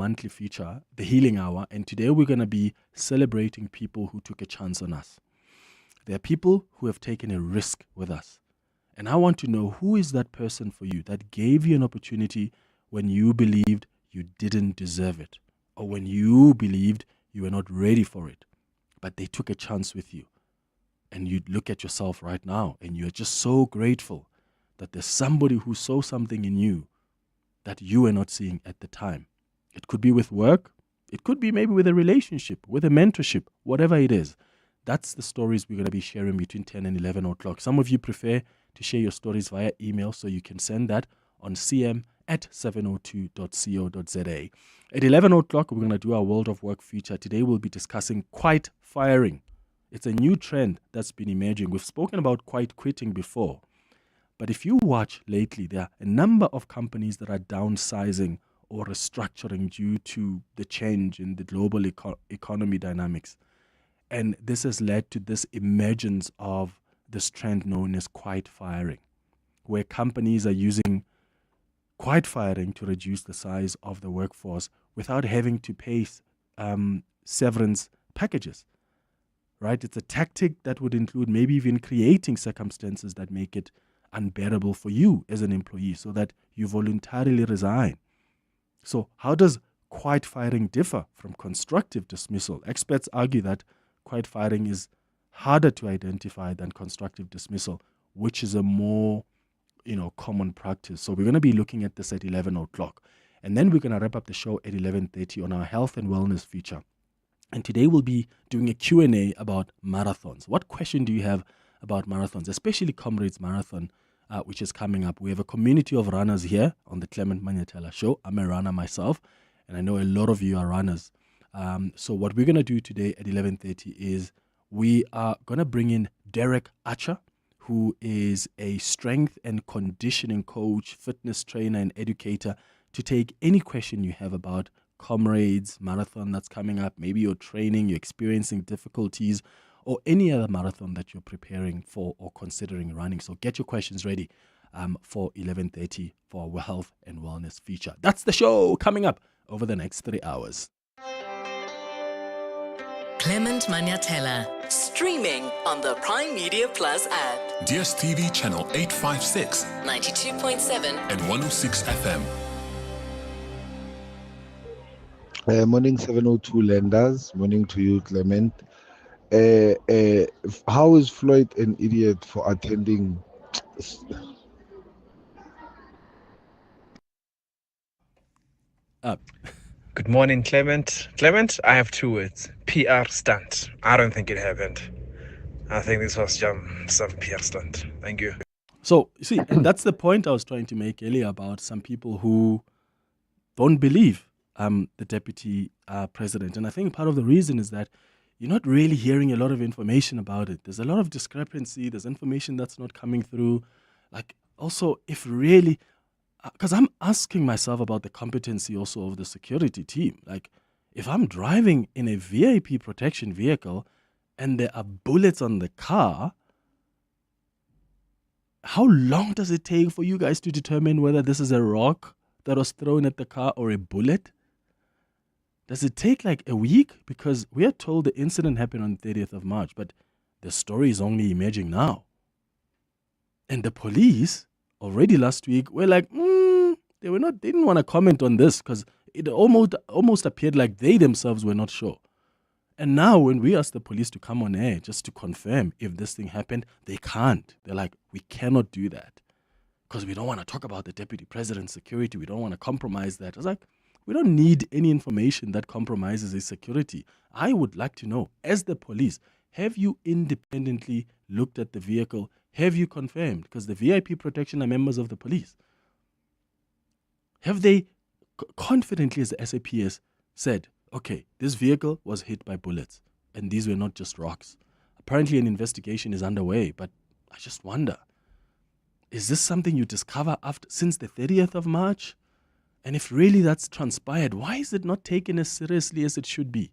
monthly feature, the Healing Hour, and today we're going to be celebrating people who took a chance on us. There are people who have taken a risk with us. And I want to know, who is that person for you that gave you an opportunity when you believed you didn't deserve it, or when you believed you were not ready for it, but they took a chance with you. And you look at yourself right now and you're just so grateful that there's somebody who saw something in you that you were not seeing at the time. It could be with work. It could be maybe with a relationship, with a mentorship, whatever it is. That's the stories we're going to be sharing between 10 and 11 o'clock. Some of you prefer to share your stories via email, so you can send that on cm@702.co.za. At 11 o'clock, we're going to do our World of Work feature. Today, we'll be discussing quiet firing. It's a new trend that's been emerging. We've spoken about quiet quitting before. But if you watch lately, there are a number of companies that are downsizing or restructuring due to the change in the global economy dynamics. And this has led to this emergence of this trend known as quiet firing, where companies are using quiet firing to reduce the size of the workforce without having to pay severance packages. Right? It's a tactic that would include maybe even creating circumstances that make it unbearable for you as an employee so that you voluntarily resign. So how does quiet firing differ from constructive dismissal? Experts argue that quiet firing is harder to identify than constructive dismissal, which is a more common practice. So we're going to be looking at this at 11 o'clock. And then we're going to wrap up the show at 11:30 on our health and wellness feature. And today we'll be doing a Q&A about marathons. What question do you have about marathons, especially Comrades Marathon, which is coming up? We have a community of runners here on the Clement Manyathela Show. I'm a runner myself, and I know a lot of you are runners. So what we're going to do today at 11:30 is we are going to bring in Derek Archer, who is a strength and conditioning coach, fitness trainer, and educator, to take any question you have about Comrades Marathon that's coming up. Maybe you're training, you're experiencing difficulties, or any other marathon that you're preparing for or considering running. So get your questions ready for 11:30 for our health and wellness feature. That's the show coming up over the next 3 hours. Clement Manyathela, streaming on the Prime Media Plus app. DSTV channel 856, 92.7 and 106 FM. Morning 702 lenders. Morning to you, Clement. How is Floyd an idiot for attending? Good morning, Clement. Clement, I have 2 words. PR stunt. I don't think it happened. I think this was some PR stunt. Thank you. So, you see, and that's the point I was trying to make earlier about some people who don't believe the Deputy President. And I think part of the reason is that you're not really hearing a lot of information about it. There's a lot of discrepancy. There's information that's not coming through. Like, also, if really, because I'm asking myself about the competency also of the security team. Like, if I'm driving in a VIP protection vehicle and there are bullets on the car, how long does it take for you guys to determine whether this is a rock that was thrown at the car or a bullet? Does it take like a week? Because we are told the incident happened on the 30th of March, but the story is only emerging now. And the police already last week were like, they didn't want to comment on this because it almost appeared like they themselves were not sure. And now when we ask the police to come on air just to confirm if this thing happened, they can't. They're like, we cannot do that because we don't want to talk about the Deputy President's security. We don't want to compromise that. I was like, we don't need any information that compromises his security. I would like to know, as the police, have you independently looked at the vehicle? Have you confirmed? Because the VIP protection are members of the police. Have they confidently, as the SAPS, said, okay, this vehicle was hit by bullets and these were not just rocks? Apparently an investigation is underway, but I just wonder, is this something you discover since the 30th of March? And if really that's transpired, why is it not taken as seriously as it should be?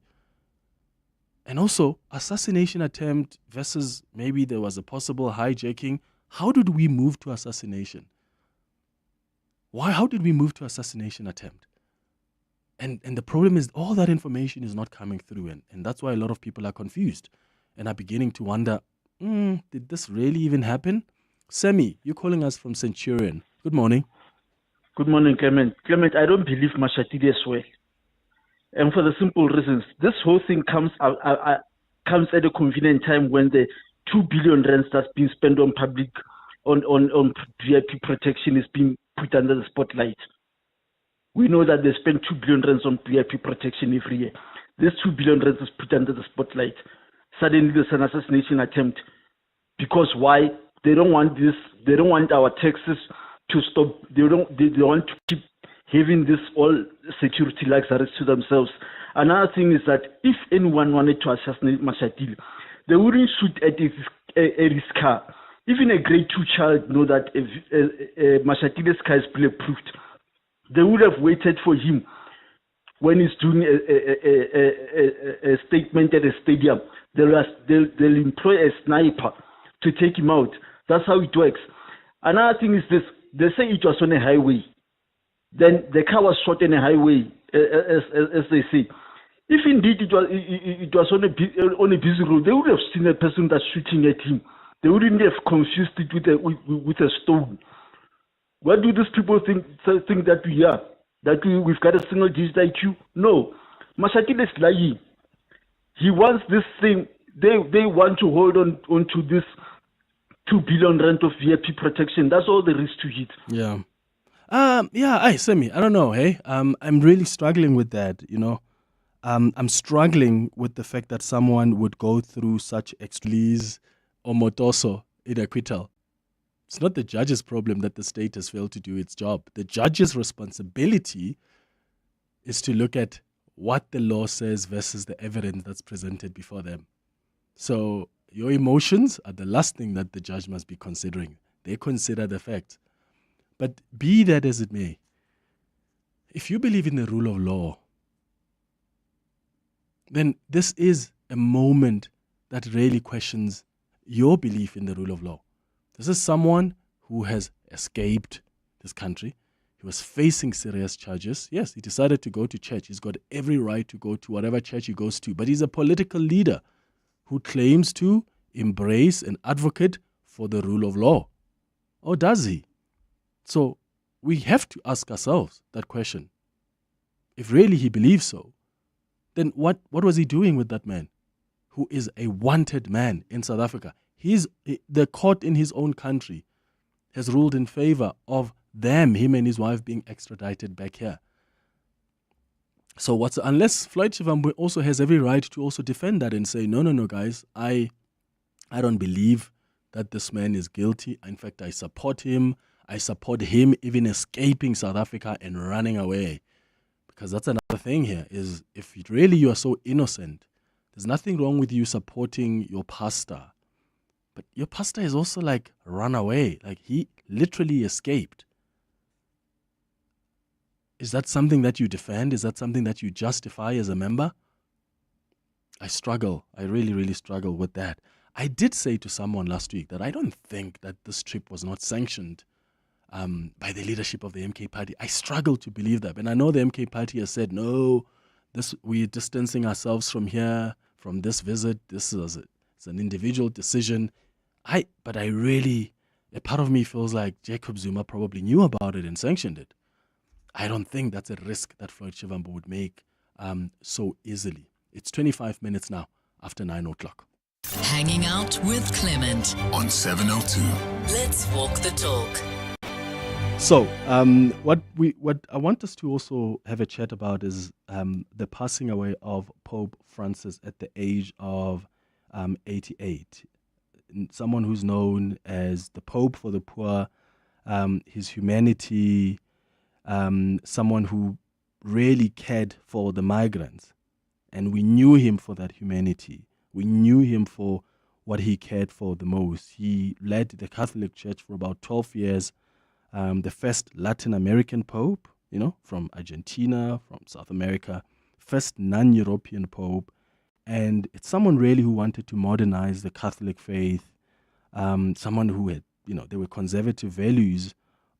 And also, assassination attempt versus maybe there was a possible hijacking. How did we move to assassination? How did we move to assassination attempt? And the problem is all that information is not coming through. And that's why a lot of people are confused and are beginning to wonder, did this really even happen? Semi, you're calling us from Centurion. Good morning. Good morning, Clement. Clement, I don't believe Mashatile as well. And for the simple reasons, this whole thing comes at a convenient time when the 2 billion rands that's being spent on public, on VIP protection is being put under the spotlight. We know that they spend 2 billion rands on VIP protection every year. This 2 billion rands is put under the spotlight. Suddenly there's an assassination attempt. Because why? They don't want this. They don't want our taxes to stop. They want to keep having this all security luxuries to themselves. Another thing is that if anyone wanted to assassinate Mashatile, they wouldn't shoot at his car. Even a grade 2 child know that Mashatile's car is bulletproof. They would have waited for him when he's doing a statement at a stadium. They'll employ a sniper to take him out. That's how it works. Another thing is this. They say it was on a highway. Then the car was shot on a highway, as they say. If indeed it was on a busy road, they would have seen a person that's shooting at him. They wouldn't have confused it with a stone. What do these people think that we are? That we've got a single digit IQ? No. Mashatile is lying. He wants this thing. They want to hold on to this 2 billion rand of VIP protection. That's all there is to it. Yeah. Semi, I don't know, hey? I'm really struggling with that, you know. I'm struggling with the fact that someone would go through such extreme or motoso in acquittal. It's not the judge's problem that the state has failed to do its job. The judge's responsibility is to look at what the law says versus the evidence that's presented before them. So your emotions are the last thing that the judge must be considering. They consider the facts. But be that as it may, if you believe in the rule of law, then this is a moment that really questions your belief in the rule of law. This is someone who has escaped this country. He was facing serious charges. Yes, he decided to go to church. He's got every right to go to whatever church he goes to. But he's a political leader who claims to embrace and advocate for the rule of law. Or does he? So we have to ask ourselves that question. If really he believes so, then what was he doing with that man who is a wanted man in South Africa? The court in his own country has ruled in favor of him and his wife being extradited back here. So unless Floyd Shivambu also has every right to also defend that and say, no, guys, I don't believe that this man is guilty. In fact, I support him. I support him even escaping South Africa and running away. Because that's another thing here, is if you are so innocent, there's nothing wrong with you supporting your pastor. But your pastor is also run away. He literally escaped. Is that something that you defend? Is that something that you justify as a member? I struggle. I really, really struggle with that. I did say to someone last week that I don't think that this trip was not sanctioned by the leadership of the MK party. I struggle to believe that. And I know the MK party has said, no, we're distancing ourselves from here, from this visit. It's an individual decision. But a part of me feels like Jacob Zuma probably knew about it and sanctioned it. I don't think that's a risk that Floyd Shivambu would make so easily. It's 25 minutes now after 9 o'clock. Hanging out with Clement on 702. Let's walk the talk. So, what I want us to also have a chat about is the passing away of Pope Francis at the age of 88. Someone who's known as the Pope for the poor, his humanity, someone who really cared for the migrants. And we knew him for that humanity. We knew him for what he cared for the most. He led the Catholic Church for about 12 years, the first Latin American Pope, from Argentina, from South America, first non-European Pope. And it's someone really who wanted to modernize the Catholic faith, someone who had, there were conservative values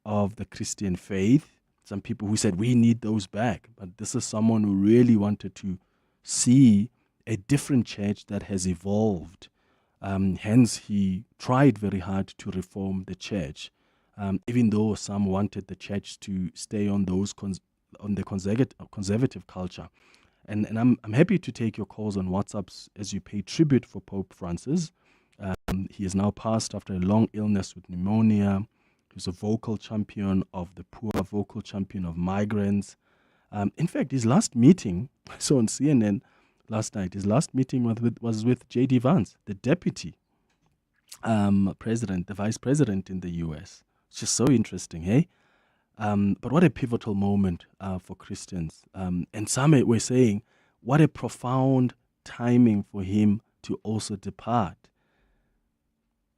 of the Christian faith, some people who said we need those back. But this is someone who really wanted to see a different church that has evolved. Hence, he tried very hard to reform the church, even though some wanted the church to stay on on the conservative culture. And I'm happy to take your calls on WhatsApps as you pay tribute for Pope Francis. He is now passed after a long illness with pneumonia. He was a vocal champion of the poor, vocal champion of migrants. In fact, his last meeting, I saw on CNN last night, his last meeting was with J.D. Vance, the deputy president, the vice president in the U.S. It's just so interesting, hey? But what a pivotal moment for Christians. And some were saying, what a profound timing for him to also depart.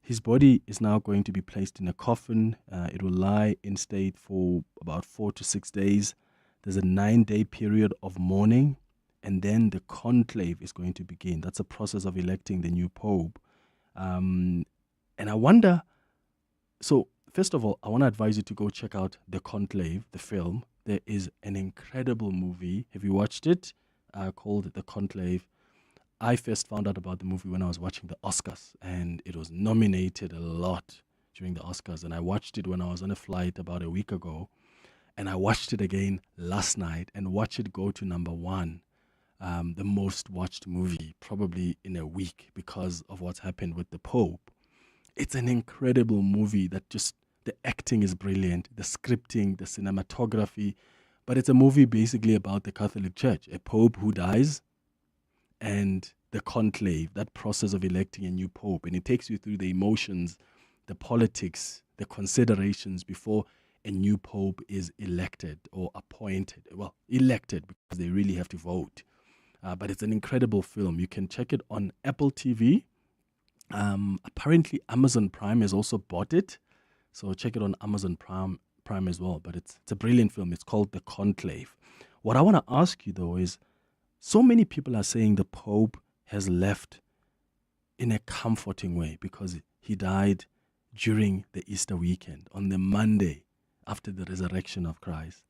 His body is now going to be placed in a coffin. It will lie in state for about 4 to 6 days. There's a 9-day period of mourning, and then the conclave is going to begin. That's a process of electing the new pope. And I wonder, so first of all, I want to advise you to go check out The Conclave, the film. There is an incredible movie. Have you watched it? Called The Conclave. I first found out about the movie when I was watching the Oscars, and it was nominated a lot during the Oscars. And I watched it when I was on a flight about a week ago, and I watched it again last night and watched it go to number 1, the most watched movie probably in a week because of what's happened with the Pope. It's an incredible movie that just, the acting is brilliant, the scripting, the cinematography, but it's a movie basically about the Catholic Church, a Pope who dies, and the conclave, that process of electing a new pope. And it takes you through the emotions, the politics, the considerations before a new pope is elected or appointed. Well, elected because they really have to vote. But it's an incredible film. You can check it on Apple TV. Apparently Amazon Prime has also bought it. So check it on Amazon Prime as well. But it's a brilliant film. It's called The Conclave. What I want to ask you, though, is so many people are saying the Pope has left in a comforting way because he died during the Easter weekend, on the Monday after the resurrection of Christ.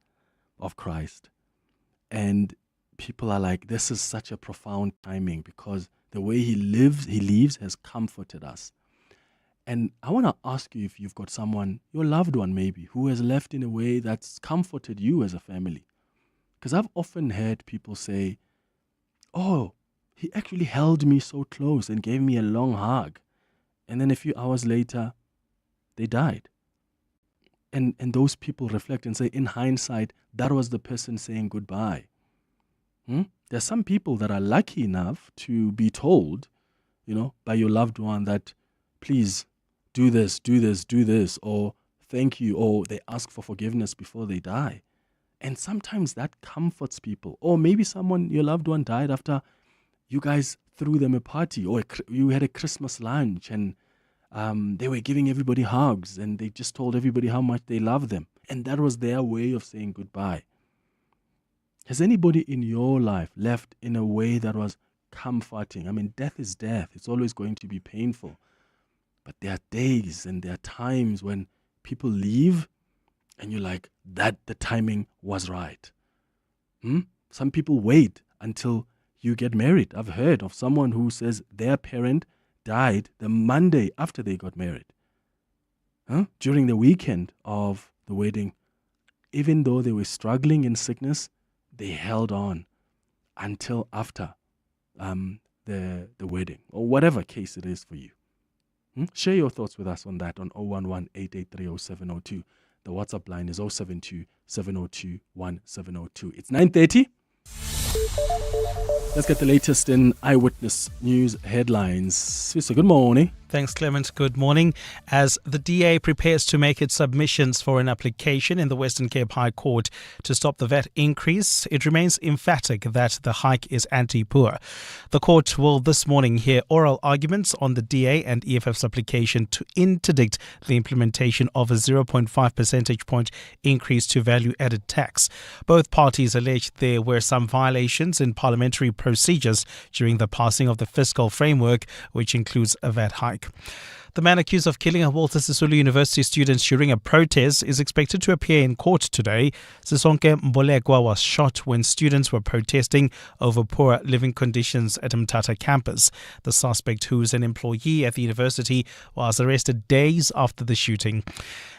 And people are like, this is such a profound timing because the way he lives has comforted us. And I want to ask you if you've got someone, your loved one maybe, who has left in a way that's comforted you as a family. Because I've often heard people say, oh, he actually held me so close and gave me a long hug. And then a few hours later, they died. And those people reflect and say, in hindsight, that was the person saying goodbye. There's some people that are lucky enough to be told, by your loved one that, please do this, or thank you, or they ask for forgiveness before they die. And sometimes that comforts people. Or maybe your loved one died after you guys threw them a party, or you had a Christmas lunch and they were giving everybody hugs and they just told everybody how much they love them. And that was their way of saying goodbye. Has anybody in your life left in a way that was comforting? I mean, death is death. It's always going to be painful. But there are days and there are times when people leave and you're like, that the timing was right. Some people wait until you get married. I've heard of someone who says their parent died the Monday after they got married. During the weekend of the wedding, even though they were struggling in sickness, they held on until after the wedding, or whatever case it is for you. Share your thoughts with us on that on 011-883-0702. The WhatsApp line is 072-702-1702. It's 9:30. Let's get the latest in Eyewitness News headlines. Sister, good morning. Thanks, Clement. Good morning. As the DA prepares to make its submissions for an application in the Western Cape High Court to stop the VAT increase, it remains emphatic that the hike is anti-poor. The court will this morning hear oral arguments on the DA and EFF's application to interdict the implementation of a 0.5 percentage point increase to value-added tax. Both parties alleged there were some violations in parliamentary procedures during the passing of the fiscal framework, which includes a VAT hike. The man accused of killing a Walter Sisulu University student during a protest is expected to appear in court today. Sisonke Mbolekwa was shot when students were protesting over poor living conditions at Mthatha campus. The suspect, who is an employee at the university, was arrested days after the shooting.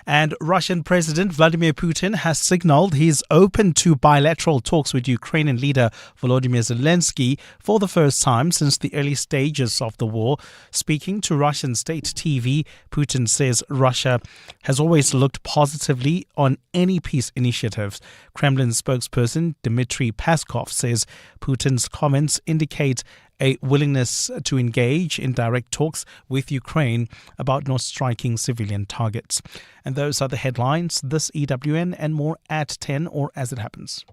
And Russian President Vladimir Putin has signaled he's open to bilateral talks with Ukrainian leader Volodymyr Zelensky for the first time since the early stages of the war. Speaking to Russian state TV, Putin says Russia has always looked positively on any peace initiatives. Kremlin spokesperson Dmitry Peskov says Putin's comments indicate a willingness to engage in direct talks with Ukraine about not striking civilian targets. And those are the headlines. This EWN and more at 10 or as it happens.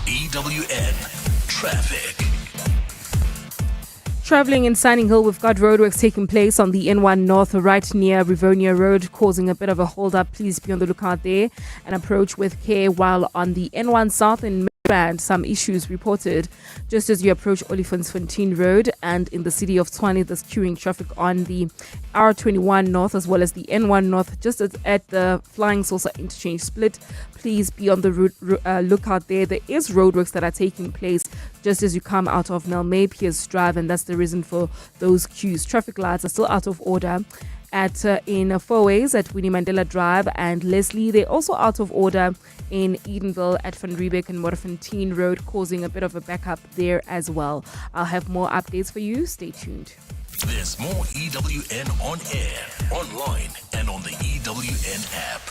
EWN Traffic. Travelling in Signing Hill, we've got roadworks taking place on the N1 North right near Rivonia Road, causing a bit of a hold-up. Please be on the lookout there and approach with care. While on the N1 South in Midrand, some issues reported just as you approach Olifantsfontein Road, and in the city of Tshwane, there's queuing traffic on the R21 North as well as the N1 North, just at the Flying Saucer interchange split. Please be on the lookout there. There is roadworks that are taking place just as you come out of Melmay Pierce Drive, and that's the reason for those queues. Traffic lights are still out of order in Four Ways at Winnie Mandela Drive and Leslie. They're also out of order in Edenville at Van Riebeck and Motorfontein Road, causing a bit of a backup there as well. I'll have more updates for you. Stay tuned. There's more EWN on air, online, and on the EWN app.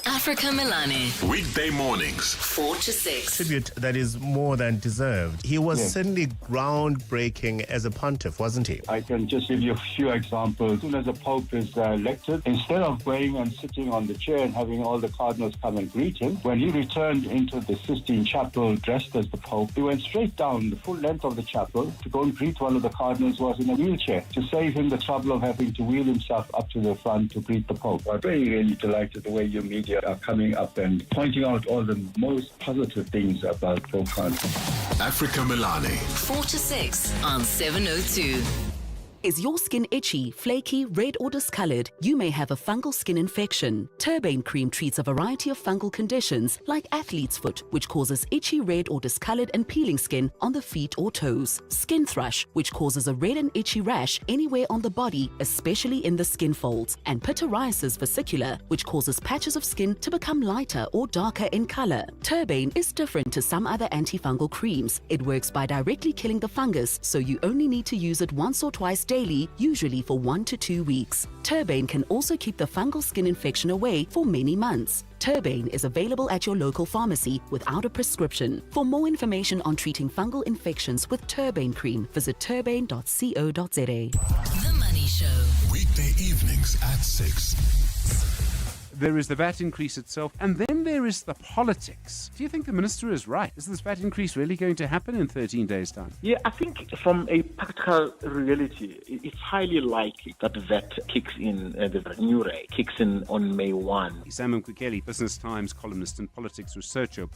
Africa Milani, Weekday mornings, 4 to 6. Tribute that is more than deserved. He was certainly groundbreaking as a pontiff, wasn't he? I can just give you a few examples. As soon as the Pope is elected, instead of going and sitting on the chair and having all the cardinals come and greet him, when he returned into the Sistine Chapel dressed as the Pope, he went straight down the full length of the chapel to go and greet one of the cardinals who was in a wheelchair, to save him the trouble of having to wheel himself up to the front to greet the Pope. I'm really, really delighted the way your media are coming up and pointing out all the most positive things about Pope Francis. Africa Milani. 4 to 6 on 702. Is your skin itchy, flaky, red or discolored? You may have a fungal skin infection. Turbane cream treats a variety of fungal conditions like athlete's foot, which causes itchy, red or discolored and peeling skin on the feet or toes. Skin thrush, which causes a red and itchy rash anywhere on the body, especially in the skin folds. And pityriasis versicolor, which causes patches of skin to become lighter or darker in color. Turbane is different to some other antifungal creams. It works by directly killing the fungus, so you only need to use it once or twice daily, usually for 1 to 2 weeks. Turbane can also keep the fungal skin infection away for many months. Turbane is available at your local pharmacy without a prescription. For more information on treating fungal infections with Turbane cream, visit turbane.co.za. The Money Show. Weekday evenings at 6. There is the VAT increase itself, and then there is the politics. Do you think the minister is right? Is this VAT increase really going to happen in 13 days' time? Yeah, I think from a practical reality, it's highly likely that VAT kicks in, the new rate kicks in on May 1. Sam Mkwikeli, Business Times columnist and politics researcher.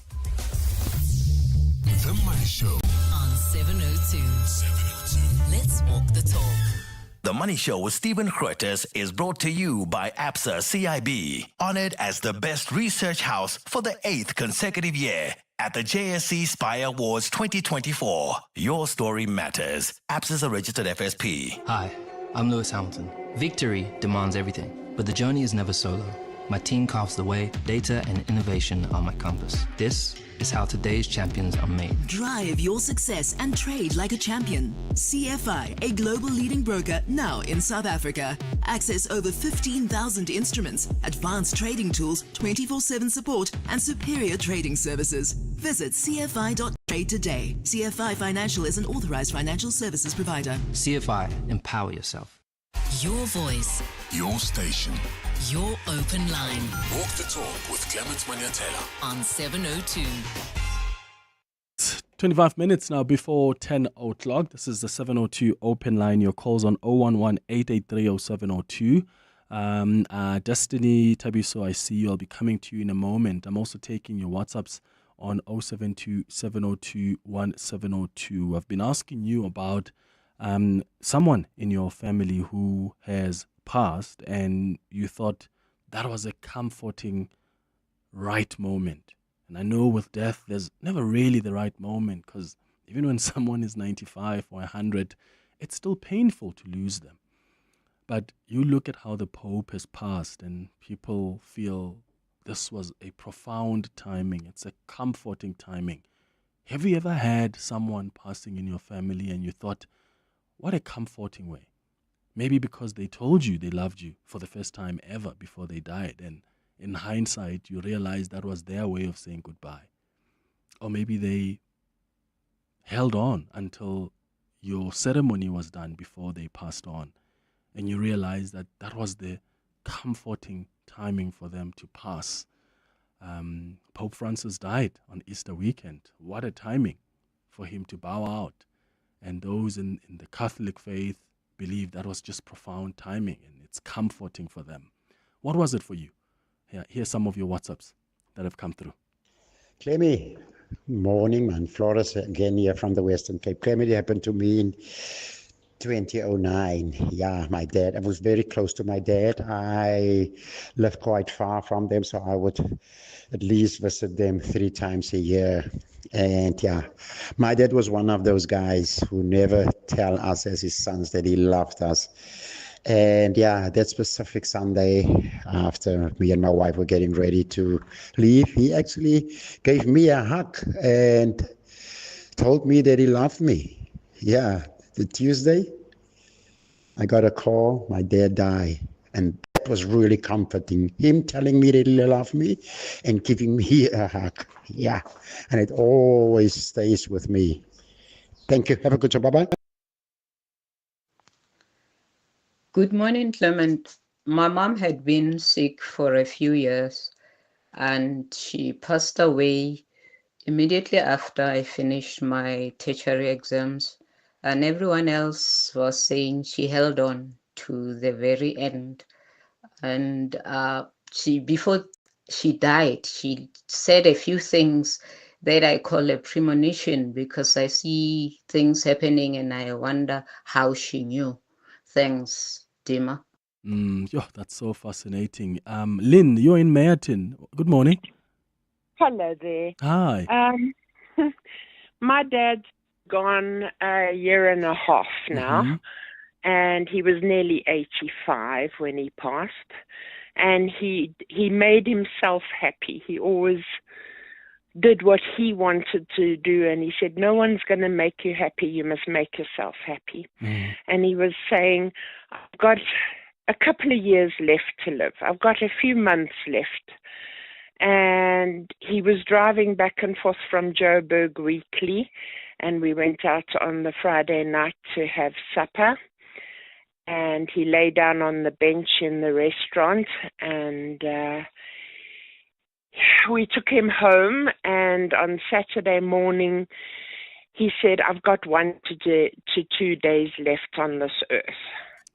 The Money Show on 702. Let's walk the talk. The Money Show with Stephen Grootes is brought to you by ABSA CIB, honored as the best research house for the 8th consecutive year at the JSC Spire Awards 2024. Your story matters. ABSA is a registered FSP. Hi, I'm Lewis Hamilton. Victory demands everything, but the journey is never solo. My team carves the way, data and innovation are my compass. This is how today's champions are made. Drive your success and trade like a champion. CFI, a global leading broker now in South Africa. Access over 15,000 instruments, advanced trading tools, 24/7 support, and superior trading services. Visit cfi.trade today. CFI Financial is an authorized financial services provider. CFI, empower yourself. Your voice. Your station. Your open line. Walk the talk with Clement Manyathela on 702. 25 minutes now before 10 o'clock. This is the 702 open line. Your calls on 011-883-0702. Destiny Tabiso, I see you. I'll be coming to you in a moment. I'm also taking your WhatsApps on 072-702-1702. I've been asking you about someone in your family who has passed and you thought that was a comforting, right moment. And I know with death, there's never really the right moment, because even when someone is 95 or 100, it's still painful to lose them. But you look at how the Pope has passed and people feel this was a profound timing. It's a comforting timing. Have you ever had someone passing in your family and you thought, what a comforting way? Maybe because they told you they loved you for the first time ever before they died. And in hindsight, you realize that was their way of saying goodbye. Or maybe they held on until your ceremony was done before they passed on. And you realize that that was the comforting timing for them to pass. Pope Francis died on Easter weekend. What a timing for him to bow out. And those in the Catholic faith believe that was just profound timing, and it's comforting for them. What was it for you? Here's some of your WhatsApps that have come through. Clemmy, morning, man. Flores again here from the Western Cape. Clemmy, it happened to me in 2009. Yeah, my dad. I was very close to my dad. I lived quite far from them, so I would at least visit them 3 times a year. And yeah, my dad was one of those guys who never tell us as his sons that he loved us. And yeah, that specific Sunday, after me and my wife were getting ready to leave, he actually gave me a hug and told me that he loved me. Yeah, the Tuesday, I got a call, my dad died. And that was really comforting. Him telling me that he loved me and giving me a hug. Yeah, and it always stays with me. Thank you. Have a good job. Bye-bye. Good morning, Clement. My mom had been sick for a few years and she passed away immediately after I finished my tertiary exams. And everyone else was saying she held on to the very end. And before she died, she said a few things that I call a premonition, because I see things happening and I wonder how she knew. Thanks, Dima. That's so fascinating. Lynn, you're in Meyerton. Good morning. Hello there. Hi. My dad's gone a year and a half now, and he was nearly 85 when he passed. And he made himself happy. He always did what he wanted to do, and he said, no one's going to make you happy, you must make yourself happy. And he was saying, I've got a couple of years left to live. I've got a few months left. And he was driving back and forth from Joburg weekly, and we went out on the Friday night to have supper. And he lay down on the bench in the restaurant, and we took him home. And on Saturday morning, he said, I've got 1 to 2 days left on this earth.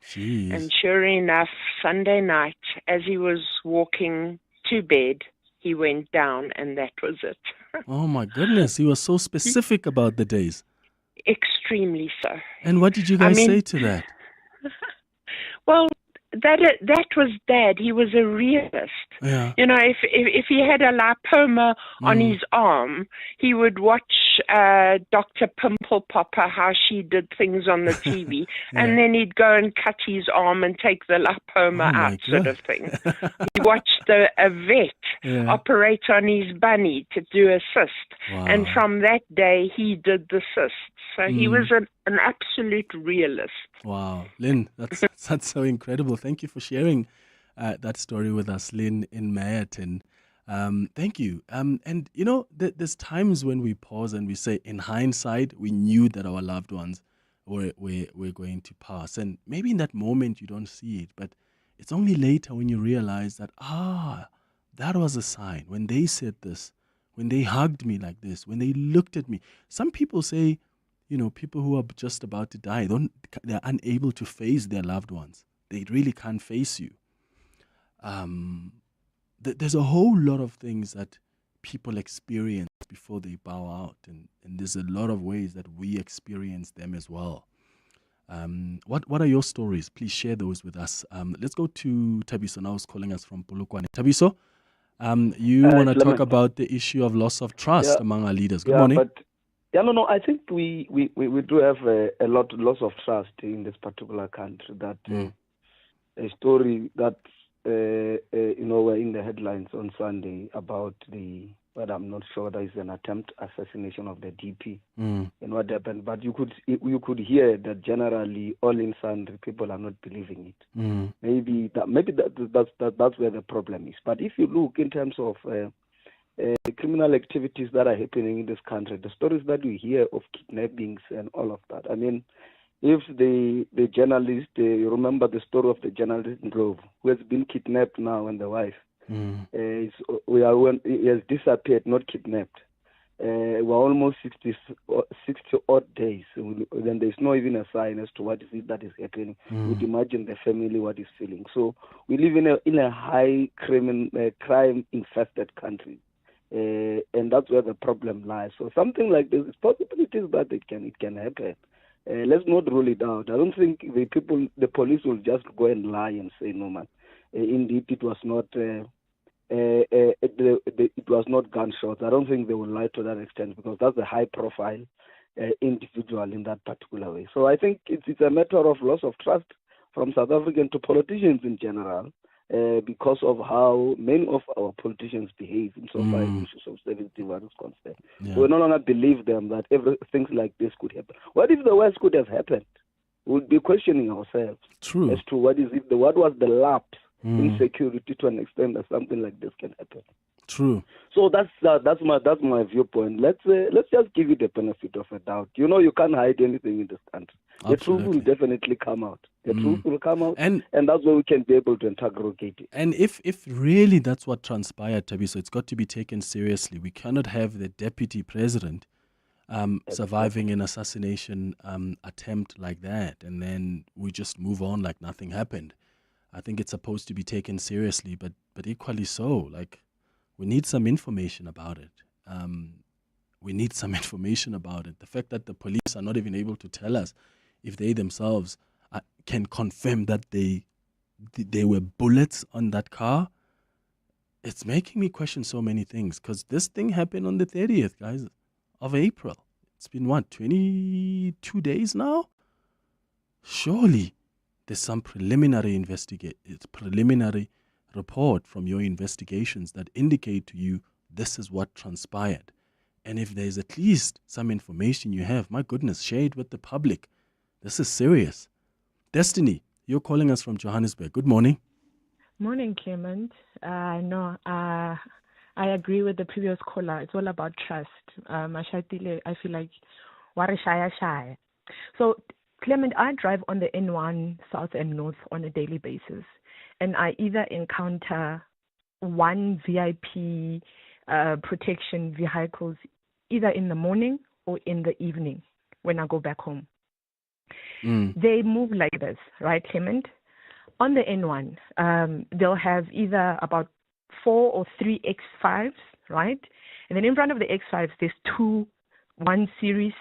Jeez. And sure enough, Sunday night, as he was walking to bed, he went down, and that was it. Oh my goodness, he was so specific about the days. Extremely so. And what did you guys say to that? Well, that was Dad. He was a realist. Yeah. You know, if he had a lipoma on his arm, he would watch Dr. Pimple Popper, how she did things on the TV, and then he'd go and cut his arm and take the lipoma out, sort of thing. He watched a vet operate on his bunny to do a cyst, and from that day he did the cyst. So he was an absolute realist. Wow, Lynn, that's so incredible. Thank you for sharing that story with us, Lynn in Meyerton. Thank you. And you know, there's times when we pause and we say, in hindsight, we knew that our loved ones were going to pass. And maybe in that moment you don't see it, but it's only later when you realize that, that was a sign. When they said this, when they hugged me like this, when they looked at me. Some people say, you know, people who are just about to die, they're unable to face their loved ones. They really can't face you. There's a whole lot of things that people experience before they bow out, and there's a lot of ways that we experience them as well. What are your stories? Please share those with us. Let's go to Tabiso now, who's calling us from Polokwane. Tabiso, you want to talk about the issue of loss of trust among our leaders. Good morning. I think we do have a loss of trust in this particular country. That a story that were in the headlines on Sunday about but I'm not sure there is an attempt assassination of the DP and what happened. But you could hear that generally all in sundry people are not believing it. Maybe that's where the problem is. But if you look in terms of criminal activities that are happening in this country, the stories that we hear of kidnappings and all of that. I mean, if the journalist, you remember the story of the journalist in Grove, who has been kidnapped now, and the wife, he has disappeared, not kidnapped. We're almost 60 odd days. Then there's not even a sign as to what is it that is happening. You'd imagine the family what is feeling. So we live in a high crime infested country. And that's where the problem lies. So something like this, it's possibilities that it can happen. Let's not rule it out. I don't think the police will just go and lie and say, no, man, indeed it was not it was not gunshots. I don't think they will lie to that extent, because that's a high profile individual in that particular way. So I think it's a matter of loss of trust from South African to politicians in general, because of how many of our politicians behave in so far as issues of safety is concerned. Yeah. We no longer believe them that things like this could happen. What if the worst could have happened? We'll be questioning ourselves as to what was the lapse in security to an extent that something like this can happen. True. So that's my viewpoint. Let's just give it the benefit of a doubt. You can't hide anything in this country. Absolutely. The truth will definitely come out. The truth will come out, and that's where we can be able to interrogate it. And if really that's what transpired, Tabi, so it's got to be taken seriously. We cannot have the Deputy President surviving an assassination attempt like that, and then we just move on like nothing happened. I think it's supposed to be taken seriously, but equally so, like, we need some information about it. The fact that the police are not even able to tell us if they themselves can confirm that they were bullets on that car, it's making me question so many things. Because this thing happened on the 30th, guys, of April. It's been, 22 days now? Surely there's some preliminary report from your investigations that indicate to you this is what transpired. And if there's at least some information you have, my goodness, share it with the public. This is serious. Destiny, you're calling us from Johannesburg. Good morning. Morning, Clement. I agree with the previous caller. It's all about trust. Mashatile, I feel like shaya. So, Clement, I drive on the N1 south and north on a daily basis, and I either encounter one VIP protection vehicles either in the morning or in the evening when I go back home. They move like this, right, Clement? On the N1, they'll have either about 4 or 3 X5s, right? And then in front of the X5s, there's 2 1 series.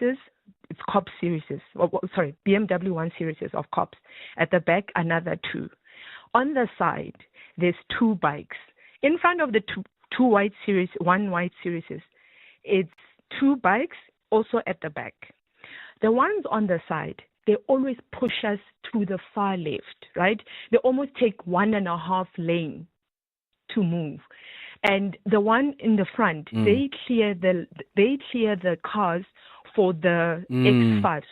It's COP series. BMW 1 series of COPs. At the back, another 2. On the side, there's 2 bikes. In front of the two white series, 1 white series, it's 2 bikes also at the back. The ones on the side, they always push us to the far left, right? They almost take 1.5 lane to move. And the one in the front, they clear the cars for the X5.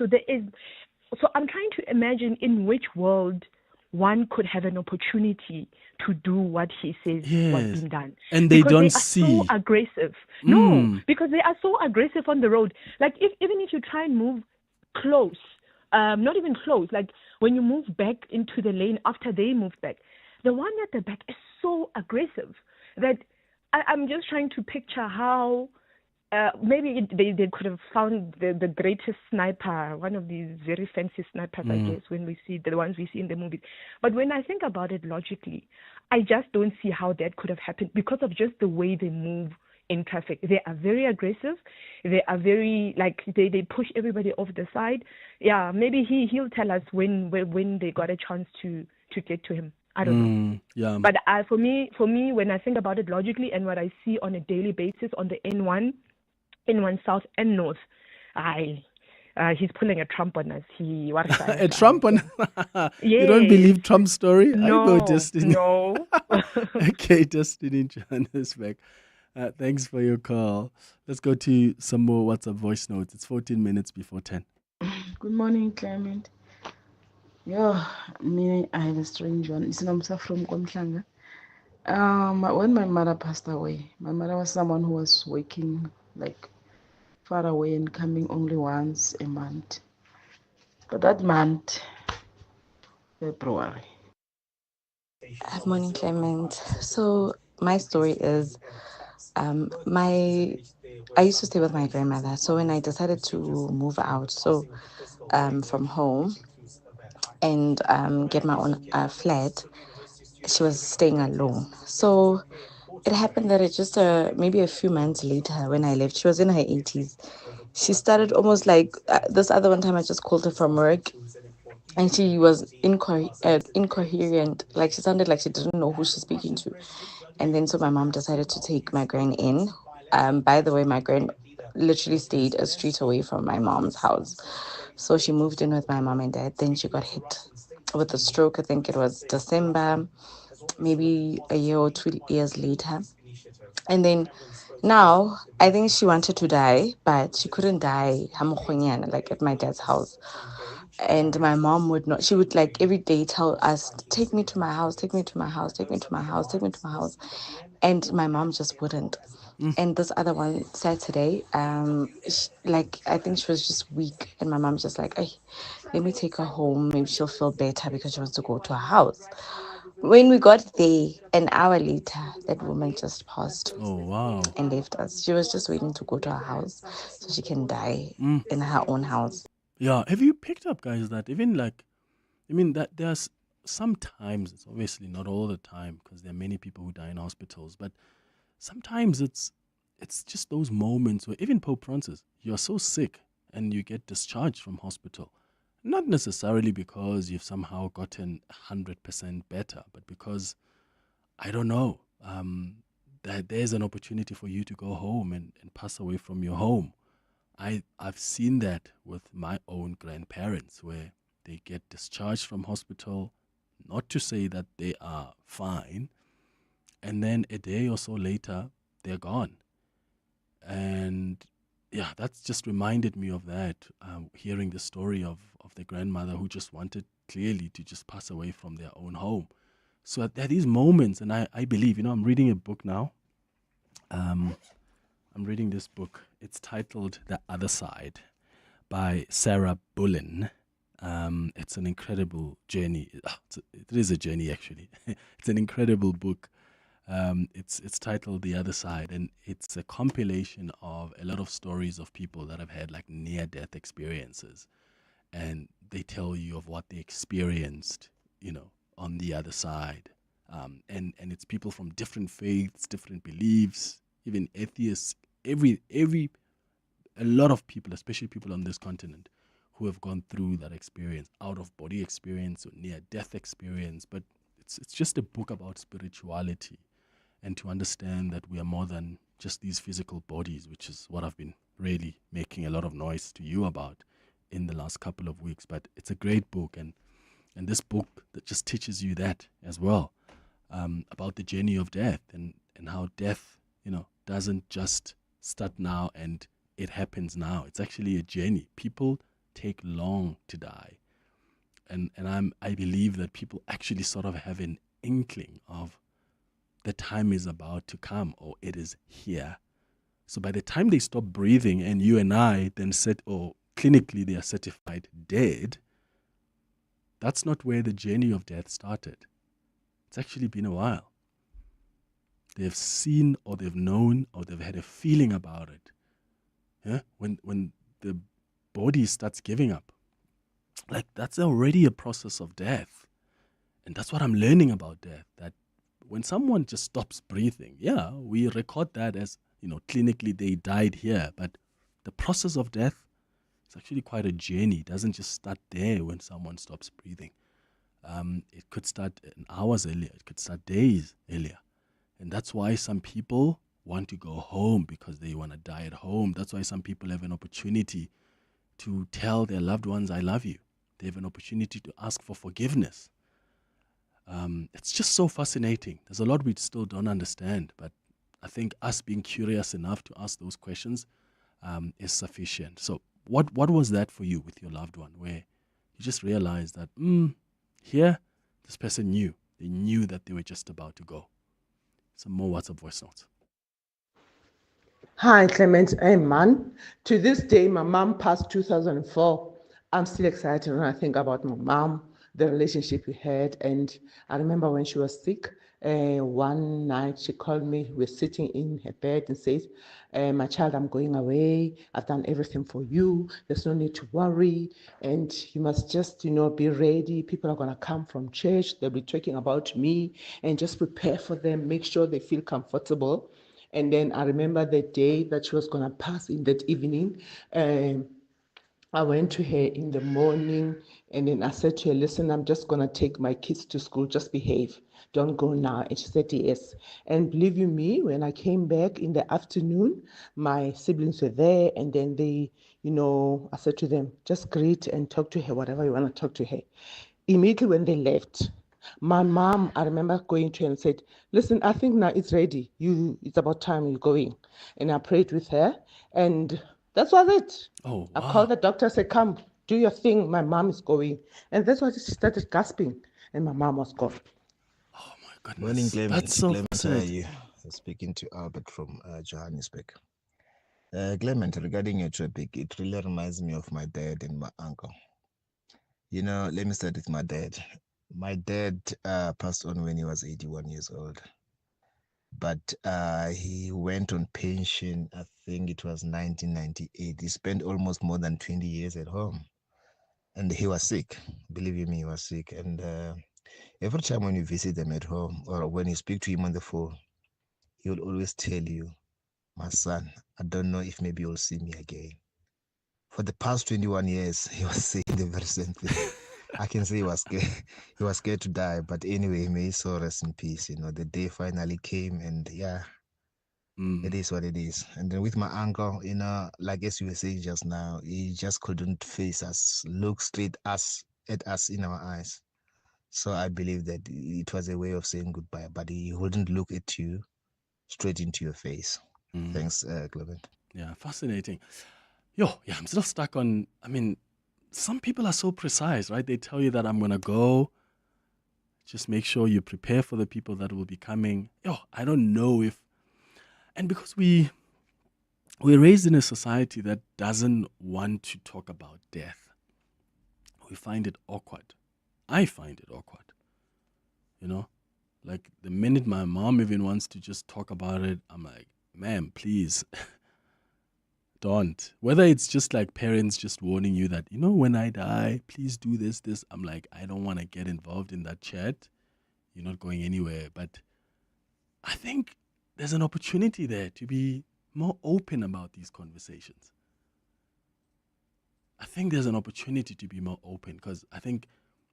So I'm trying to imagine in which world one could have an opportunity to do what he says was being done. And they because don't they are see. so aggressive. No, because they are so aggressive on the road. Like even if you try and move close, not even close, like when you move back into the lane after they move back, the one at the back is so aggressive that I'm just trying to picture how maybe they could have found the greatest sniper, one of these very fancy snipers, I guess, when we see the ones we see in the movies. But when I think about it logically, I just don't see how that could have happened because of just the way they move in traffic. They are very aggressive. They are very, like, they push everybody off the side. Yeah, maybe he'll tell us when they got a chance to get to him. I don't know. Yeah. But for me, when I think about it logically and what I see on a daily basis on the N1 South and North, he's pulling a Trump on us. A Trump on? Yeah. You don't believe Trump's story? No, I go Destiny. no. Okay, Destiny in Johannesburg. Thanks for your call. Let's go to some more WhatsApp voice notes. It's 14 minutes before 10. Good morning, Clement. Yeah, me, I have a strange one. It's Namsa from Komhlanga. When my mother passed away, my mother was someone who was working like far away and coming only once a month. But that month, February. Good morning, Clement. So my story is, I used to stay with my grandmother. So when I decided to move out, from home and get my own flat, she was staying alone. So it happened that it just maybe a few months later when I left, she was in her 80s. She started almost like this other one time I just called her from work. And she was incoherent. Like she sounded like she didn't know who she's speaking to. And then so my mom decided to take my gran in. By the way, my gran literally stayed a street away from my mom's house. So she moved in with my mom and dad. Then she got hit with a stroke. I think it was December, maybe a year or 2 years later. And then now I think she wanted to die, but she couldn't die like at my dad's house. And my mom would not, she would like every day tell us, take me to my house, take me to my house, take me to my house, take me to my house. And my mom just wouldn't. And this other one, Saturday, I think she was just weak. And my mom's just like, hey, let me take her home. Maybe she'll feel better because she wants to go to her house. When we got there, an hour later, that woman just passed. Oh, wow. And left us. She was just waiting to go to her house so she can die in her own house. Yeah, have you picked up, guys, that even that there's sometimes, it's obviously not all the time because there are many people who die in hospitals, but sometimes it's just those moments where even Pope Francis, you're so sick and you get discharged from hospital. Not necessarily because you've somehow gotten 100% better, but because, I don't know, that there's an opportunity for you to go home and pass away from your home. I've seen that with my own grandparents where they get discharged from hospital, not to say that they are fine, and then a day or so later, they're gone. And yeah, that's just reminded me of that, hearing the story of the grandmother who just wanted clearly to just pass away from their own home. So there are these moments, and I believe, I'm reading a book now. I'm reading this book. It's titled The Other Side by Sarah Bullen. It's an incredible journey. It is a journey, actually. It's an incredible book. It's titled The Other Side, and it's a compilation of a lot of stories of people that have had like near-death experiences. And they tell you of what they experienced, on the other side. And it's people from different faiths, different beliefs, even atheists, a lot of people, especially people on this continent, who have gone through that experience, out-of-body experience or near-death experience. But it's just a book about spirituality and to understand that we are more than just these physical bodies, which is what I've been really making a lot of noise to you about in the last couple of weeks. But it's a great book, and this book that just teaches you that as well, about the journey of death and how death, doesn't just start now and it happens now. It's actually a journey. People take long to die. And I believe that people actually sort of have an inkling of the time is about to come, or it is here. So by the time they stop breathing and you and I then clinically they are certified dead, that's not where the journey of death started. It's actually been a while. They've seen or they've known or they've had a feeling about it. Yeah? When the body starts giving up, like that's already a process of death. And that's what I'm learning about death, that when someone just stops breathing, we record that as, clinically they died here, but the process of death is actually quite a journey. It doesn't just start there when someone stops breathing. It could start hours earlier. It could start days earlier. And that's why some people want to go home, because they want to die at home. That's why some people have an opportunity to tell their loved ones, I love you. They have an opportunity to ask for forgiveness. It's just so fascinating. There's a lot we still don't understand, but I think us being curious enough to ask those questions is sufficient. So what was that for you with your loved one, where you just realized that, here, this person knew. They knew that they were just about to go. Some more WhatsApp voice notes. Hi, Clement. I'm Man. To this day, my mom passed 2004. I'm still excited when I think about my mom, the relationship we had. And I remember when she was sick, one night she called me. We're sitting in her bed and says, my child, I'm going away. I've done everything for you. There's no need to worry. And you must just, be ready. People are going to come from church. They'll be talking about me, and just prepare for them. Make sure they feel comfortable. And then I remember the day that she was going to pass in that evening. I went to her in the morning, and then I said to her, listen, I'm just going to take my kids to school. Just behave. Don't go now. And she said, yes. And believe you me, when I came back in the afternoon, my siblings were there, and then they, I said to them, just greet and talk to her, whatever you want to talk to her. Immediately when they left, my mom, I remember going to her and said, listen, I think now it's ready. It's about time you're going. And I prayed with her, and that was it. Oh, wow. I called the doctor, said, come, do your thing. My mom is going. And that's why she started gasping, and my mom was gone. Oh, my goodness. Morning, Clement. That's so Clement, how are fascinating. you? Speaking to Albert from Johannesburg. Clement, regarding your topic, it really reminds me of my dad and my uncle. Let me start with my dad. My dad passed on when he was 81 years old. But he went on pension, I think it was 1998. He spent almost more than 20 years at home. And he was sick. Believe you me, he was sick. And every time when you visit them at home, or when you speak to him on the phone, he will always tell you, my son, I don't know if maybe you'll see me again. For the past 21 years, he was saying the very same thing. I can say he was scared. He was scared to die, but anyway, may his soul rest in peace. The day finally came, and it is what it is. And then with my uncle, like as you were saying just now, he just couldn't face us, look straight at us in our eyes. So I believe that it was a way of saying goodbye, but he wouldn't look at you straight into your face. Thanks, Clement. Yeah, fascinating. I'm still stuck on, some people are so precise, right? They tell you that I'm going to go. Just make sure you prepare for the people that will be coming. I don't know if, and because we're raised in a society that doesn't want to talk about death, we find it awkward. I find it awkward. Like the minute my mom even wants to just talk about it, I'm like, ma'am, please. Don't. Whether it's just like parents just warning you that, when I die, please do this. I'm like, I don't want to get involved in that chat. You're not going anywhere. But I think there's an opportunity there to be more open about these conversations. I think there's an opportunity to be more open, because I think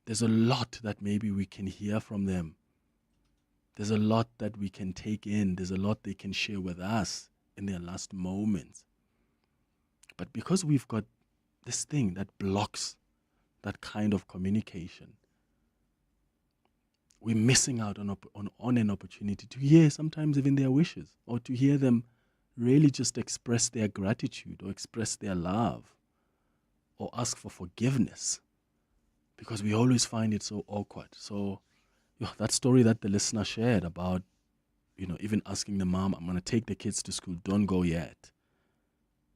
there's a lot that maybe we can hear from them. There's a lot that we can take in. There's a lot they can share with us in their last moments. But because we've got this thing that blocks that kind of communication, we're missing out on an opportunity to hear sometimes even their wishes, or to hear them really just express their gratitude, or express their love, or ask for forgiveness, because we always find it so awkward. So that story that the listener shared about, even asking the mom, I'm going to take the kids to school, don't go yet.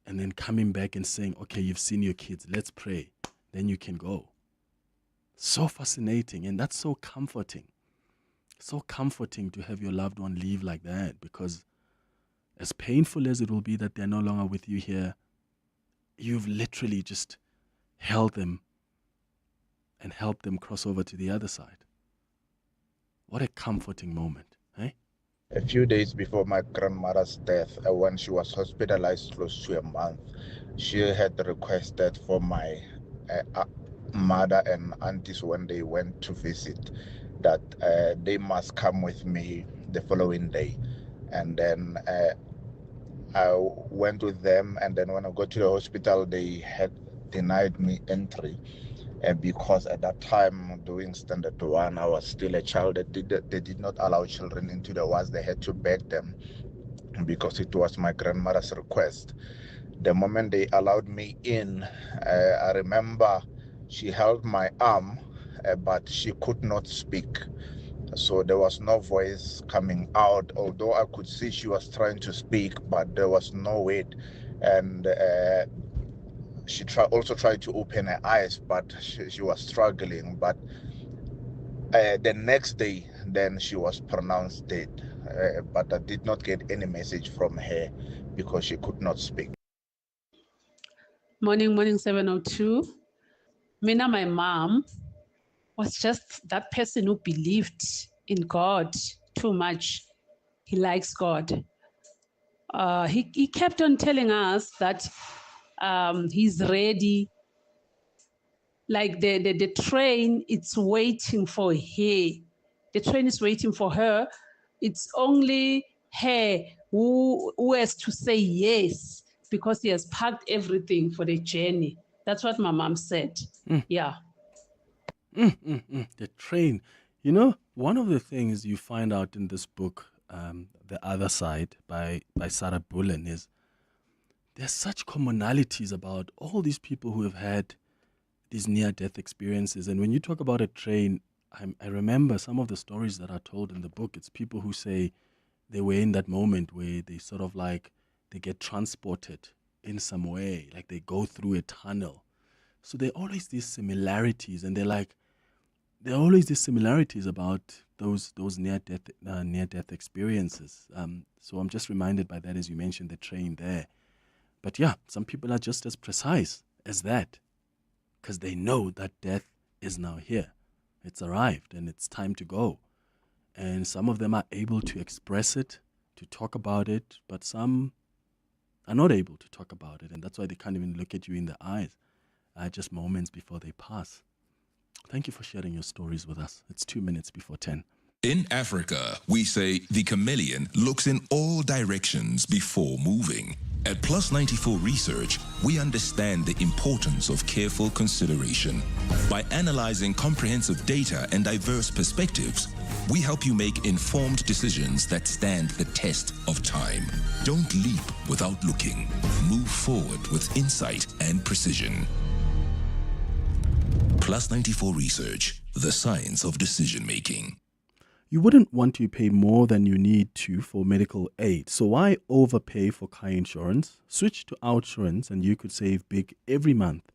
And then coming back and saying, okay, you've seen your kids, let's pray, then you can go. So fascinating, and that's so comforting. So comforting to have your loved one leave like that, because as painful as it will be that they're no longer with you here, you've literally just held them and helped them cross over to the other side. What a comforting moment, eh? A few days before my grandmother's death, when she was hospitalized close to a month, she had requested for my mother and aunties when they went to visit that they must come with me the following day. And then I went with them, and then when I got to the hospital, they had denied me entry. Because at that time, doing standard 1, I was still a child. They did not allow children into the wards. They had to beg them because it was my grandmother's request. The moment they allowed me in, I remember she held my arm, but she could not speak. So there was no voice coming out, although I could see she was trying to speak, but there was no weight. And she also tried to open her eyes, but she was struggling. But the next day, then she was pronounced dead. But I did not get any message from her because she could not speak. Morning 702. Mina, my mom, was just that person who believed in God too much. He likes God. He kept on telling us that he's ready. Like the train, it's waiting for her. The train is waiting for her. It's only her who has to say yes, because he has packed everything for the journey. That's what my mom said. Yeah. The train. You know, one of the things you find out in this book, The Other Side by Sarah Bullen, is there's such commonalities about all these people who have had these near-death experiences. And when you talk about a train, I remember some of the stories that are told in the book. It's people who say they were in that moment where they sort of like, they get transported in some way, like they go through a tunnel. So there are always these similarities, and there are always these similarities about those near-death experiences. So I'm just reminded by that as you mentioned the train there. But yeah, some people are just as precise as that, because they know that death is now here. It's arrived and it's time to go. And some of them are able to express it, to talk about it, but some are not able to talk about it. And that's why they can't even look at you in the eyes just moments before they pass. Thank you for sharing your stories with us. It's 2 minutes before 10. In Africa, we say the chameleon looks in all directions before moving. At Plus 94 Research, we understand the importance of careful consideration. By analyzing comprehensive data and diverse perspectives, we help you make informed decisions that stand the test of time. Don't leap without looking. Move forward with insight and precision. Plus 94 Research, the science of decision making. You wouldn't want to pay more than you need to for medical aid, so why overpay for car insurance? Switch to OUTsurance and you could save big every month.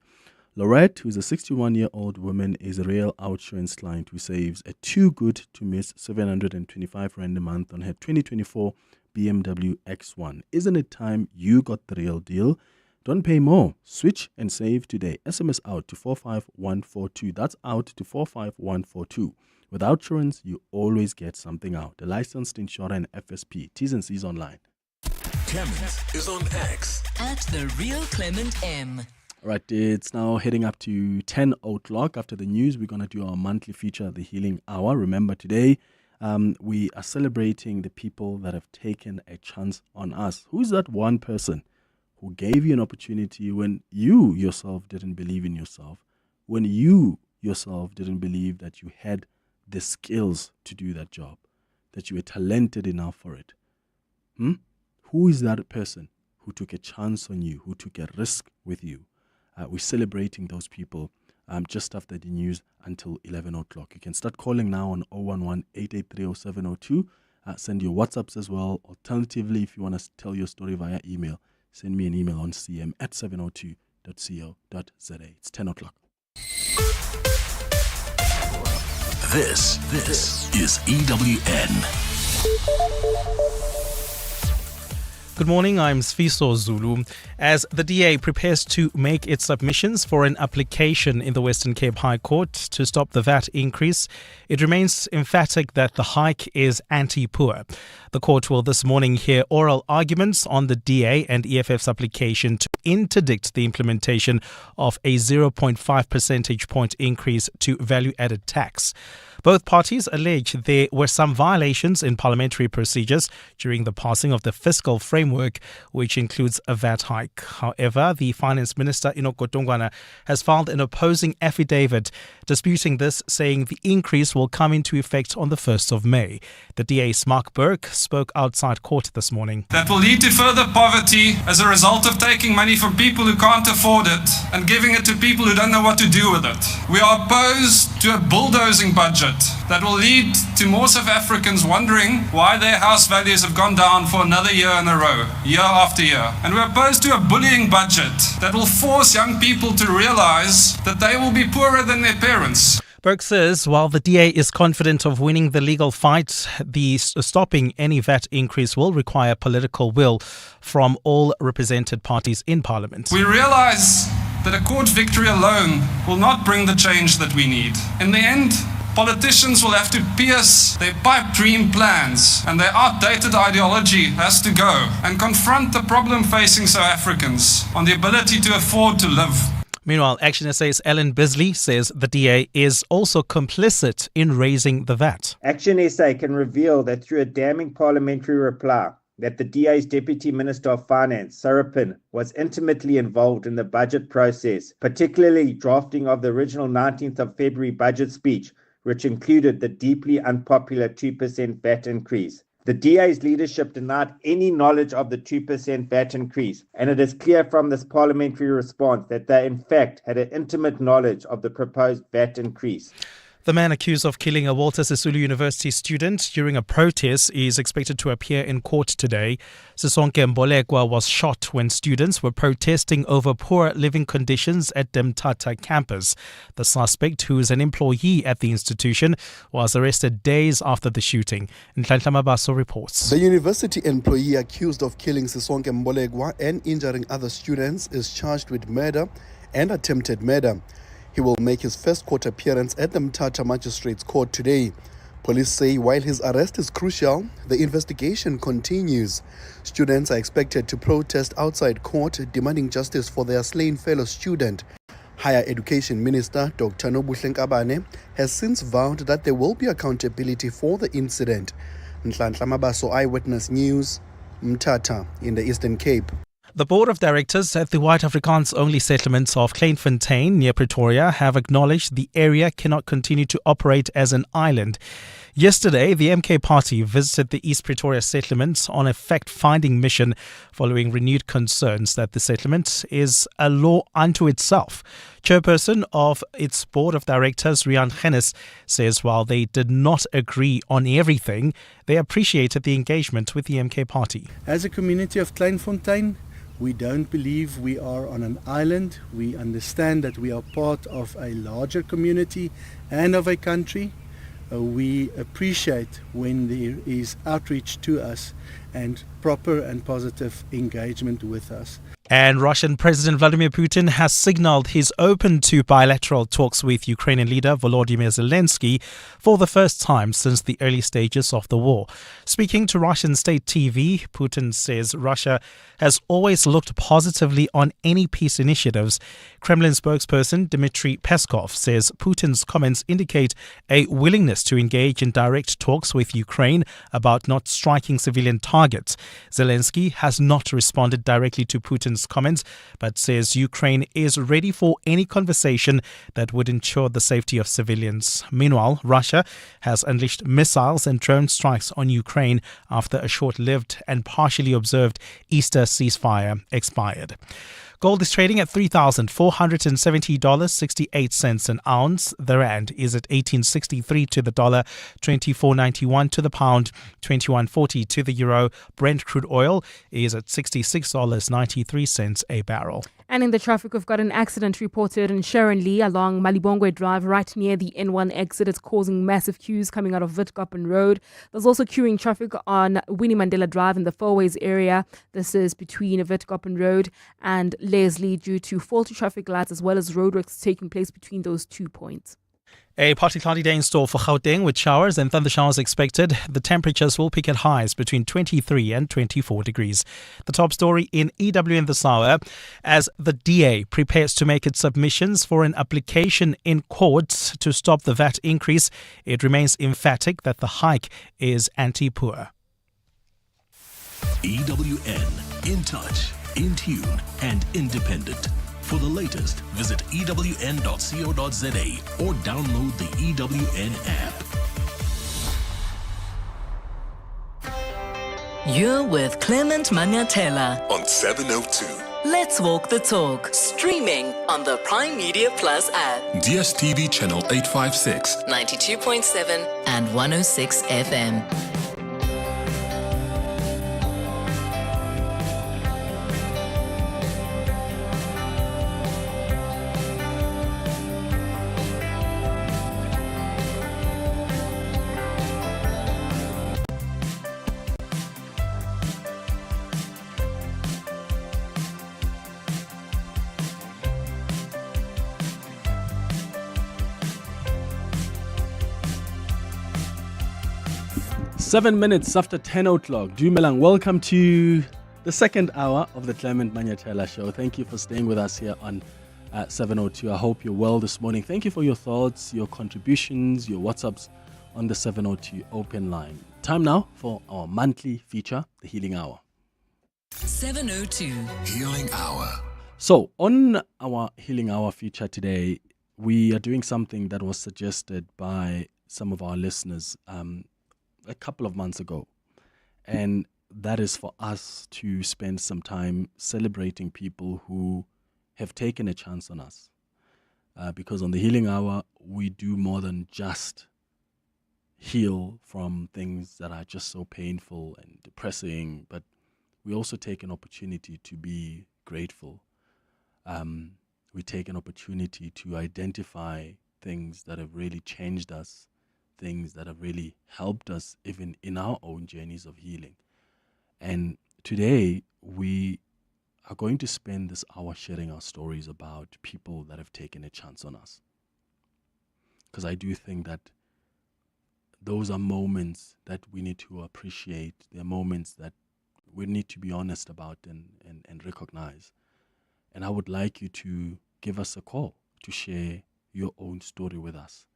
Lorette, who's a 61-year-old woman, is a real OUTsurance client who saves a too good to miss 725 Rand a month on her 2024 BMW X1. Isn't it time you got the real deal? Don't pay more. Switch and save today. SMS out to 45142. That's out to 45142. With OUTsurance, you always get something out. A licensed insurer and FSP. T's and C's online. Clement is on X. At The Real Clement M. All right, it's now heading up to 10 o'clock. After the news, we're going to do our monthly feature, The Healing Hour. Remember, today we are celebrating the people that have taken a chance on us. Who's that one person who gave you an opportunity when you yourself didn't believe in yourself, when you yourself didn't believe that you had the skills to do that job, that you were talented enough for it? Who is that person who took a chance on you, who took a risk with you? We're celebrating those people just after the news until 11 o'clock. You can start calling now on 011-883-0702. Send your WhatsApps as well. Alternatively, if you want to tell your story via email, send me an email on cm@702.co.za. It's 10 o'clock. This is EWN. Good morning, I'm Sfiso Zulu. As the DA prepares to make its submissions for an application in the Western Cape High Court to stop the VAT increase, it remains emphatic that the hike is anti-poor. The court will this morning hear oral arguments on the DA and EFF's application to interdict the implementation of a 0.5 percentage point increase to value-added tax. Both parties allege there were some violations in parliamentary procedures during the passing of the fiscal framework, which includes a VAT hike. However, the Finance Minister, Enoch Godongwana, has filed an opposing affidavit disputing this, saying the increase will come into effect on the 1st of May. The DA's Mark Burke spoke outside court this morning. That will lead to further poverty as a result of taking money from people who can't afford it and giving it to people who don't know what to do with it. We are opposed to a bulldozing budget that will lead to more South Africans wondering why their house values have gone down for another year in a row, year after year. And we're opposed to a bullying budget that will force young people to realize that they will be poorer than their parents. Burke says while the DA is confident of winning the legal fight, the stopping any VAT increase will require political will from all represented parties in Parliament. We realize that a court victory alone will not bring the change that we need. In the end, politicians will have to pierce their pipe dream plans, and their outdated ideology has to go and confront the problem facing South Africans on the ability to afford to live. Meanwhile, Action SA's Ellen Bisley says the DA is also complicit in raising the VAT. Action SA can reveal that through a damning parliamentary reply, that the DA's Deputy Minister of Finance, Sarapin, was intimately involved in the budget process, particularly drafting of the original 19th of February budget speech, which included the deeply unpopular 2% VAT increase. The DA's leadership denied any knowledge of the 2% VAT increase, and it is clear from this parliamentary response that they in fact had an intimate knowledge of the proposed VAT increase. The man accused of killing a Walter Sisulu University student during a protest is expected to appear in court today. Sisonke Mbolekwa was shot when students were protesting over poor living conditions at Demtata campus. The suspect, who is an employee at the institution, was arrested days after the shooting. Nhlanhla Mabaso reports. The university employee accused of killing Sisonke Mbolekwa and injuring other students is charged with murder and attempted murder. He will make his first court appearance at the Mthatha Magistrates Court today. Police say while his arrest is crucial, the investigation continues. Students are expected to protest outside court demanding justice for their slain fellow student. Higher Education Minister Dr. Nobuhle Nkabane has since vowed that there will be accountability for the incident. Nhlanhla Mabaso, Eyewitness News, Mthatha in the Eastern Cape. The board of directors at the White Afrikaans-only settlement of Kleinfontein near Pretoria have acknowledged the area cannot continue to operate as an island. Yesterday, the MK party visited the East Pretoria settlement on a fact-finding mission following renewed concerns that the settlement is a law unto itself. Chairperson of its board of directors, Rian Gennis, says while they did not agree on everything, they appreciated the engagement with the MK party. As a community of Kleinfontein, we don't believe we are on an island. We understand that we are part of a larger community and of a country. We appreciate when there is outreach to us and proper and positive engagement with us. And Russian President Vladimir Putin has signaled he's open to bilateral talks with Ukrainian leader Volodymyr Zelensky for the first time since the early stages of the war. Speaking to Russian state TV, Putin says Russia has always looked positively on any peace initiatives. Kremlin spokesperson Dmitry Peskov says Putin's comments indicate a willingness to engage in direct talks with Ukraine about not striking civilian targets. Zelensky has not responded directly to Putin's comments, but says Ukraine is ready for any conversation that would ensure the safety of civilians. Meanwhile, Russia has unleashed missiles and drone strikes on Ukraine after a short-lived and partially observed Easter ceasefire expired. Gold is trading at $3,470.68 an ounce. The rand is at 18.63 to the dollar, 24.91 to the pound, 21.40 to the euro. Brent crude oil is at $66.93 a barrel. And in the traffic, we've got an accident reported in Sharon Lee along Malibongwe Drive, right near the N1 exit. It's causing massive queues coming out of Witkoppen Road. There's also queuing traffic on Winnie Mandela Drive in the Fourways area. This is between Witkoppen Road and Leslie due to faulty traffic lights as well as roadworks taking place between those 2 points. A partly cloudy day in store for Gauteng with showers and thunder showers expected. The temperatures will peak at highs between 23 and 24 degrees. The top story in EWN this hour, as the DA prepares to make its submissions for an application in court to stop the VAT increase, it remains emphatic that the hike is anti-poor. EWN, in touch, in tune, and independent. For the latest, visit ewn.co.za or download the EWN app. You're with Clement Manyathela On 702. Let's walk the talk. Streaming on the Prime Media Plus app. DSTV channel 856. 92.7 and 106 FM. Seven minutes after 10 o'clock. Dumelang, welcome to the second hour of the Clement Manyathela Show. Thank you for staying with us here on 702. I hope you're well this morning. Thank you for your thoughts, your contributions, your WhatsApps on the 702 open line. Time now for our monthly feature, the Healing Hour. 702. Healing Hour. So, on our Healing Hour feature today, we are doing something that was suggested by some of our listeners a couple of months ago. And that is for us to spend some time celebrating people who have taken a chance on us. Because on the Healing Hour, we do more than just heal from things that are just so painful and depressing, but we also take an opportunity to be grateful. We take an opportunity to identify things that have really changed us, things that have really helped us even in our own journeys of healing. And today we are going to spend this hour sharing our stories about people that have taken a chance on us. Because I do think that those are moments that we need to appreciate. They're moments that we need to be honest about and recognize. And I would like you to give us a call to share your own story with us.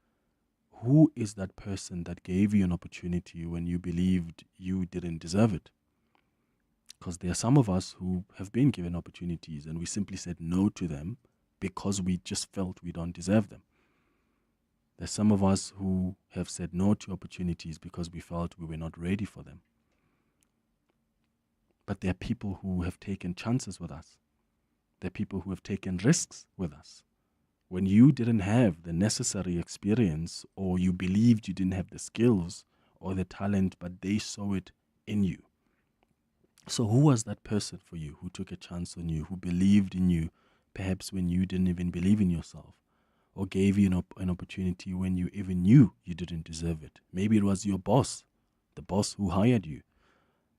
Who is that person that gave you an opportunity when you believed you didn't deserve it? Because there are some of us who have been given opportunities and we simply said no to them because we just felt we don't deserve them. There's some of us who have said no to opportunities because we felt we were not ready for them. But there are people who have taken chances with us. There are people who have taken risks with us. When you didn't have the necessary experience, or you believed you didn't have the skills or the talent, but they saw it in you. So who was that person for you who took a chance on you, who believed in you, perhaps when you didn't even believe in yourself, or gave you an opportunity when you even knew you didn't deserve it? Maybe it was your boss, the boss who hired you.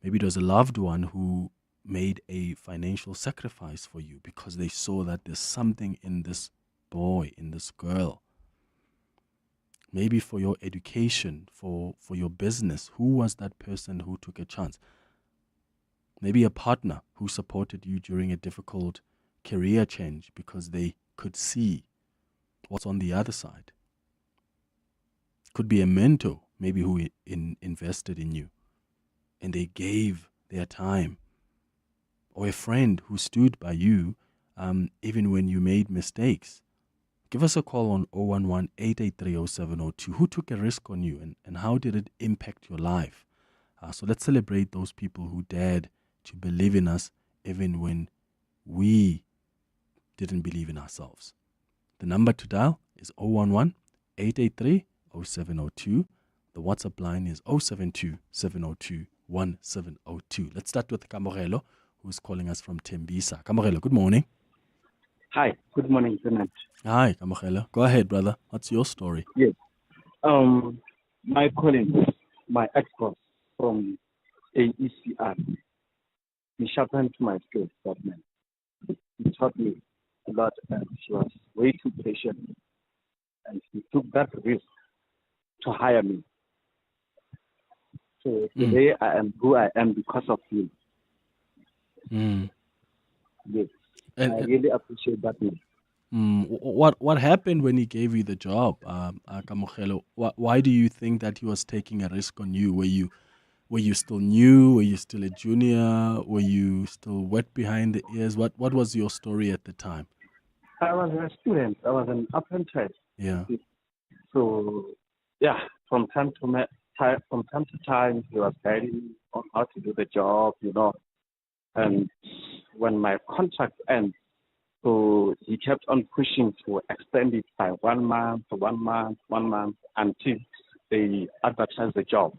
Maybe it was a loved one who made a financial sacrifice for you because they saw that there's something in this boy, in this girl. Maybe for your education, for your business, who was that person who took a chance? Maybe a partner who supported you during a difficult career change because they could see what's on the other side. Could be a mentor, maybe who invested in you and they gave their time. Or a friend who stood by you even when you made mistakes. Give us a call on 011-883-0702. Who took a risk on you and how did it impact your life? So let's celebrate those people who dared to believe in us even when we didn't believe in ourselves. The number to dial is 011-883-0702. The WhatsApp line is 072-702-1702. Let's start with Kamorelo, who's calling us from Tembisa. Kamorelo, good morning. Hi, good morning, Clement. Hi, Kamorelo. Go ahead, brother. What's your story? Yes. My colleague, my ex-boss from AECR, he sharpened my skills, that man. He taught me a lot, and she was way too patient, and he took that risk to hire me. So today I am who I am because of him. Yes, I really appreciate that man. What happened when he gave you the job, Kamogelo? Why do you think that he was taking a risk on you? Were you still new? Were you still a junior? Were you still wet behind the ears? What was your story at the time? I was a student. I was an apprentice. Yeah. So yeah, from time to time, he was guiding me on how to do the job, And when my contract ends, so he kept on pushing to extend it by 1 month, until they advertised the job.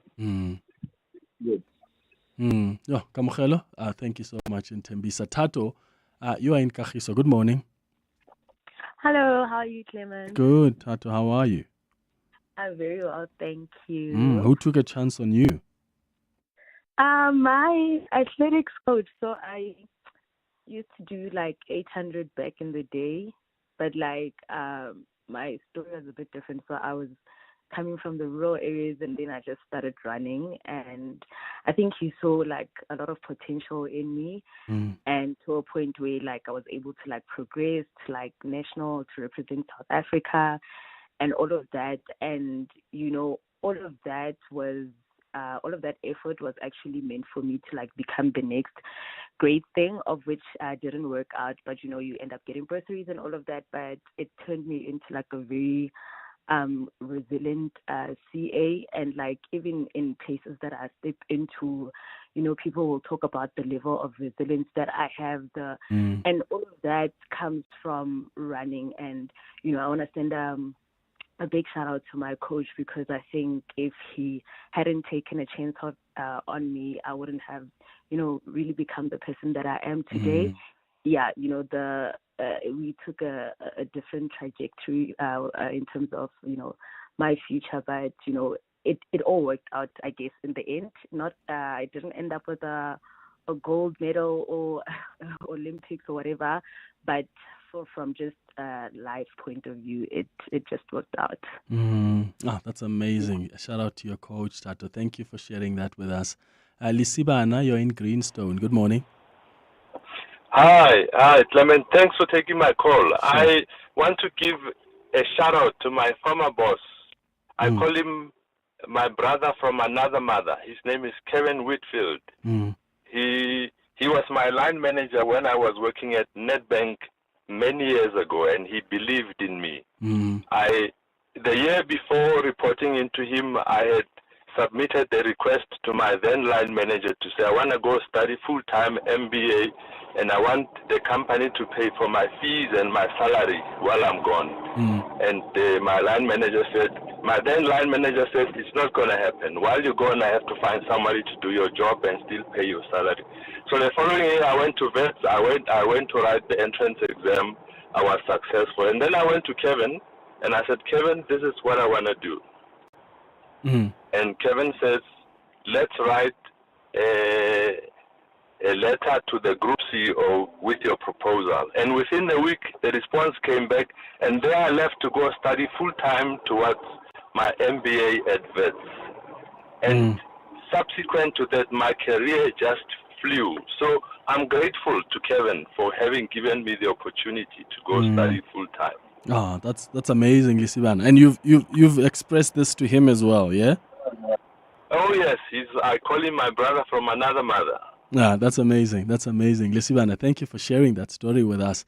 Yes. Yeah, Kamogelo, thank you so much. In Tembisa. Tato, you are in Kagiso. Good morning. Hello, how are you, Clement? Good, Tato. How are you? I'm very well, thank you. Who took a chance on you? My athletics coach. So I used to do like 800 back in the day, but my story was a bit different. So I was coming from the rural areas, and then I just started running, and I think he saw like a lot of potential in me, and to a point where like I was able to like progress to like national, to represent South Africa, and all of that. And all of that effort was actually meant for me to like become the next great thing, of which didn't work out. But you end up getting bursaries and all of that, but it turned me into like a very resilient CA. And like even in places that I step into, people will talk about the level of resilience that I have, and all of that comes from running. And I want to send a big shout out to my coach, because I think if he hadn't taken a chance on me, I wouldn't have really become the person that I am today. Yeah, we took a different trajectory in terms of my future, but it all worked out, I guess, in the end. I didn't end up with a gold medal or Olympics or whatever, but from just a life point of view, it just worked out. That's amazing. A shout out to your coach, Tato. Thank you for sharing that with us. Lisibana, you're in Greenstone. Good morning. Hi, Clement. Thanks for taking my call. Sure. I want to give a shout out to my former boss. I call him my brother from another mother. His name is Kevin Whitfield. He was my line manager when I was working at Nedbank many years ago, and he believed in me. The year before reporting into him, I had submitted a request to my then line manager to say I want to go study full-time MBA, and I want the company to pay for my fees and my salary while I'm gone. And my then line manager said, it's not going to happen. While you're gone, I have to find somebody to do your job and still pay your salary. So the following year, I went to vets. I went to write the entrance exam. I was successful. And then I went to Kevin, and I said, Kevin, this is what I want to do. And Kevin says, let's write a letter to the group CEO with your proposal. And within a week, the response came back, and there I left to go study full-time towards my MBA at vets. And subsequent to that, my career just flew. So I'm grateful to Kevin for having given me the opportunity to go study full-time. That's amazing, Lisibana. And you've expressed this to him as well, yeah? Oh yes, I call him my brother from another mother. That's amazing. That's amazing. Lisibana, thank you for sharing that story with us.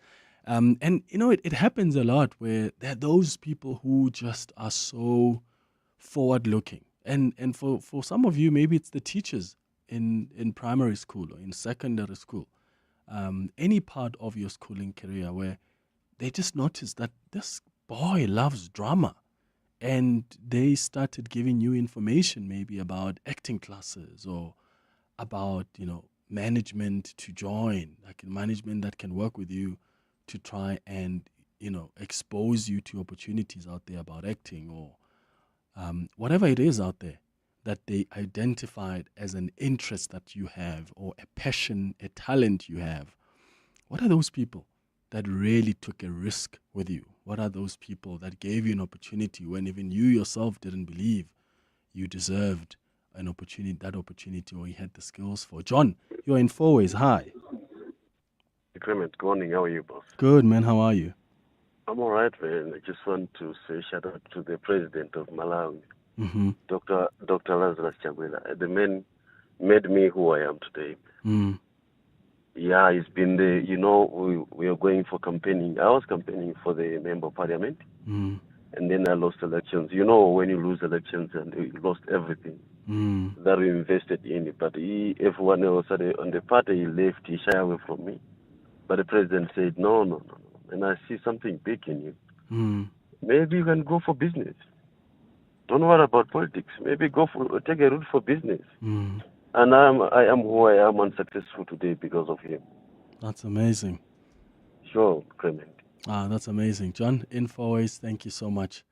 And it happens a lot where there are those people who just are so forward-looking. And for some of you, maybe it's the teachers in primary school or in secondary school, any part of your schooling career where they just noticed that this boy loves drama. And they started giving you information maybe about acting classes or about, management to join, like management that can work with you to try and, expose you to opportunities out there about acting or whatever it is out there that they identified as an interest that you have or a passion, a talent you have. What are those people that really took a risk with you? What are those people that gave you an opportunity when even you yourself didn't believe you deserved an opportunity, or you had the skills for? John, you're in Four Ways. Hi. Clement, good morning. How are you, boss? Good, man. How are you? I'm all right, man. I just want to say shout out to the president of Malawi, Dr. Lazarus Chakwera. The man made me who I am today. Yeah, he's been there. We are going for campaigning. I was campaigning for the member of parliament, and then I lost elections. When you lose elections and you lost everything that we invested in it. But everyone else on the party, he left, he shied away from me. But the president said, no. And I see something big in you. Maybe you can go for business. Don't worry about politics. Maybe take a route for business. And I am who I am and successful today because of him. That's amazing. Sure, Clement. That's amazing. John, in Four Ways, thank you so much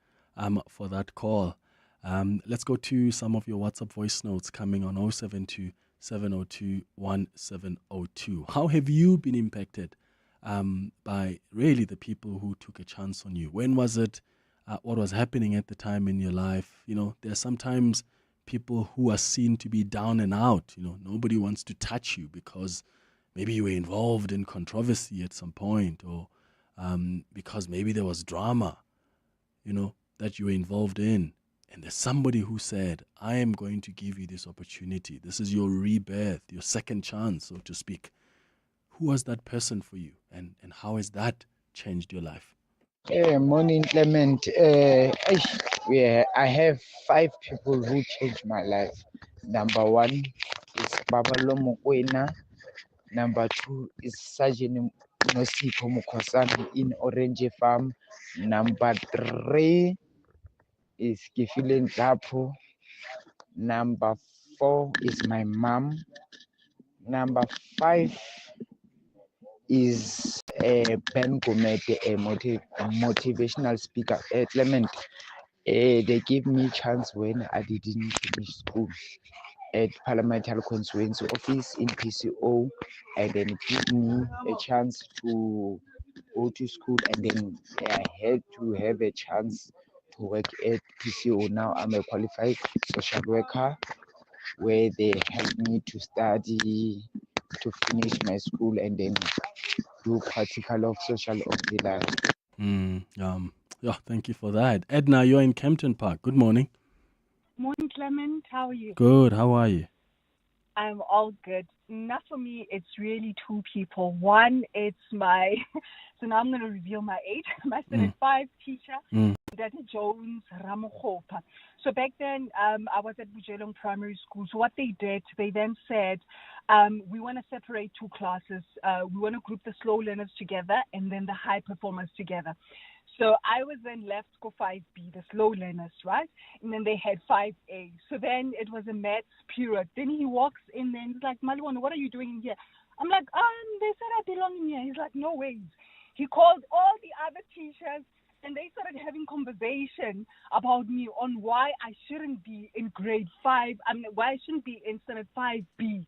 for that call. Let's go to some of your WhatsApp voice notes coming on 072 702 1702. How have you been impacted by really the people who took a chance on you? When was it? What was happening at the time in your life? There are sometimes people who are seen to be down and out. Nobody wants to touch you because maybe you were involved in controversy at some point, or because maybe there was drama, that you were involved in. And there's somebody who said, I am going to give you this opportunity. This is your rebirth, your second chance, so to speak. Who was that person for you? And how has that changed your life? Morning, Clement. I have 5 people who changed my life. Number 1 is Babalo Mokwena. Number 2 is Sergeant Nosipho Mukhosana in Orange Farm. Number 3 is Kifilin Lapo. Number 4 is my mom. Number 5 is Ben Gomete, a motivational speaker. Clement, they gave me a chance when I didn't finish school at Parliamentary Constituency Office in PCO, and then give me a chance to go to school, and then I had to have a chance to work at PCO. Now I'm a qualified social worker, where they helped me to study, to finish my school, and then do practical of social of the life. Yeah, thank you for that. Edna, you're in Kempton Park. Good morning. Morning, Clement. How are you? Good. How are you? I'm all good. Now for me, it's really 2 people. One, it's my, so now I'm going to reveal my age, my Standard 5 teacher, Daddy Jones Ramokhopa. So back then, I was at Bujelong Primary School. So what they did, they then said, we want to separate 2 classes. We want to group the slow learners together and then the high performers together. So I was then left to go 5B, the slow learners, right? And then they had 5A. So then it was a maths period. Then he walks in and he's like, Maluana, what are you doing here? I'm like, they said I belong in here. He's like, no ways. He called all the other teachers and they started having conversation about me on why I shouldn't be in grade 5. Why I shouldn't be in standard 5B.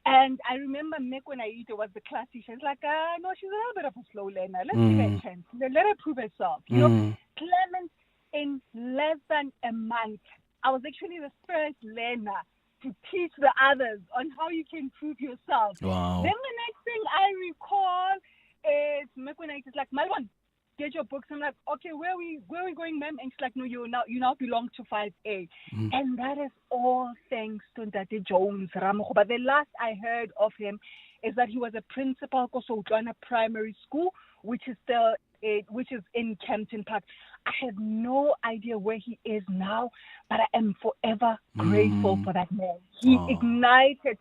And I remember Mekwenaite was the class teacher. It's like, no, she's a little bit of a slow learner. Let's give her a chance. Let her prove herself. Clement, in less than a month, I was actually the first learner to teach the others on how you can prove yourself. Wow. Then the next thing I recall is Mekwenaite is like, Malwan, get your books. I'm like, okay, where are we going, ma'am? And she's like, no, you now belong to 5A. And that is all thanks to Daddy Jones Ramokho. But the last I heard of him is that he was a principal at Kosoutwana Primary School, which is in Kempton Park. I have no idea where he is now, but I am forever grateful for that man. He ignited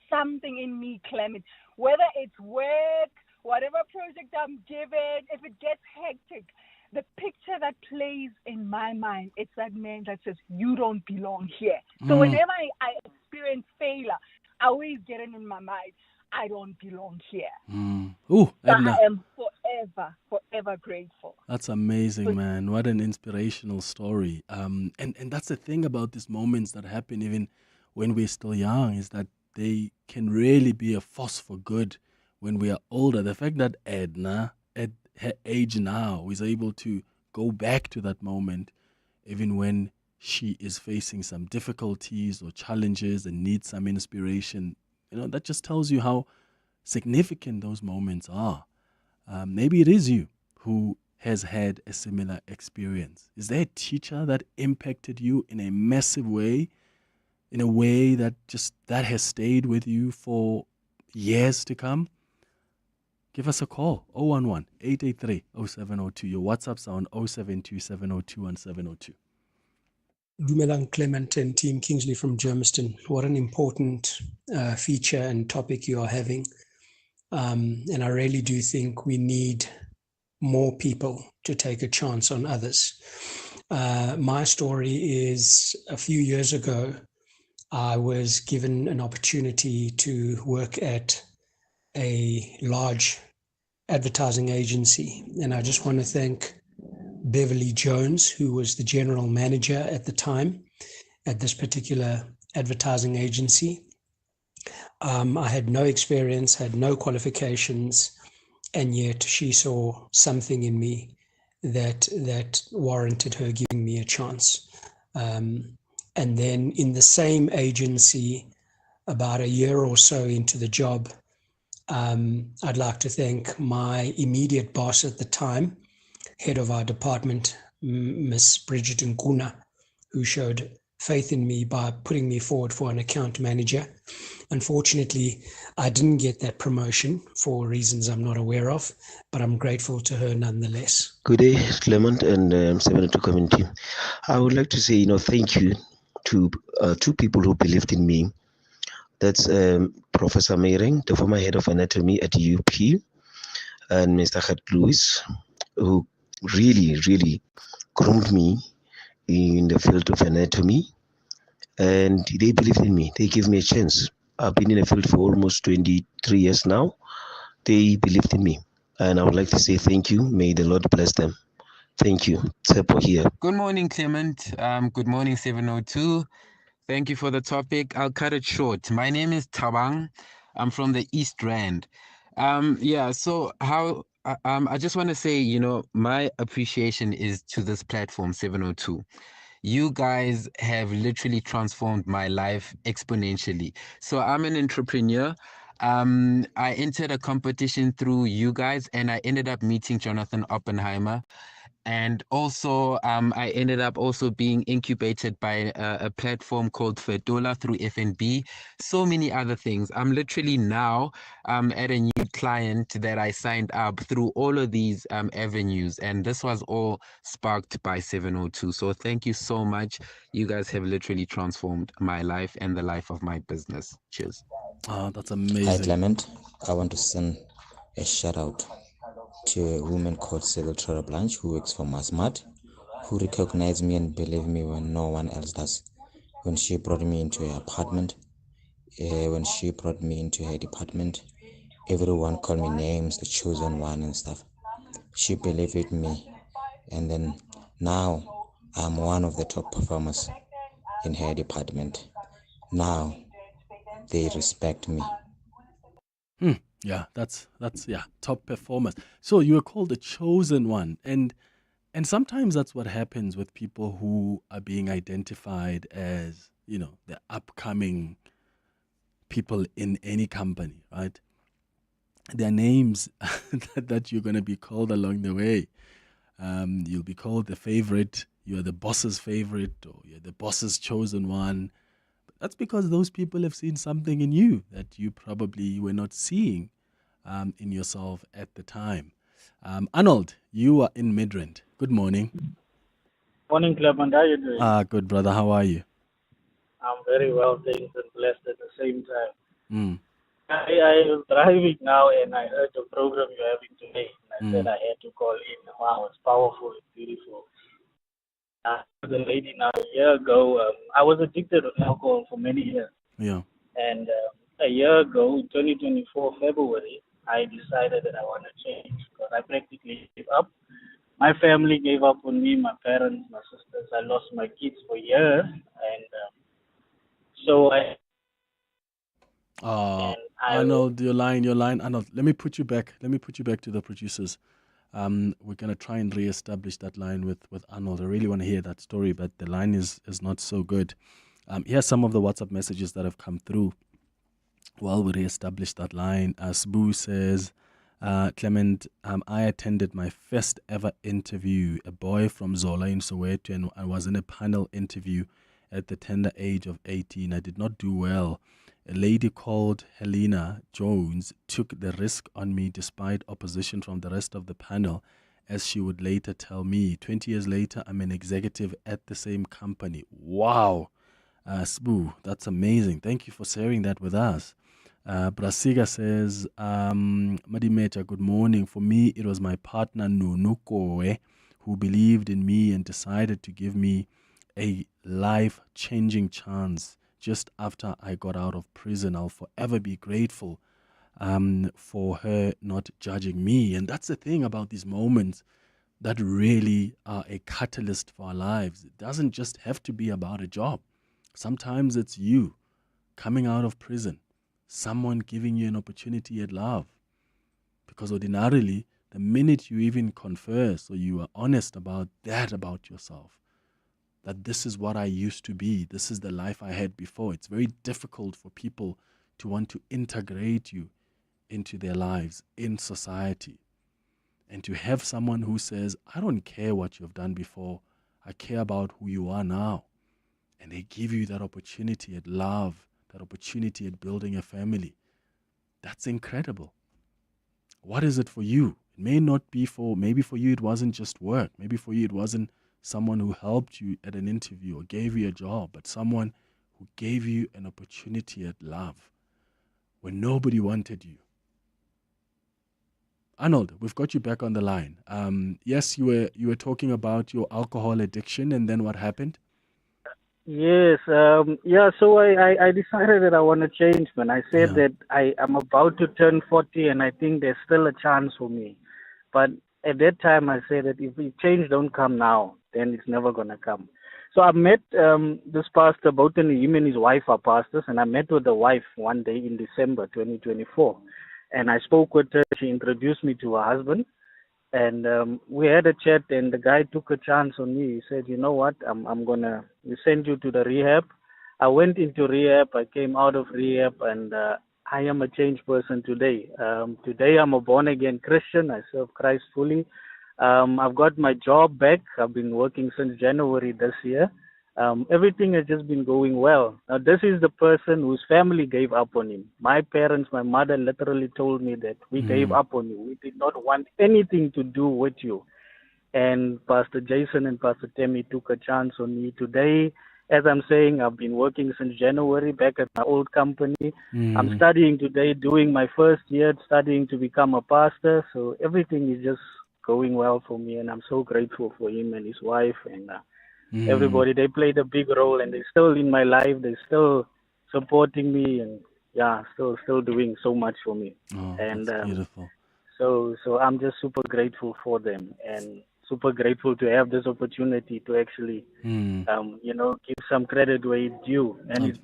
something in me, Clement, whether it's work, whatever project I'm given, if it gets hectic, the picture that plays in my mind, it's that man that says, you don't belong here. So whenever I experience failure, I always get it in my mind, I don't belong here. Ooh, So Edna, I am forever grateful. that's amazing, man. What an inspirational story. And that's the thing about these moments that happen even when we're still young, is that they can really be a force for good when we are older. The fact that Edna, at her age now, is able to go back to that moment, even when she is facing some difficulties or challenges and needs some inspiration, that just tells you how significant those moments are. Maybe it is you who has had a similar experience. Is there a teacher that impacted you in a massive way, in a way that has stayed with you for years to come? Give us a call, 011-883-0702. Your WhatsApps are on 072-702-1702. Dumelang Clement and Team Kingsley from Germiston. What an important feature and topic you are having. And I really do think we need more people to take a chance on others. My story is a few years ago, I was given an opportunity to work at a large advertising agency. And I just want to thank Beverly Jones, who was the general manager at the time at this particular advertising agency. I had no experience, had no qualifications, and yet she saw something in me that warranted her giving me a chance. And then in the same agency, about a year or so into the job, I'd like to thank my immediate boss at the time, head of our department, Miss Bridget Nkuna, who showed faith in me by putting me forward for an account manager. Unfortunately, I didn't get that promotion for reasons I'm not aware of, but I'm grateful to her nonetheless. Good day, Clement and 72 community. I would like to say, thank you to two people who believed in me. That's Professor Meiring, the former head of anatomy at UP, and Mr. Gert Lewis, who really, really groomed me in the field of anatomy. And they believed in me. They gave me a chance. I've been in the field for almost 23 years now. They believed in me. And I would like to say thank you. May the Lord bless them. Thank you. Tsepo here. Good morning, Clement. Good morning, 702. Thank you for the topic. I'll cut it short. My name is Tabang. I'm from the East Rand. So I just want to say, my appreciation is to this platform, 702. You guys have literally transformed my life exponentially. So I'm an entrepreneur. I entered a competition through you guys, and I ended up meeting Jonathan Oppenheimer. And also, I ended up also being incubated by a platform called Fetola through FNB. So many other things. I'm literally now at a new client that I signed up through all of these avenues. And this was all sparked by 702. So thank you so much. You guys have literally transformed my life and the life of my business. Cheers. Oh, that's amazing. Hi, Clement. I want to send a shout out to a woman called Cyril Trora Blanche, who works for Masmat, who recognized me and believed me when no one else does. When she brought me into her apartment, when she brought me into her department, everyone called me names, the chosen one and stuff. She believed in me, and then now I'm one of the top performers in her department. Now they respect me. Yeah, that's top performers. So you were called the chosen one, and sometimes that's what happens with people who are being identified as, the upcoming people in any company, right? There are names that you're going to be called along the way. You'll be called the favorite, you're the boss's favorite, or you're the boss's chosen one. That's because those people have seen something in you that you probably were not seeing in yourself at the time. Arnold, you are in Midrand. Good morning. Morning, Clement. How are you doing? Good, brother. How are you? I'm very well, thanks, and blessed at the same time. I was driving now and I heard the program you're having today. And I said I had to call in. Wow, it's powerful, it's beautiful. The lady now, a year ago, I was addicted to alcohol for many years. Yeah. And a year ago, 2024 February, I decided that I want to change because I practically gave up. My family gave up on me, my parents, my sisters. I lost my kids for years. And so Arnold, your line. Arnold, let me put you back to the producers. We're going to try and re-establish that line with Arnold. I really want to hear that story, but the line is not so good. Here's some of the WhatsApp messages that have come through while we re-establish that line. Sbu says, Clement, I attended my first ever interview, a boy from Zola in Soweto, and I was in a panel interview at the tender age of 18. I did not do well. A lady called Helena Jones took the risk on me despite opposition from the rest of the panel, as she would later tell me. 20 years later, I'm an executive at the same company. Wow. Sbu, that's amazing. Thank you for sharing that with us. Brasiga says, Madimecha, good morning. For me, it was my partner Nunukoe who believed in me and decided to give me a life-changing chance just after I got out of prison. I'll forever be grateful for her not judging me. And that's the thing about these moments that really are a catalyst for our lives. It doesn't just have to be about a job. Sometimes it's you coming out of prison, someone giving you an opportunity at love. Because ordinarily, the minute you even confess or you are honest about that about yourself, that this is what I used to be, this is the life I had before, it's very difficult for people to want to integrate you into their lives, in society. And to have someone who says, I don't care what you've done before, I care about who you are now. And they give you that opportunity at love, that opportunity at building a family. That's incredible. What is it for you? It may not be maybe for you it wasn't just work. Maybe for you it wasn't someone who helped you at an interview or gave you a job, but someone who gave you an opportunity at love when nobody wanted you. Arnold, we've got you back on the line. Yes, you were talking about your alcohol addiction, and then what happened? Yes, so I decided that I want to change, man. I said that I'm about to turn 40 and I think there's still a chance for me. But at that time I said that if the change don't come now, then it's never going to come. So I met this pastor, both him and his wife are pastors, and I met with the wife one day in December 2024. And I spoke with her, she introduced me to her husband. And we had a chat, and the guy took a chance on me. He said, you know what, I'm going to send you to the rehab. I went into rehab. I came out of rehab, and I am a changed person today. Today I'm a born-again Christian. I serve Christ fully. I've got my job back. I've been working since January this year. Everything has just been going well. Now, this is the person whose family gave up on him. My parents, my mother literally told me that we gave up on you. We did not want anything to do with you. And Pastor Jason and Pastor Temi took a chance on me today. As I'm saying, I've been working since January back at my old company. I'm studying today, doing my first year, studying to become a pastor. So everything is just going well for me, and I'm so grateful for him and his wife and everybody. They played a big role, and they're still in my life. They're still supporting me, and still doing so much for me. And that's beautiful. So I'm just super grateful for them, and super grateful to have this opportunity to actually, give some credit where it's due. And it's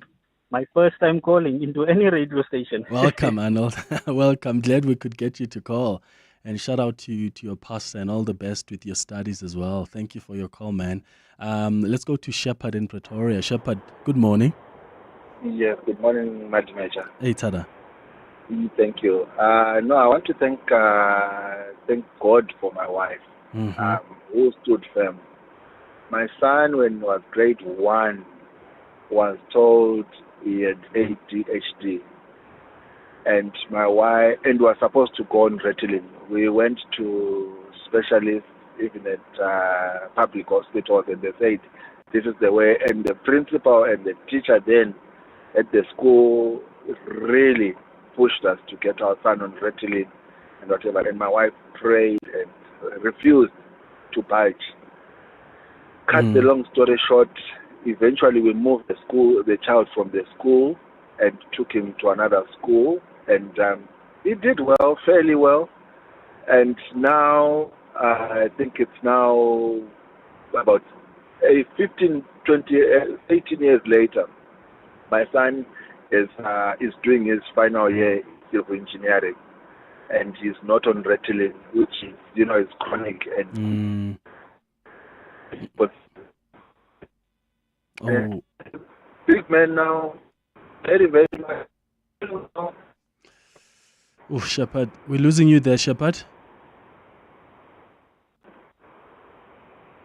my first time calling into any radio station. Welcome, Arnold. Welcome. Glad we could get you to call. And shout out to your pastor and all the best with your studies as well. Thank you for your call, man. Let's go to Shepard in Pretoria. Shepard, good morning. Yes, good morning, Major. Hey, Tada. Thank you. I want to thank God for my wife, who stood firm. My son, when he was grade 1, was told he had ADHD. And my wife, and was supposed to go on Ritalin. We went to specialists, even at public hospitals, and they said this is the way. And the principal and the teacher then at the school really pushed us to get our son on Ritalin and whatever. And my wife prayed and refused to budge. Cut the long story short, eventually we moved the child from the school and took him to another school. And he did well, fairly well. And now, I think it's now about 18 years later, my son is doing his final year in civil engineering, and he's not on Ritalin, which is, is chronic and but big man now, very, very much. Oh, Shepard, we're losing you there, Shepard.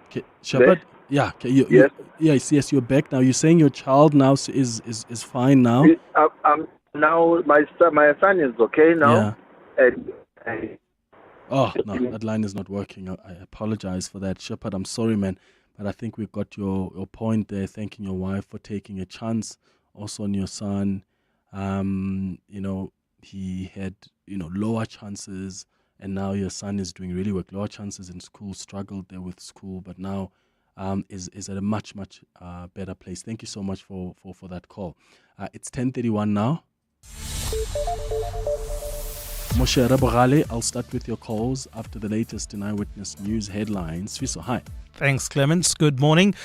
Okay, Shepard. Yeah, okay, yes, you're back now. You're saying your child now is fine now. Now my son is okay now. Yeah. And oh no, that line is not working. I apologize for that, Shepard. I'm sorry, man, but I think we got your point there. Thanking your wife for taking a chance, also on your son. He had lower chances, and now your son is doing really well. Lower chances in school, struggled there with school, but now is at a much better place. Thank you so much for that call. It's 10:31 now. Moshe Rabogale, I'll start with your calls after the latest in Eyewitness News headlines. Swiso, hi. Thanks, Clements. Good morning.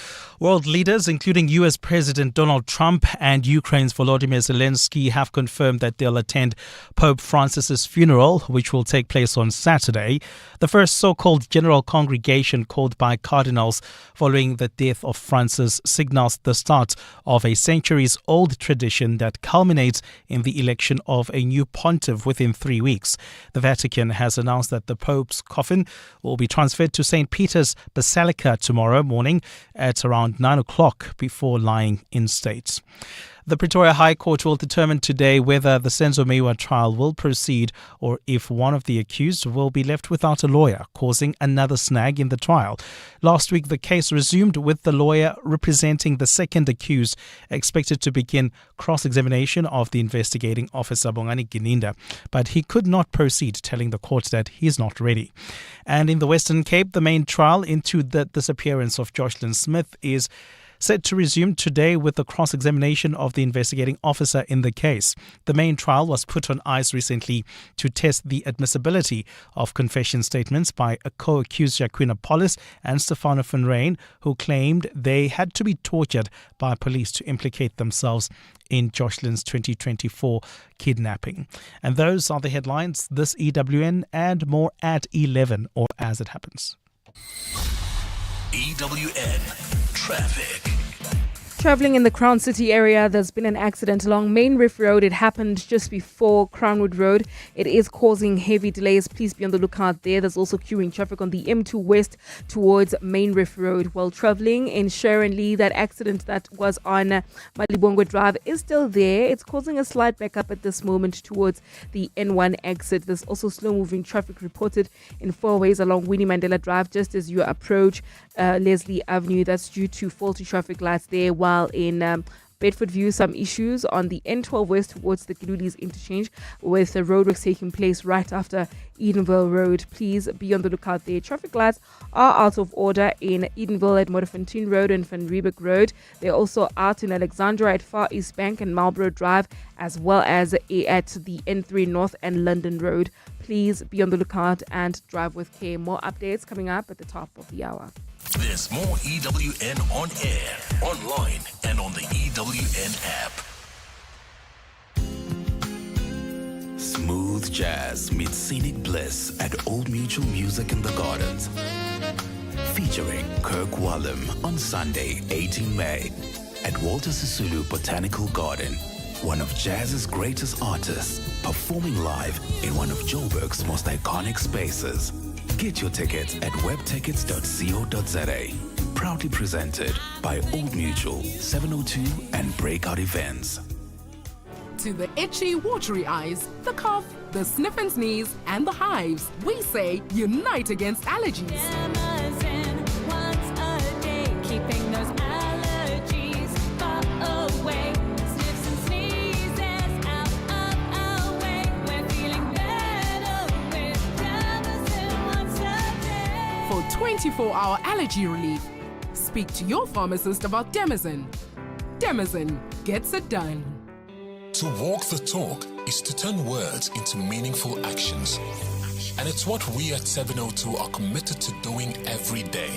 World leaders, including U.S. President Donald Trump and Ukraine's Volodymyr Zelensky, have confirmed that they'll attend Pope Francis's funeral, which will take place on Saturday. The first so-called general congregation called by cardinals following the death of Francis signals the start of a centuries-old tradition that culminates in the election of a new pontiff within 3 weeks. The Vatican has announced that the Pope's coffin will be transferred to St. Peter's Basilica tomorrow morning at around 9 o'clock before lying in state. The Pretoria High Court will determine today whether the Senzo Meyiwa trial will proceed or if one of the accused will be left without a lawyer, causing another snag in the trial. Last week, the case resumed with the lawyer representing the second accused expected to begin cross-examination of the investigating officer, Bongani Gininda, but he could not proceed, telling the court that he's not ready. And in the Western Cape, the main trial into the disappearance of Jocelyn Smith is set to resume today with the cross-examination of the investigating officer in the case. The main trial was put on ice recently to test the admissibility of confession statements by a co-accused Jacquina Polis and Stefano van Rijn, who claimed they had to be tortured by police to implicate themselves in Jocelyn's 2024 kidnapping. And those are the headlines this EWN and more at 11 or as it happens. EWN Traffic. Travelling in the Crown City area, there's been an accident along Main Reef Road. It happened just before Crownwood Road. It is causing heavy delays. Please be on the lookout there. There's also queuing traffic on the M2 West towards Main Reef Road. While travelling in Sharon Lee, that accident that was on Malibongwe Drive is still there. It's causing a slight backup at this moment towards the N1 exit. There's also slow-moving traffic reported in 4 ways along Winnie Mandela Drive just as you approach Leslie Avenue. That's due to faulty traffic lights there. While in Bedford View, some issues on the N12 West towards the Kilulis interchange with the roadworks taking place right after Edenville Road. Please be on the lookout there. Traffic lights are out of order in Edenville at Modderfontein Road and Van Riebeek Road. They're also out in Alexandra at Far East Bank and Marlborough Drive, as well as at the N3 North and London Road. Please be on the lookout and drive with care. More updates coming up at the top of the hour. There's more EWN on air, online, and on the EWN app. Smooth jazz meets scenic bliss at Old Mutual Music in the Gardens. Featuring Kirk Whalum on Sunday, 18 May, at Walter Sisulu Botanical Garden. One of jazz's greatest artists, performing live in one of Joburg's most iconic spaces. Get your tickets at webtickets.co.za. Proudly presented by Old Mutual, 702 and Breakout Events. To the itchy, watery eyes, the cough, the sniff and sneeze, and the hives, we say unite against allergies. Once a day, keeping those allergies far away. Sniffs and sneezes out of our way. 24-hour allergy relief. Speak to your pharmacist about Demazin. Demazin gets it done. To walk the talk is to turn words into meaningful actions. And it's what we at 702 are committed to doing every day.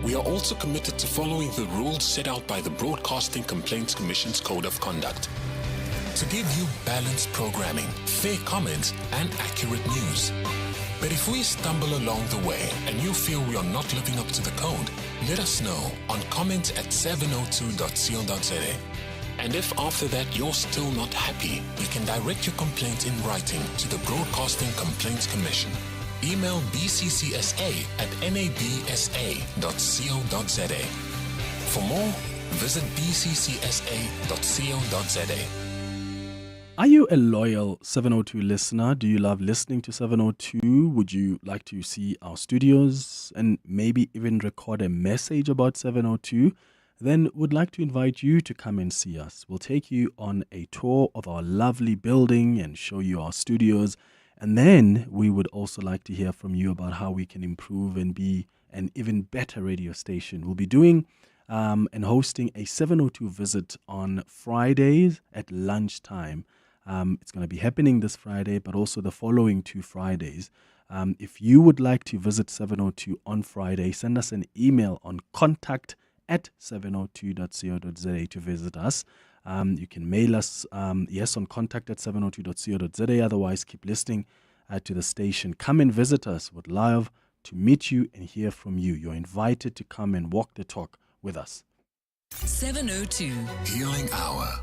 We are also committed to following the rules set out by the Broadcasting Complaints Commission's Code of Conduct. To give you balanced programming, fair comments, and accurate news. But if we stumble along the way and you feel we are not living up to the code, let us know on comment@702.co.za. And if after that you're still not happy, you can direct your complaint in writing to the Broadcasting Complaints Commission. Email bccsa@nabsa.co.za. For more, visit bccsa.co.za. Are you a loyal 702 listener? Do you love listening to 702? Would you like to see our studios and maybe even record a message about 702? Then would like to invite you to come and see us. We'll take you on a tour of our lovely building and show you our studios. And then we would also like to hear from you about how we can improve and be an even better radio station. We'll be doing and hosting a 702 visit on Fridays at lunchtime. It's going to be happening this Friday, but also the following 2 Fridays. If you would like to visit 702 on Friday, send us an email on contact@702.co.za to visit us. You can mail us, on contact@702.co.za. Otherwise, keep listening to the station. Come and visit us. Would love to meet you and hear from you. You're invited to come and walk the talk with us. 702 Healing Hour.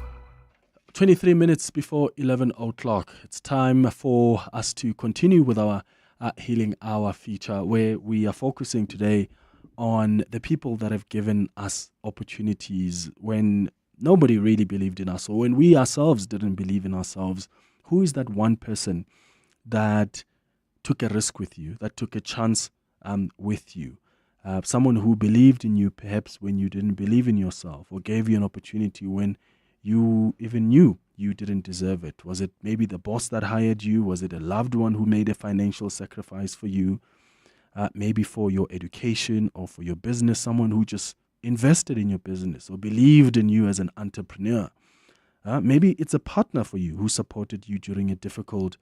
23 minutes before 11 o'clock. It's time for us to continue with our Healing Hour feature, where we are focusing today on the people that have given us opportunities when nobody really believed in us, or when we ourselves didn't believe in ourselves. Who is that one person that took a risk with you, that took a chance with you? Someone who believed in you perhaps when you didn't believe in yourself, or gave you an opportunity when you even knew you didn't deserve it. Was it maybe the boss that hired you? Was it a loved one who made a financial sacrifice for you? Maybe for your education or for your business, someone who just invested in your business or believed in you as an entrepreneur. Maybe it's a partner for you who supported you during a difficult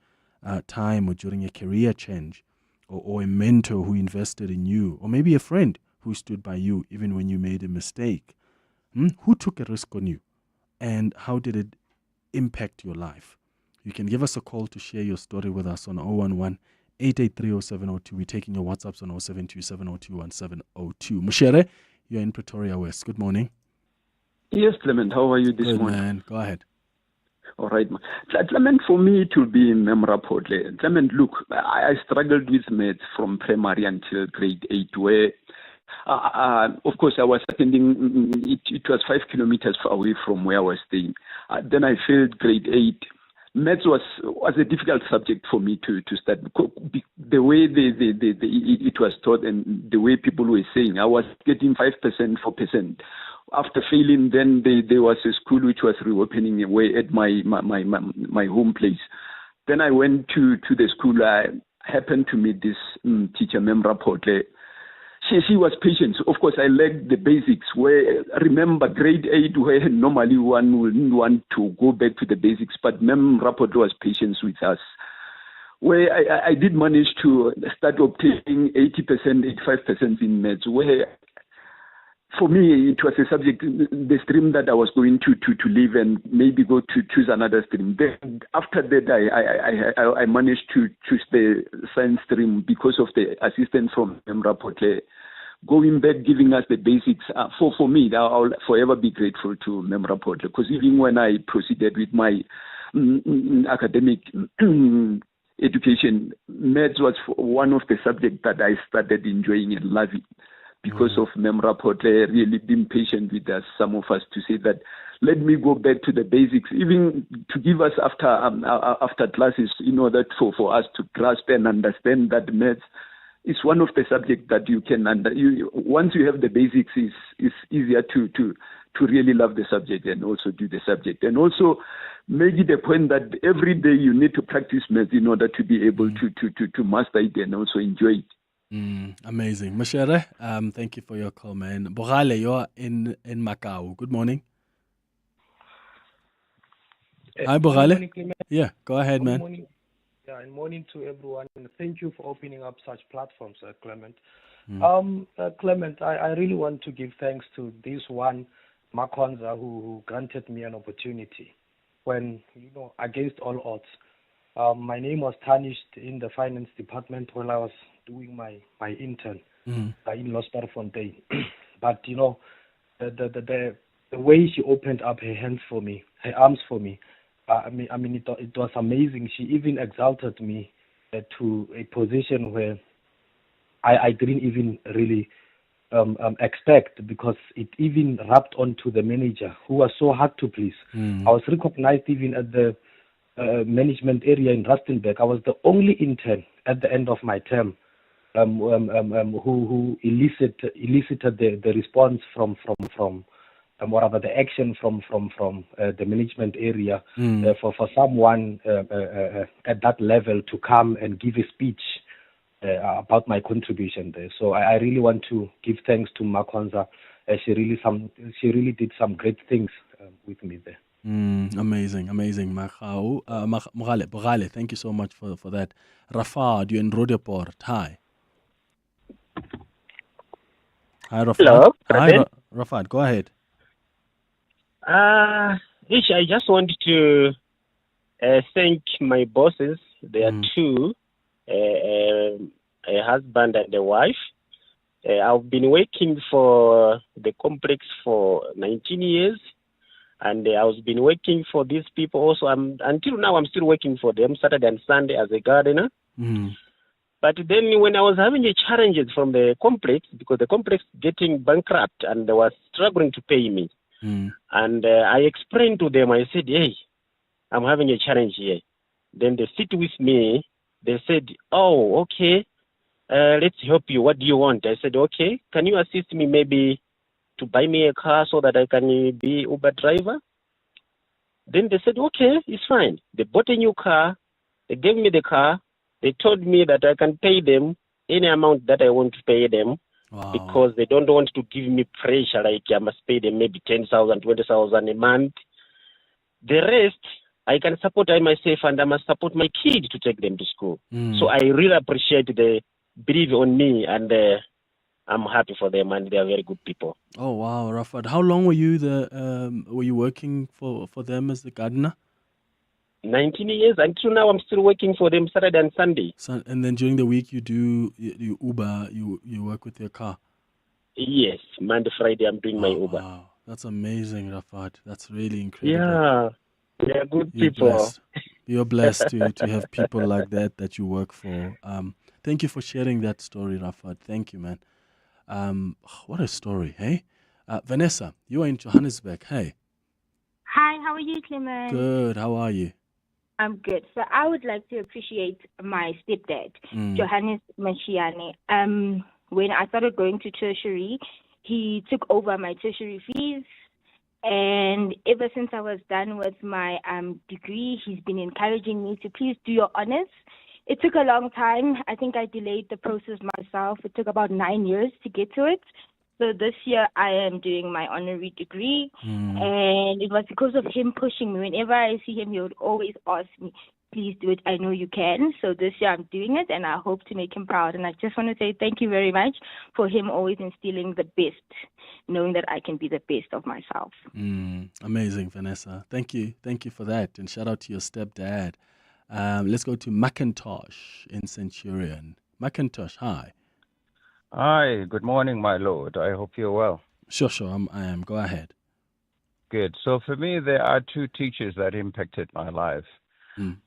time or during a career change, or a mentor who invested in you, or maybe a friend who stood by you even when you made a mistake. Who took a risk on you, and how did it impact your life? You can give us a call to share your story with us on 011-883-0702. We're taking your WhatsApps on 072-702-1702. Mushere, you're in Pretoria West. Good morning. Yes, Clement. How are you this morning? Good, man. Go ahead. All right, man. Clement, for me, it will be memorable. Clement, look, I struggled with maths from primary until grade 8, where, of course, I was attending, it was 5 kilometers away from where I was staying. Then I failed grade 8. Maths was a difficult subject for me to start. The way it was taught and the way people were saying, I was getting 5%, 4%. After failing, then there was a school which was reopening away at my home place. Then I went to the school. I happened to meet this teacher, Mem Rapotle. She was patient. Of course, I lacked the basics. Where remember grade 8, where normally one wouldn't want to go back to the basics, but Mem Rapotle was patient with us. Where I did manage to start obtaining 80%, 85% in maths. Where for me, it was a subject, the stream that I was going to leave and maybe go to choose another stream. Then after that, I managed to choose the science stream because of the assistance from Memra Potle. Going back, giving us the basics. For me, I'll forever be grateful to Memra Potle, because even when I proceeded with my academic education, maths was one of the subjects that I started enjoying and loving. Because of Memra Potle really being patient with us, some of us, to say that, let me go back to the basics, even to give us after classes, in order for us to grasp and understand that maths is one of the subjects that you can, once you have the basics, it's easier to really love the subject and also do the subject. And also make it a point that every day you need to practice maths in order to be able to master it and also enjoy it. Amazing. Mashere, thank you for your call, man. Bogale, you're in Macau. Good morning. Hi, Bogale. Morning, Clement. Yeah, go ahead, man. Morning. Yeah, and morning to everyone. And thank you for opening up such platforms, Clement. Clement, I really want to give thanks to this one, Makonza, who granted me an opportunity when, against all odds. My name was tarnished in the finance department when I was doing my intern in Losberfontein. But, the way she opened up her hands for me, her arms for me, it was amazing. She even exalted me to a position where I didn't even really expect, because it even rubbed onto the manager, who was so hard to please. I was recognized even at the management area in Rustenburg. I was the only intern at the end of my term who elicited the response from whatever the action from the management area for someone at that level to come and give a speech about my contribution there. So I really want to give thanks to Makonza. She really did some great things with me there. Amazing. Mogale, thank you so much for that. Rafad, you're in Rodeport. Hi. Hi, Rafad. Hello. Hi, Rafad. Go ahead. I just want to thank my bosses. There are two, a husband and a wife. I've been working for the complex for 19 years, and I've been working for these people also. Until now, I'm still working for them Saturday and Sunday as a gardener. But then when I was having challenges from the complex, because the complex getting bankrupt and they were struggling to pay me, and I explained to them, I said, hey, I'm having a challenge here. Then they sit with me. They said, oh, okay, let's help you. What do you want? I said, okay, can you assist me maybe to buy me a car so that I can be Uber driver? Then they said, okay, it's fine. They bought a new car. They gave me the car. They told me that I can pay them any amount that I want to pay them. Wow. Because they don't want to give me pressure like I must pay them maybe 10,000, 20,000 a month. The rest, I can support I myself, and I must support my kids to take them to school. So I really appreciate the belief on me, and I'm happy for them, and they are very good people. Oh wow, Rafad! How long were you working for them as the gardener? 19 years. Until now, I'm still working for them Saturday and Sunday. And then during the week, you Uber, you work with your car? Yes, Monday, Friday, I'm doing my Uber. Wow, that's amazing, Rafat. That's really incredible. Yeah, they're good people. You're blessed to have people like that you work for. Thank you for sharing that story, Rafat. Thank you, man. What a story, hey? Vanessa, you are in Johannesburg. Hey. Hi, how are you, Clement? Good. How are you? I'm good. So I would like to appreciate my stepdad, Johannes Mashiane. When I started going to tertiary, he took over my tertiary fees. And ever since I was done with my degree, he's been encouraging me to please do your honors. It took a long time. I think I delayed the process myself. It took about 9 years to get to it. So this year I am doing my honorary degree, and it was because of him pushing me. Whenever I see him, he would always ask me, please do it. I know you can. So this year I'm doing it, and I hope to make him proud. And I just want to say thank you very much for him always instilling the best, knowing that I can be the best of myself. Amazing, Vanessa. Thank you. Thank you for that. And shout out to your stepdad. Let's go to Macintosh in Centurion. Macintosh, hi. Hi, good morning, my lord. I hope you're well. Sure, I am. Go ahead. Good. So for me, there are two teachers that impacted my life.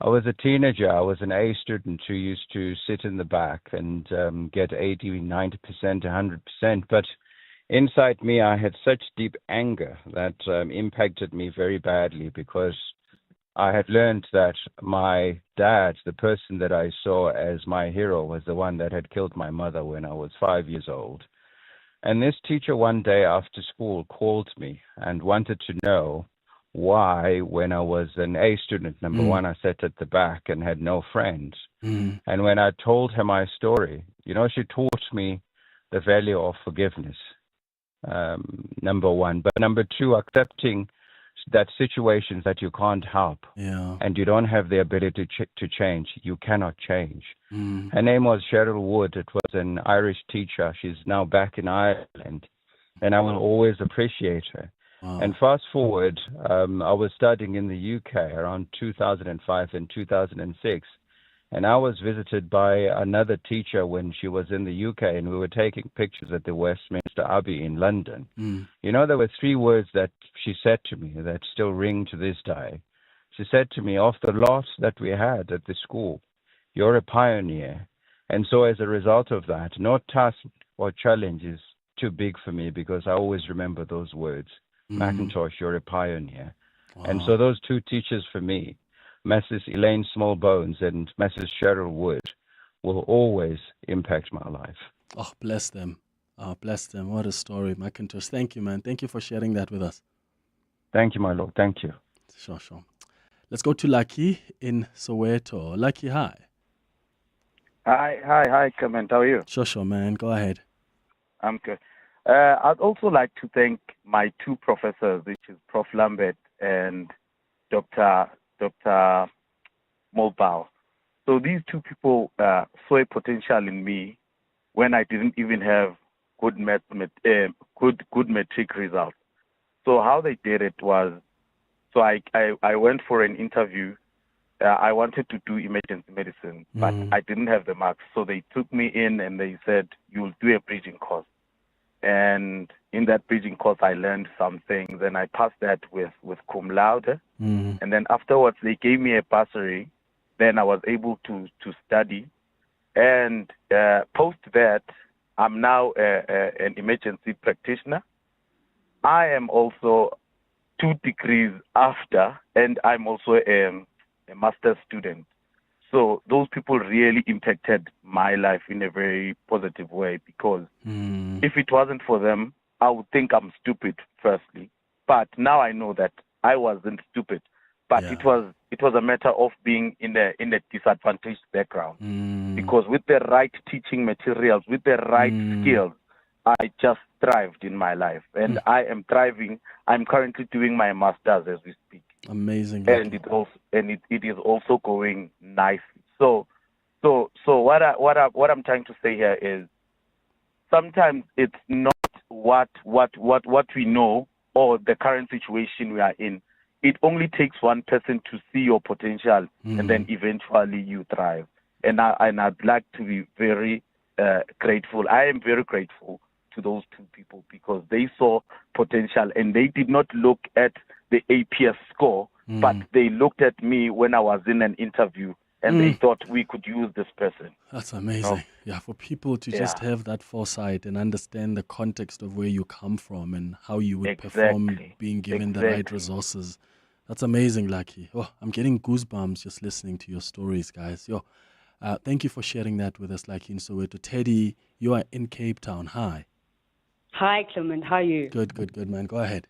I was a teenager. I was an A student who used to sit in the back and get 80, 90%, 100%. But inside me, I had such deep anger that impacted me very badly, because I had learned that my dad, the person that I saw as my hero, was the one that had killed my mother when I was 5 years old. And this teacher one day after school called me and wanted to know why, when I was an A student, number one, I sat at the back and had no friends. And when I told her my story, she taught me the value of forgiveness, number one. But number two, accepting that situations that you can't help and you don't have the ability to change, you cannot change. Her name was Cheryl Wood. It was an Irish teacher. She's now back in Ireland, and I will always appreciate her. And fast forward, I was studying in the UK around 2005 and 2006, and I was visited by another teacher when she was in the UK, and we were taking pictures at the Westminster Abbey in London. There were 3 words that she said to me that still ring to this day. She said to me, of the loss that we had at the school, you're a pioneer. And so as a result of that, no task or challenge is too big for me, because I always remember those words. Macintosh, you're a pioneer. And so those 2 teachers for me, Mrs. Elaine Smallbones and Mrs. Cheryl Wood, will always impact my life. Oh, bless them. Oh, bless them. What a story, Macintosh. Thank you, man. Thank you for sharing that with us. Thank you, my Lord. Thank you. Sure. Let's go to Lucky in Soweto. Lucky, hi. Hi, Clement. How are you? Sure, man. Go ahead. I'm good. I'd also like to thank my 2 professors, which is Prof. Lambert and Dr. Mulbau. So these 2 people saw a potential in me when I didn't even have good matric results. So how they did it was, so I went for an interview. I wanted to do emergency medicine, but I didn't have the marks. So they took me in and they said, you'll do a bridging course. And in that bridging course, I learned some things, and I passed that with cum laude. And then afterwards, they gave me a bursary. Then I was able to study. And post that, I'm now an emergency practitioner. I am also 2 degrees after, and I'm also a master's student. So those people really impacted my life in a very positive way, because if it wasn't for them, I would think I'm stupid, firstly. But now I know that I wasn't stupid. But it was a matter of being in a disadvantaged background. Because with the right teaching materials, with the right skills, I just thrived in my life. And I am thriving. I'm currently doing my master's as we speak. Amazing. And it is also going nicely. So what I'm trying to say here is, sometimes it's not what we know or the current situation we are in. It only takes one person to see your potential, and then eventually you thrive. And I'd like to be very grateful. I am very grateful to those 2 people, because they saw potential, and they did not look at the APS score, but they looked at me when I was in an interview, and they thought we could use this person. That's amazing. Yeah, for people to just have that foresight and understand the context of where you come from and how you would perform being given the right resources. That's amazing, Lucky. Oh, I'm getting goosebumps just listening to your stories, guys. Thank you for sharing that with us, Lucky in Soweto. Teddy, you are in Cape Town. Hi. Hi, Clement. How are you? Good, man. Go ahead.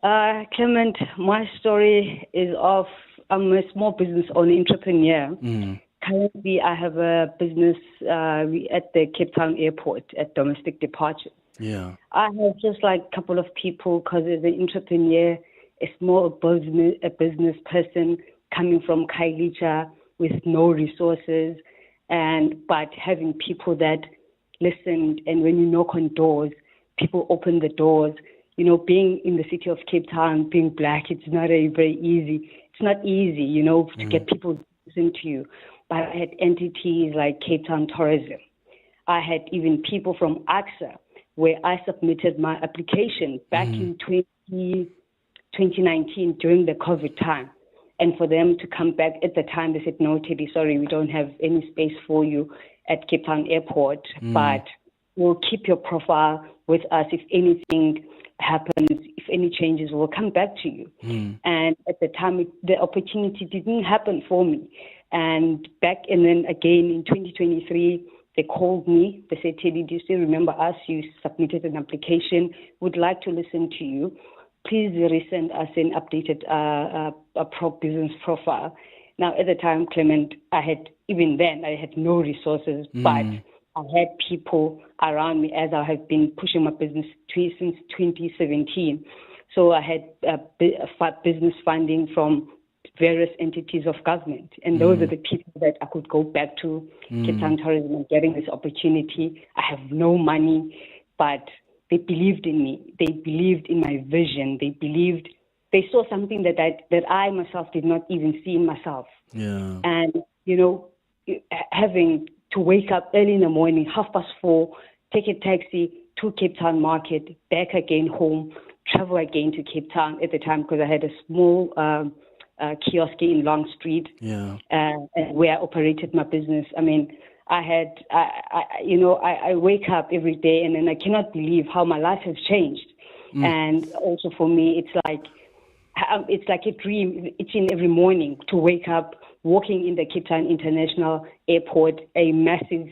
Clement, my story is of I'm a small business owner, entrepreneur. Currently, I have a business at the Cape Town airport at domestic departure. Yeah. I have just like a couple of people, because as an entrepreneur, a small business person coming from Kailicha with no resources, but having people that listened, and when you knock on doors, people open the doors. Being in the city of Cape Town, being black, it's not very easy. It's not easy, to get people to listen to you. But I had entities like Cape Town Tourism. I had even people from AXA, where I submitted my application back in 2019 during the COVID time. And for them to come back at the time, they said, no, Teddy, sorry, we don't have any space for you at Cape Town Airport, but we'll keep your profile with us. If anything happens, if any changes, we'll come back to you. And at the time, the opportunity didn't happen for me. And then again in 2023, they called me. They said, Teddy, do you still remember us? You submitted an application. Would like to listen to you. please resend us an updated business profile. Now, at the time, Clement, I had no resources, but I had people around me as I have been pushing my business since 2017. So I had business funding from various entities of government. And those are the people that I could go back to Cape Town Tourism and getting this opportunity. I have no money, but they believed in me. They believed in my vision. They saw something that I myself did not even see in myself. Yeah. And, having to wake up early in the morning, 4:30, take a taxi to Cape Town Market, back again home, travel again to Cape Town at the time because I had a small kiosk in Long Street, where I operated my business. I mean, I wake up every day and then I cannot believe how my life has changed. And also for me, it's like a dream each and every morning to wake up, walking in the Cape Town International Airport, a massive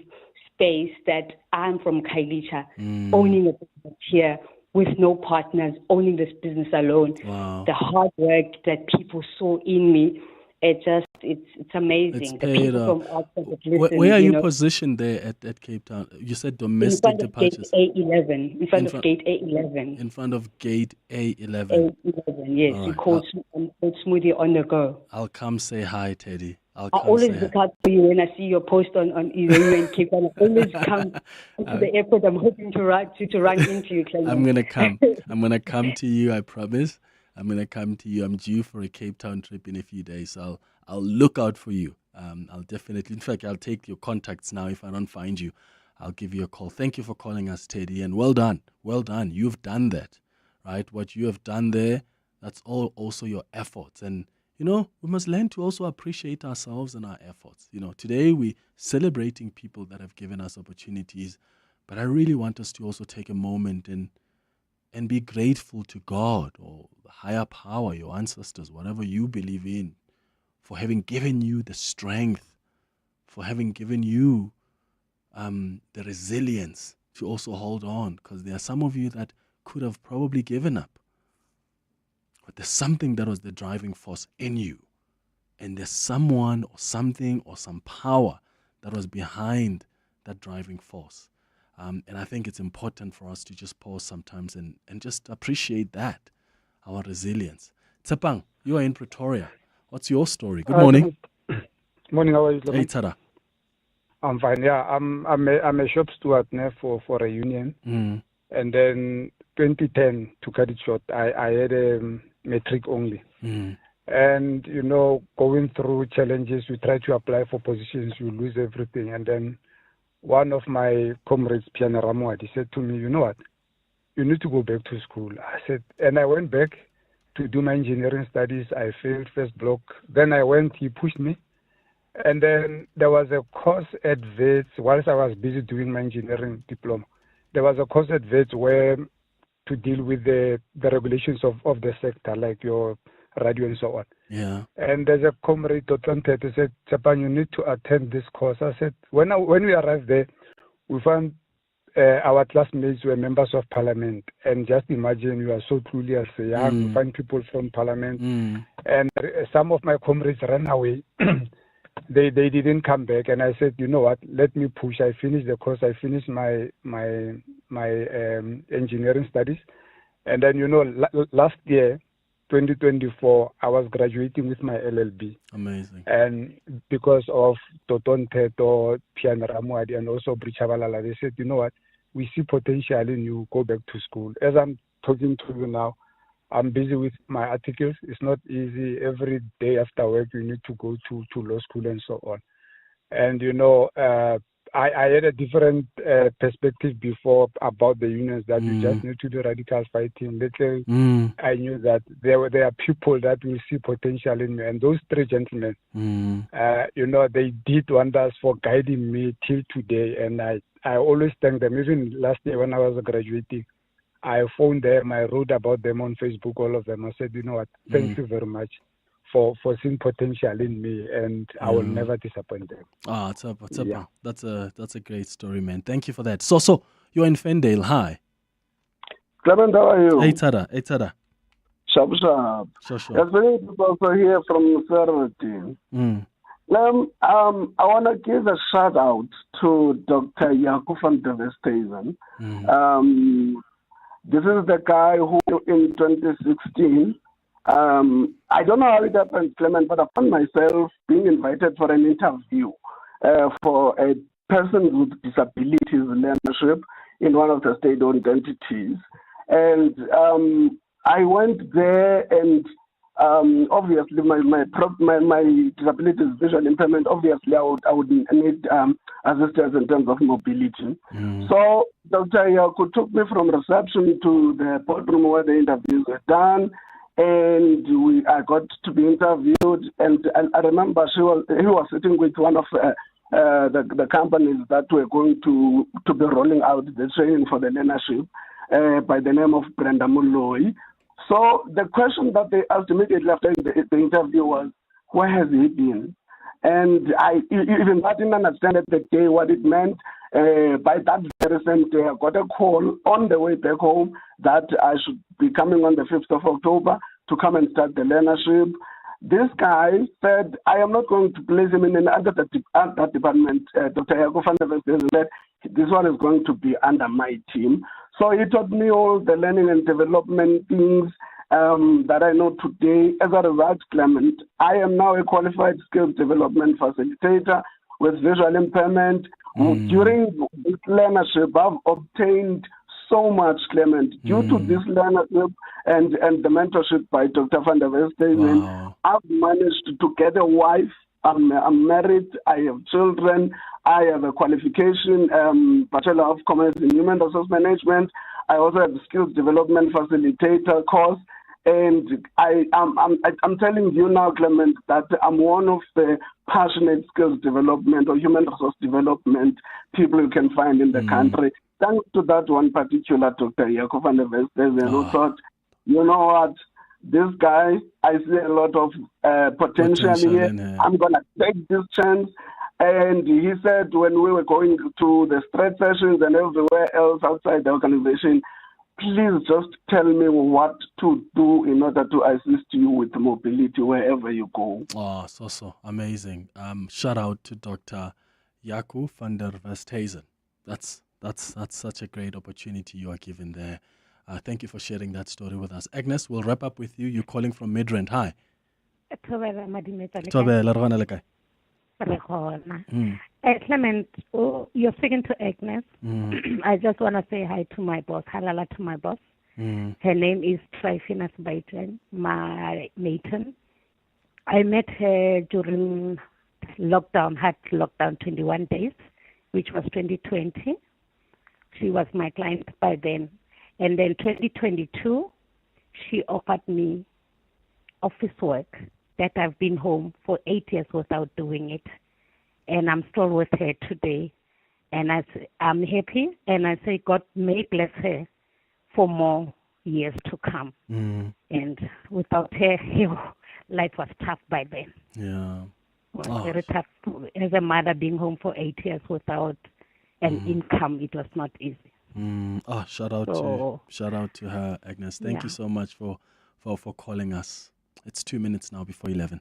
space that I'm from Khayelitsha, owning a business here with no partners, owning this business alone. Wow. The hard work that people saw in me, it's amazing. It's the paid people off. from outside that listen, Where are you positioned there at Cape Town? You said domestic in front departures. of Gate A11. In front of Gate A11. In front of Gate A11. A11, yes. All We right. call Smoothie on the go. I'll come say hi, Teddy. I always look out for you when I see your post on you're in Cape Town. I always come to the airport. I'm hoping to run into you, Clement. I'm gonna come. I'm gonna come to you. I promise. I'm gonna come to you. I'm due for a Cape Town trip in a few days, so I'll look out for you. I'll definitely. In fact, I'll take your contacts now. If I don't find you, I'll give you a call. Thank you for calling us, Teddy, and well done. Well done. You've done that, right? What you have done there, that's all also your efforts. And we must learn to also appreciate ourselves and our efforts. Today we're celebrating people that have given us opportunities, but I really want us to also take a moment and be grateful to God or the higher power, your ancestors, whatever you believe in, for having given you the strength, for having given you the resilience to also hold on, because there are some of you that could have probably given up. But there's something that was the driving force in you. And there's someone or something or some power that was behind that driving force. And I think it's important for us to just pause sometimes and just appreciate that, our resilience. Tsepang, you are in Pretoria. What's your story? Good morning. Morning, how are you? Hey, Tada. I'm fine. Yeah, I'm a shop steward now for a union. And then 2010, to cut it short, I had a metric only. And, going through challenges, we try to apply for positions, you lose everything. And then one of my comrades, Piana Ramuad, he said to me, you know what, you need to go back to school. I said, and I went back to do my engineering studies. I failed first block. Then he pushed me. And then there was a course at Wits, whilst I was busy doing my engineering diploma. There was a course at Wits where to deal with the regulations of the sector, like your radio and so on. Yeah. And there's a comrade, Totlante, who said, Japan, you need to attend this course. I said, when we arrived there, we found our classmates were members of parliament. And just imagine, you are so clueless, young, you find people from parliament. And some of my comrades ran away. They didn't come back, and I said, you know what? Let me push. I finished the course. I finished my engineering studies, and then last year, 2024, I was graduating with my LLB. Amazing. And because of Toton Teto, Pian Ramuadi, and also Brichavalala, they said, you know what? We see potential in you. Go back to school. As I'm talking to you now, I'm busy with my articles. It's not easy. Every day after work, you need to go to law school and so on. And, I had a different perspective before about the unions, that you just need to do radical fighting. Little I knew that there are people that will see potential in me. And those three gentlemen, they did wonders for guiding me till today. And I always thank them. Even last year when I was graduating, I phoned them, I wrote about them on Facebook, all of them. I said, you know what, thank you very much for seeing potential in me, and I will never disappoint them. Yeah. That's a great story, man. Thank you for that. So you're in Fendale. Hi. Clement, how are you? Hey, Tada. Sharp. Sure. Yes, we need to also hear from Sarah. I want to give a shout out to Dr. Jaco van der Westhuizen. This is the guy who in 2016, I don't know how it happened, Clement, but I found myself being invited for an interview for a person with disabilities leadership in one of the state-owned entities. And I went there, and obviously my disability is visual impairment. Obviously, I would need assistance in terms of mobility. So Dr. Jaco took me from reception to the boardroom where the interviews were done, and I got to be interviewed. And I remember he was sitting with one of the companies that were going to be rolling out the training for the leadership by the name of Brenda Mulloy. So the question that they asked immediately after the interview was, where has he been? And I didn't understand at the day what it meant. By that very same day, I got a call on the way back home that I should be coming on the 5th of October to come and start the learnership. This guy said, I am not going to place him in another department, Dr. Jaco van der Westhuizen, that this one is going to be under my team. So he taught me all the learning and development things that I know today. As a result, Clement, I am now a qualified skills development facilitator with visual impairment. During this learnership, I've obtained so much, Clement. Due to this learnership and the mentorship by Dr. van der Westhuizen, I've managed to get a wife. I'm married. I have children. I have a qualification, Bachelor of Commerce in Human Resource Management. I also have a skills development facilitator course. And I'm telling you now, Clement, that I'm one of the passionate skills development or human resource development people you can find in the country. Thanks to that one particular Dr. Jaco van der Westhuizen, who thought, you know what, this guy, I see a lot of potential here. I'm going to take this chance. And he said when we were going to the stretch sessions and everywhere else outside the organization, please just tell me what to do in order to assist you with mobility wherever you go. Oh, so amazing. Shout out to Dr. Jaco van der Westhuizen. That's such a great opportunity you are given there. Thank you for sharing that story with us. Agnes, we'll wrap up with you. You're calling from Midrand. Hi. Clement, you're speaking to Agnes. I just want to say hi to my boss, halala to my boss. Her name is Trifinas Baitan, my matron. I met her during lockdown, had lockdown 21 days, which was 2020. She was my client by then. And then 2022, she offered me office work that I've been home for 8 years without doing it. And I'm still with her today. And I'm happy. And I say, God may bless her for more years to come. And without her, life was tough by then. Yeah. It was very tough. As a mother, being home for 8 years without an income, it was not easy. Shout out to her, Agnes. Thank you so much for calling us. It's 2 minutes now before 11.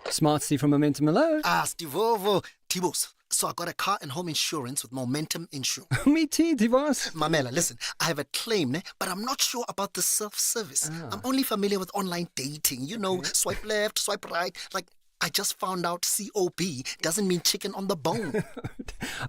Smart Steve from Momentum. Hello. Stivovo. Tibos. So I got a car and home insurance with Momentum Insurance. Me too, Tibos. Mamela, listen, I have a claim, but I'm not sure about the self-service. I'm only familiar with online dating. You know, swipe left, swipe right. Like, I just found out COB doesn't mean chicken on the bone.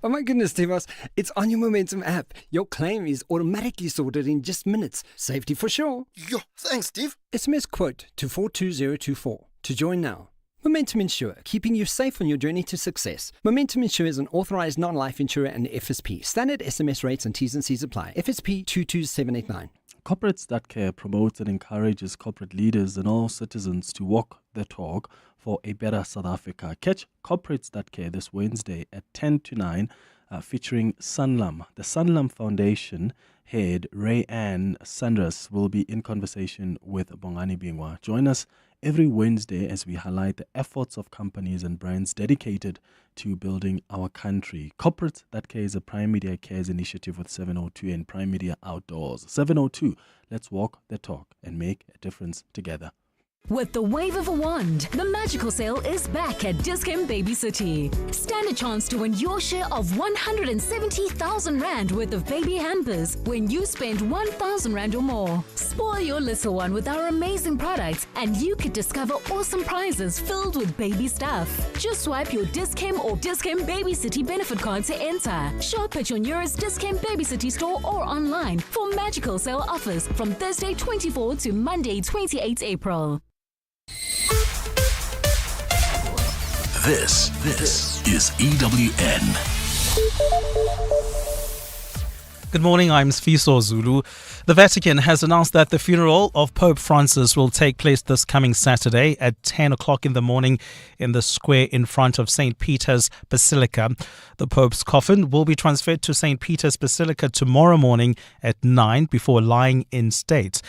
Oh my goodness, Tibos. It's on your Momentum app. Your claim is automatically sorted in just minutes. Safety for sure. Yo, thanks, Steve. SMS quote to 42024 to join now. Momentum Insure, keeping you safe on your journey to success. Momentum Insure is an authorized non-life insurer and FSP. Standard SMS rates and T's and C's apply. FSP 22789. Corporates.care promotes and encourages corporate leaders and all citizens to walk the talk for a better South Africa. Catch Corporates.care this Wednesday at 10 to 9 featuring Sanlam. The Sanlam Foundation head Ray Ann Sanders will be in conversation with Bongani Bingwa. Join us every Wednesday as we highlight the efforts of companies and brands dedicated to building our country. Corporate That Cares, a Prime Media Cares initiative with 702 and Prime Media Outdoors. 702, let's walk the talk and make a difference together. With the wave of a wand, the magical sale is back at Dis-Chem Baby City. Stand a chance to win your share of 170,000 Rand worth of baby hampers when you spend 1,000 Rand or more. Spoil your little one with our amazing products and you could discover awesome prizes filled with baby stuff. Just swipe your Dis-Chem or Dis-Chem Baby City benefit card to enter. Shop at your nearest Dis-Chem Baby City store or online for magical sale offers from Thursday 24 to Monday 28 April. This is EWN. Good morning, I'm Sfiso Zulu. The Vatican has announced that the funeral of Pope Francis will take place this coming Saturday at 10 o'clock in the morning in the square in front of St. Peter's Basilica. The Pope's coffin will be transferred to St. Peter's Basilica tomorrow morning at 9 before lying in state.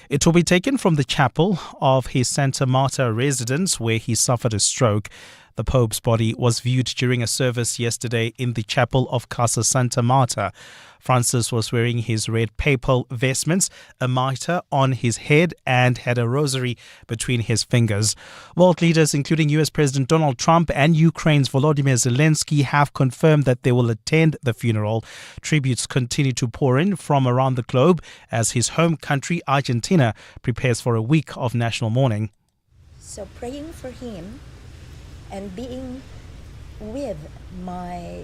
It will be taken from the chapel of his Santa Marta residence where he suffered a stroke. The Pope's body was viewed during a service yesterday in the chapel of Casa Santa Marta. Francis was wearing his red papal vestments, a mitre on his head, and had a rosary between his fingers. World leaders, including US President Donald Trump and Ukraine's Volodymyr Zelensky, have confirmed that they will attend the funeral. Tributes continue to pour in from around the globe as his home country, Argentina, prepares for a week of national mourning. So praying for him and being with my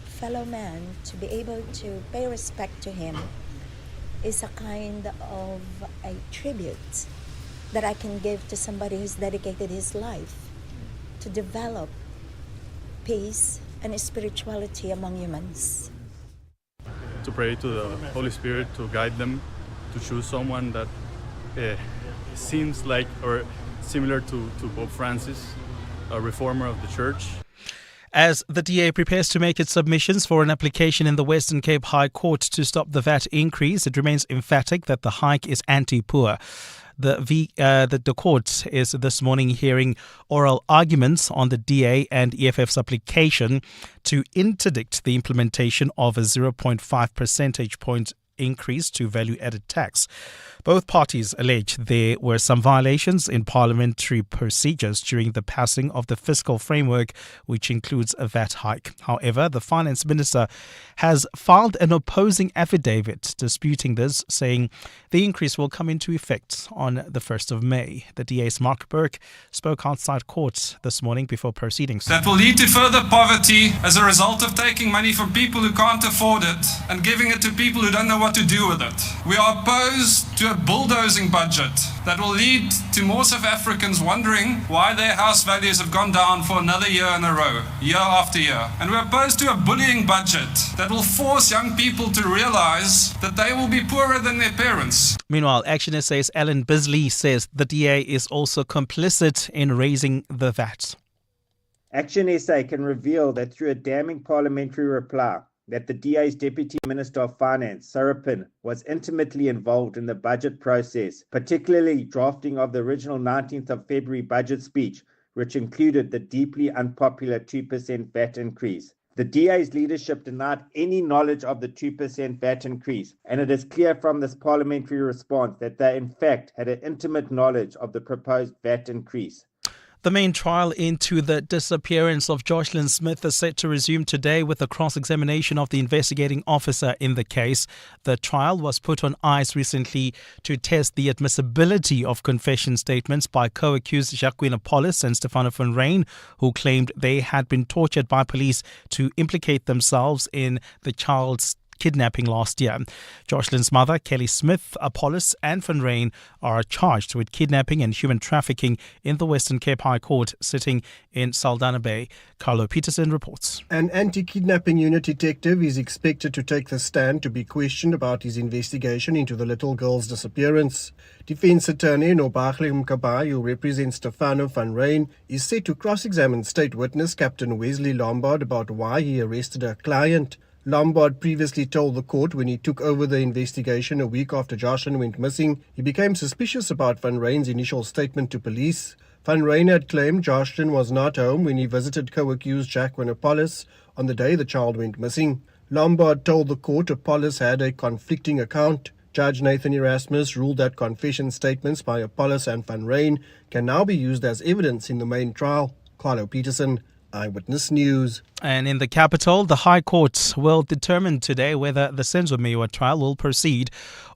fellow man to be able to pay respect to him is a kind of a tribute that I can give to somebody who's dedicated his life to develop peace and spirituality among humans. To pray to the Holy Spirit to guide them to choose someone that seems like or similar to Pope Francis, a reformer of the church. As the DA prepares to make its submissions for an application in the Western Cape High Court to stop the VAT increase, it remains emphatic that the hike is anti-poor. The court is this morning hearing oral arguments on the DA and EFF's application to interdict the implementation of a 0.5 percentage point increase to value-added tax. Both parties allege there were some violations in parliamentary procedures during the passing of the fiscal framework, which includes a VAT hike. However, the finance minister has filed an opposing affidavit disputing this, saying the increase will come into effect on the 1st of May. The DA's Mark Burke spoke outside court this morning before proceedings. That will lead to further poverty as a result of taking money from people who can't afford it and giving it to people who don't know what to do with it. We are opposed to a bulldozing budget that will lead to more South Africans wondering why their house values have gone down for another year in a row, year after year. And we're opposed to a bullying budget that will force young people to realize that they will be poorer than their parents. Meanwhile, Action SA's Alan Bisley says the DA is also complicit in raising the VAT. Action SA can reveal that through a damning parliamentary reply, that the DA's Deputy Minister of Finance, Sarapin, was intimately involved in the budget process, particularly drafting of the original 19th of February budget speech, which included the deeply unpopular 2% VAT increase. The DA's leadership denied any knowledge of the 2% VAT increase, and it is clear from this parliamentary response that they in fact had an intimate knowledge of the proposed VAT increase. The main trial into the disappearance of Jocelyn Smith is set to resume today with a cross-examination of the investigating officer in the case. The trial was put on ice recently to test the admissibility of confession statements by co-accused Jacqueline Apollos and Stefano van Rijn, who claimed they had been tortured by police to implicate themselves in the child's kidnapping last year. Jocelyn's mother, Kelly Smith, Apollos and Van Ryn are charged with kidnapping and human trafficking in the Western Cape High Court sitting in Saldanha Bay. Carlo Peterson reports. An anti-kidnapping unit detective is expected to take the stand to be questioned about his investigation into the little girl's disappearance. Defence attorney Nobaghle Mkabayi, who represents Stefano Van Ryn, is set to cross-examine state witness Captain Wesley Lombard about why he arrested her client. Lombard previously told the court when he took over the investigation a week after Jocelyn went missing, he became suspicious about Van Ryn's initial statement to police. Van Ryn had claimed Jocelyn was not home when he visited co-accused Jacqueline Apollos on the day the child went missing. Lombard told the court Apollos had a conflicting account. Judge Nathan Erasmus ruled that confession statements by Apollos and Van Ryn can now be used as evidence in the main trial. Carlo Peterson, Eyewitness News. And in the capital, the High Court will determine today whether the Senzo Meyiwa trial will proceed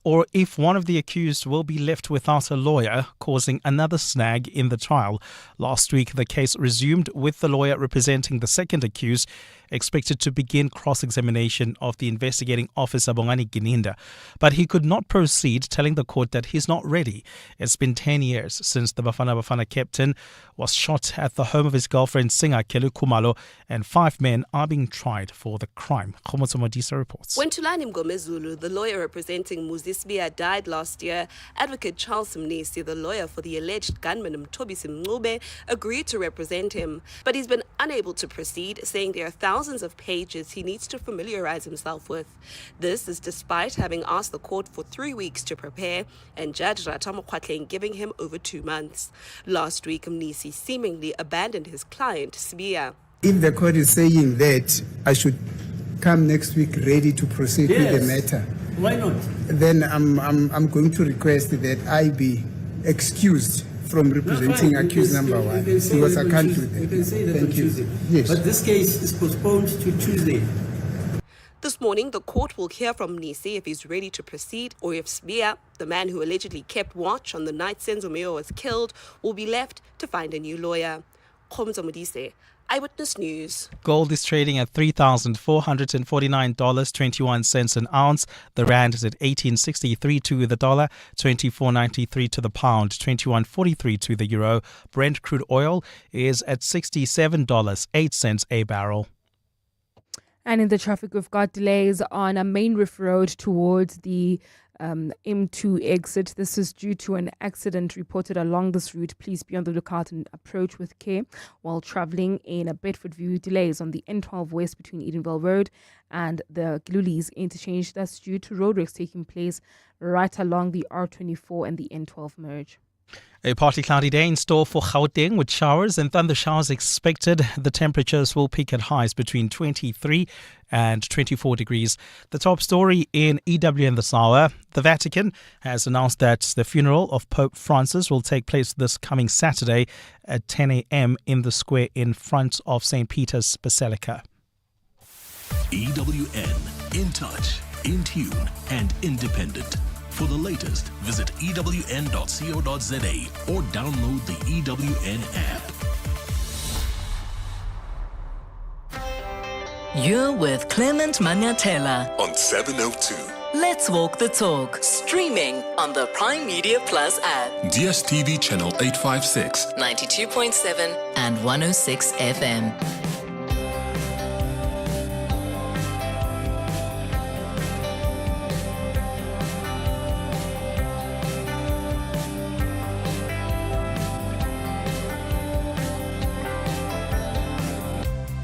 or if one of the accused will be left without a lawyer, causing another snag in the trial. Last week, the case resumed with the lawyer representing the second accused expected to begin cross-examination of the investigating officer Bongani Gininda. But he could not proceed, telling the court that he's not ready. It's been 10 years since the Bafana Bafana captain was shot at the home of his girlfriend singer Kelu Kumalo, and 5 men are being tried for the crime. Khomotso Modisa reports. When Tulani Mgomezulu, the lawyer representing Muzisbia, died last year, Advocate Charles Mnisi, the lawyer for the alleged gunman Mtobisi Mncube, agreed to represent him. But he's been unable to proceed, saying there are thousands of pages he needs to familiarize himself with. This is despite having asked the court for 3 weeks to prepare and Judge Ratamo Kwatlen giving him over 2 months. Last week, Mnisi seemingly abandoned his client, Sbia. If the court is saying that I should come next week ready to proceed with the matter, why not? Then I'm going to request that I be excused from representing accused number one because I can't do that. We can say that Thank on you. Tuesday. Yes. But this case is postponed to Tuesday. This morning, the court will hear from Nisi if he's ready to proceed or if Sbia, the man who allegedly kept watch on the night Senzo Meyiwa was killed, will be left to find a new lawyer. Khomzo Modise, Eyewitness News. Gold is trading at $3,449.21 an ounce. The rand is at 18.63 to the dollar, 24.93 to the pound, 21.43 to the euro. Brent crude oil is at $67.08 a barrel. And in the traffic, we've got delays on a main reef road towards the M2 exit. This is due to an accident reported along this route. Please be on the lookout and approach with care while traveling in a Bedford View. Delays on the N12 West between Edenville Road and the Glulis interchange. That's due to roadworks taking place right along the R24 and the N12 merge. A partly cloudy day in store for Gauteng with showers and thunder showers expected. The temperatures will peak at highs between 23 and 24 degrees. The top story in EWN this hour. The Vatican has announced that the funeral of Pope Francis will take place this coming Saturday at 10 a.m. in the square in front of St. Peter's Basilica. EWN, in touch, in tune and independent. For the latest, visit ewn.co.za or download the EWN app. You're with Clement Manyathela On 702. Let's Walk the Talk, streaming on the Prime Media Plus app. DSTV channel 856. 92.7 and 106 FM.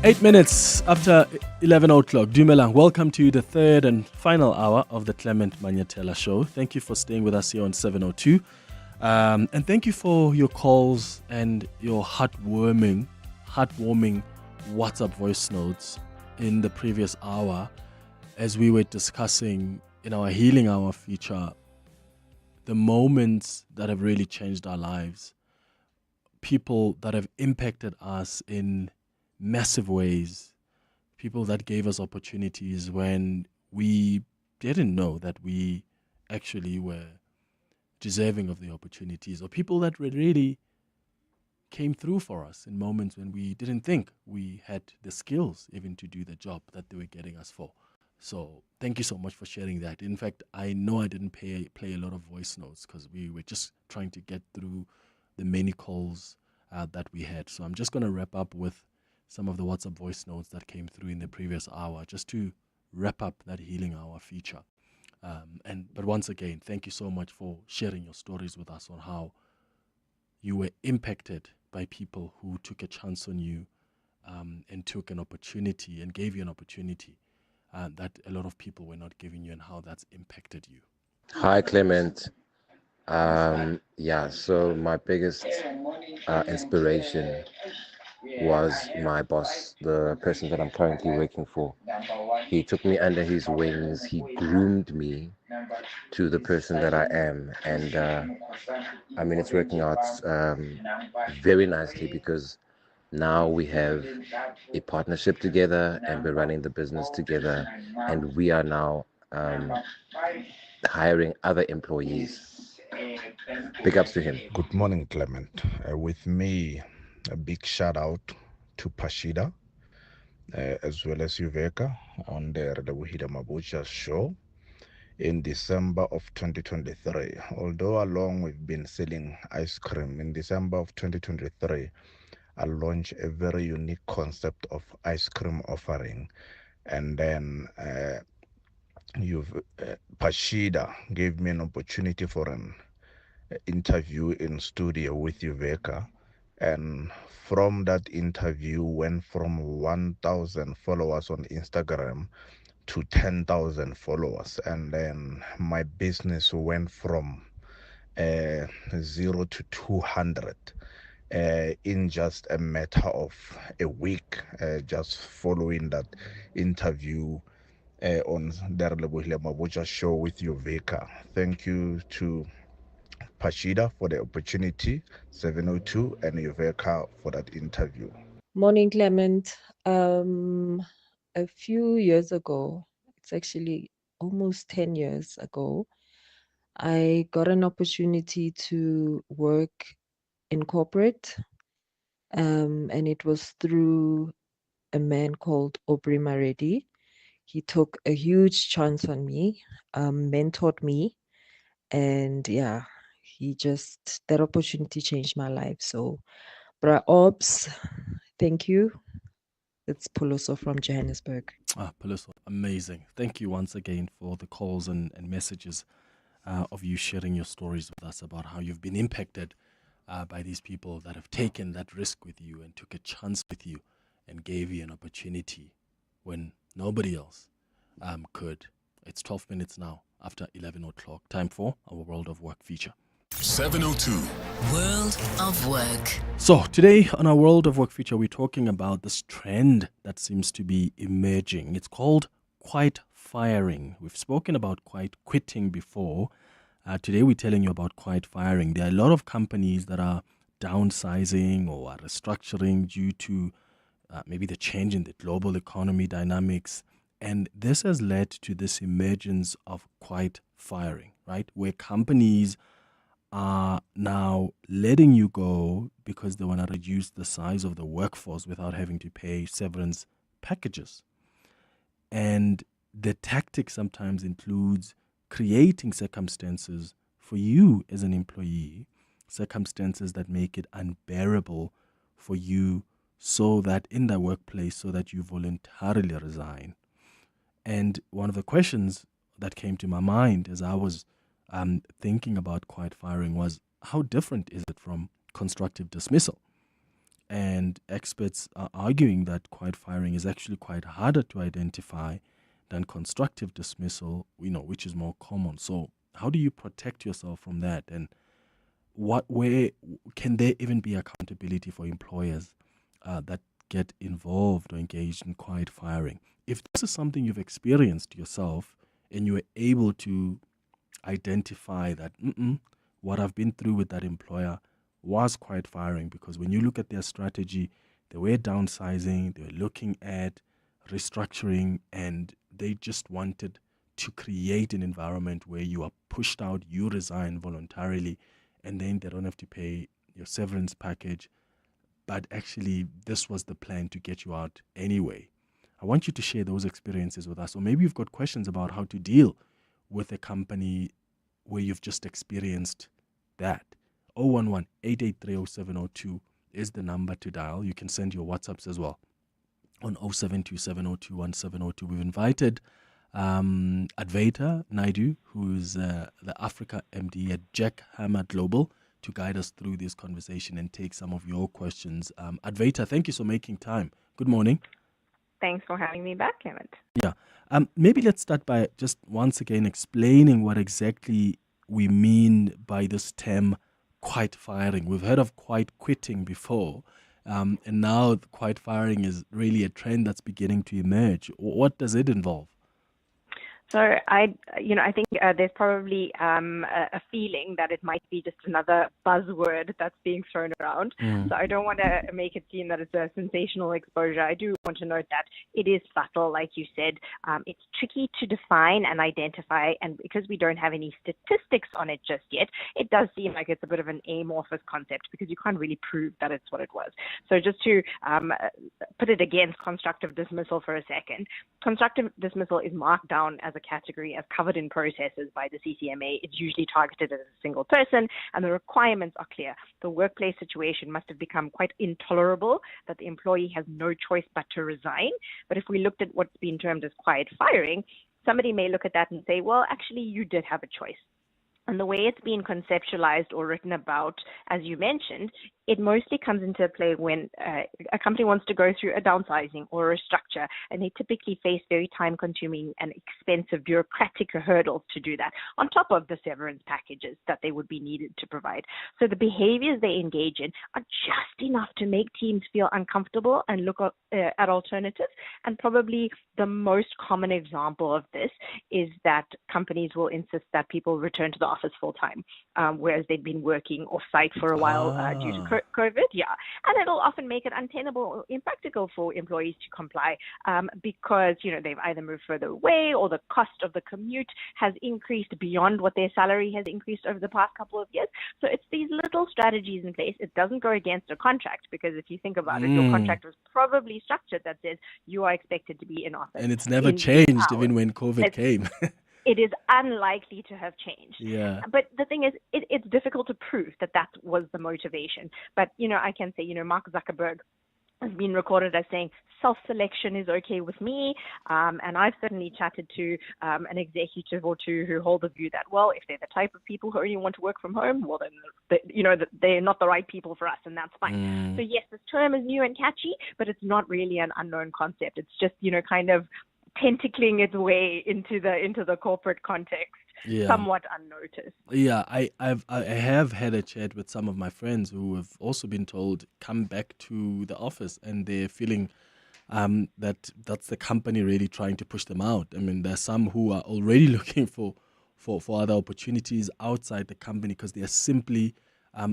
8 minutes after 11 o'clock. Dumelang, welcome to the third and final hour of the Clement Manyathela Show. Thank you for staying with us here on 702. And thank you for your calls and your heartwarming WhatsApp voice notes in the previous hour as we were discussing in our Healing Hour feature the moments that have really changed our lives, people that have impacted us in massive ways, people that gave us opportunities when we didn't know that we actually were deserving of the opportunities, or people that really came through for us in moments when we didn't think we had the skills even to do the job that they were getting us for. So thank you so much for sharing that. In fact, I know I didn't play a lot of voice notes because we were just trying to get through the many calls that we had. So I'm just going to wrap up with some of the WhatsApp voice notes that came through in the previous hour, just to wrap up that Healing Hour feature. But once again, thank you so much for sharing your stories with us on how you were impacted by people who took a chance on you and took an opportunity and gave you an opportunity that a lot of people were not giving you, and how that's impacted you. Hi, Clement. So my biggest inspiration was my boss, the person that I'm currently working for. He took me under his wings. He groomed me to the person that I am. And it's working out very nicely, because now we have a partnership together and we're running the business together, and we are now hiring other employees. Big ups to him. Good morning, Clement. With me, a big shout out to Pashida, as well as Uveka on the Redabuhida Mabucha show in December of 2023. Although along we've been selling ice cream, in December of 2023, I launched a very unique concept of ice cream offering. And then Pashida gave me an opportunity for an interview in studio with Uveka, and from that interview went from 1,000 followers on Instagram to 10,000 followers, and then my business went from 0 to 200 in just a matter of a week, just following that interview on the Redabuhile Mabucha show with Uveka. Thank you to Pashida for the opportunity, 702, and Uveka for that interview. Morning, Clement. A few years ago, it's actually almost 10 years ago, I got an opportunity to work in corporate, and it was through a man called Aubrey Maredi. He took a huge chance on me, mentored me, and that opportunity changed my life. So, Bra Ops, thank you. It's Poloso from Johannesburg. Poloso, amazing. Thank you once again for the calls and messages of you sharing your stories with us about how you've been impacted by these people that have taken that risk with you and took a chance with you and gave you an opportunity when nobody else could. It's 12 minutes now after 11 o'clock. Time for our World of Work feature. 702. World of Work. So today on our World of Work feature, we're talking about this trend that seems to be emerging. It's called quiet firing. We've spoken about quiet quitting before. Today we're telling you about quiet firing. There are a lot of companies that are downsizing or are restructuring due to maybe the change in the global economy dynamics. And this has led to this emergence of quiet firing, right? Where companies are now letting you go because they want to reduce the size of the workforce without having to pay severance packages. And the tactic sometimes includes creating circumstances for you as an employee, circumstances that make it unbearable for you, so that in the workplace, so that you voluntarily resign. And one of the questions that came to my mind as I was thinking about quiet firing was, how different is it from constructive dismissal? And experts are arguing that quiet firing is actually quite harder to identify than constructive dismissal, which is more common. So how do you protect yourself from that? And where can there even be accountability for employers that get involved or engaged in quiet firing? If this is something you've experienced yourself and you were able to identify that what I've been through with that employer was quiet firing, because when you look at their strategy, they were downsizing, they were looking at restructuring, and they just wanted to create an environment where you are pushed out, you resign voluntarily, and then they don't have to pay your severance package. But actually, this was the plan to get you out anyway. I want you to share those experiences with us. Or maybe you've got questions about how to deal with a company where you've just experienced that. 011-883-0702 is the number to dial. You can send your WhatsApps as well on 0727021702. We've invited Advaita Naidu, who's the Africa MD at Jack Hammer Global, to guide us through this conversation and take some of your questions. Advaita, thank you for making time. Good morning. Thanks for having me back, Clement. Yeah. Maybe let's start by just once again explaining what exactly we mean by this term quiet firing. We've heard of quiet quitting before, and now quiet firing is really a trend that's beginning to emerge. What does it involve? So I think there's probably a feeling that it might be just another buzzword that's being thrown around. So I don't want to make it seem that it's a sensational exposure. I do want to note that it is subtle, like you said. It's tricky to define and identify, and because we don't have any statistics on it just yet, it does seem like it's a bit of an amorphous concept because you can't really prove that it's what it was. So just to put it against constructive dismissal for a second, constructive dismissal is marked down as a category as covered in processes by the CCMA. It's usually targeted at a single person, and the requirements are clear. The workplace situation must have become quite intolerable that the employee has no choice but to resign. But if we looked at what's been termed as quiet firing, somebody may look at that and say, well, actually, you did have a choice. And the way it's been conceptualized or written about, as you mentioned, it mostly comes into play when a company wants to go through a downsizing or a restructure, and they typically face very time-consuming and expensive bureaucratic hurdles to do that, on top of the severance packages that they would be needed to provide. So the behaviors they engage in are just enough to make teams feel uncomfortable and look at alternatives. And probably the most common example of this is that companies will insist that people return to the office full-time, whereas they've been working off-site for a while due to COVID, and it'll often make it untenable or impractical for employees to comply because they've either moved further away or the cost of the commute has increased beyond what their salary has increased over the past couple of years. So it's these little strategies in place. It doesn't go against a contract because if you think about it, your contract was probably structured that says you are expected to be in office. And it's never changed even when COVID came. It is unlikely to have changed. Yeah. But the thing is, it's difficult to prove that was the motivation. But, I can say, Mark Zuckerberg has been recorded as saying self-selection is okay with me. And I've certainly chatted to an executive or two who hold the view that, well, if they're the type of people who only want to work from home, well, then, they're not the right people for us, and that's fine. So yes, this term is new and catchy, but it's not really an unknown concept. It's just, kind of tentacling its way into the corporate context, somewhat unnoticed. Yeah, I have had a chat with some of my friends who have also been told come back to the office, and they're feeling that's the company really trying to push them out. I mean, there's some who are already looking for other opportunities outside the company because they are simply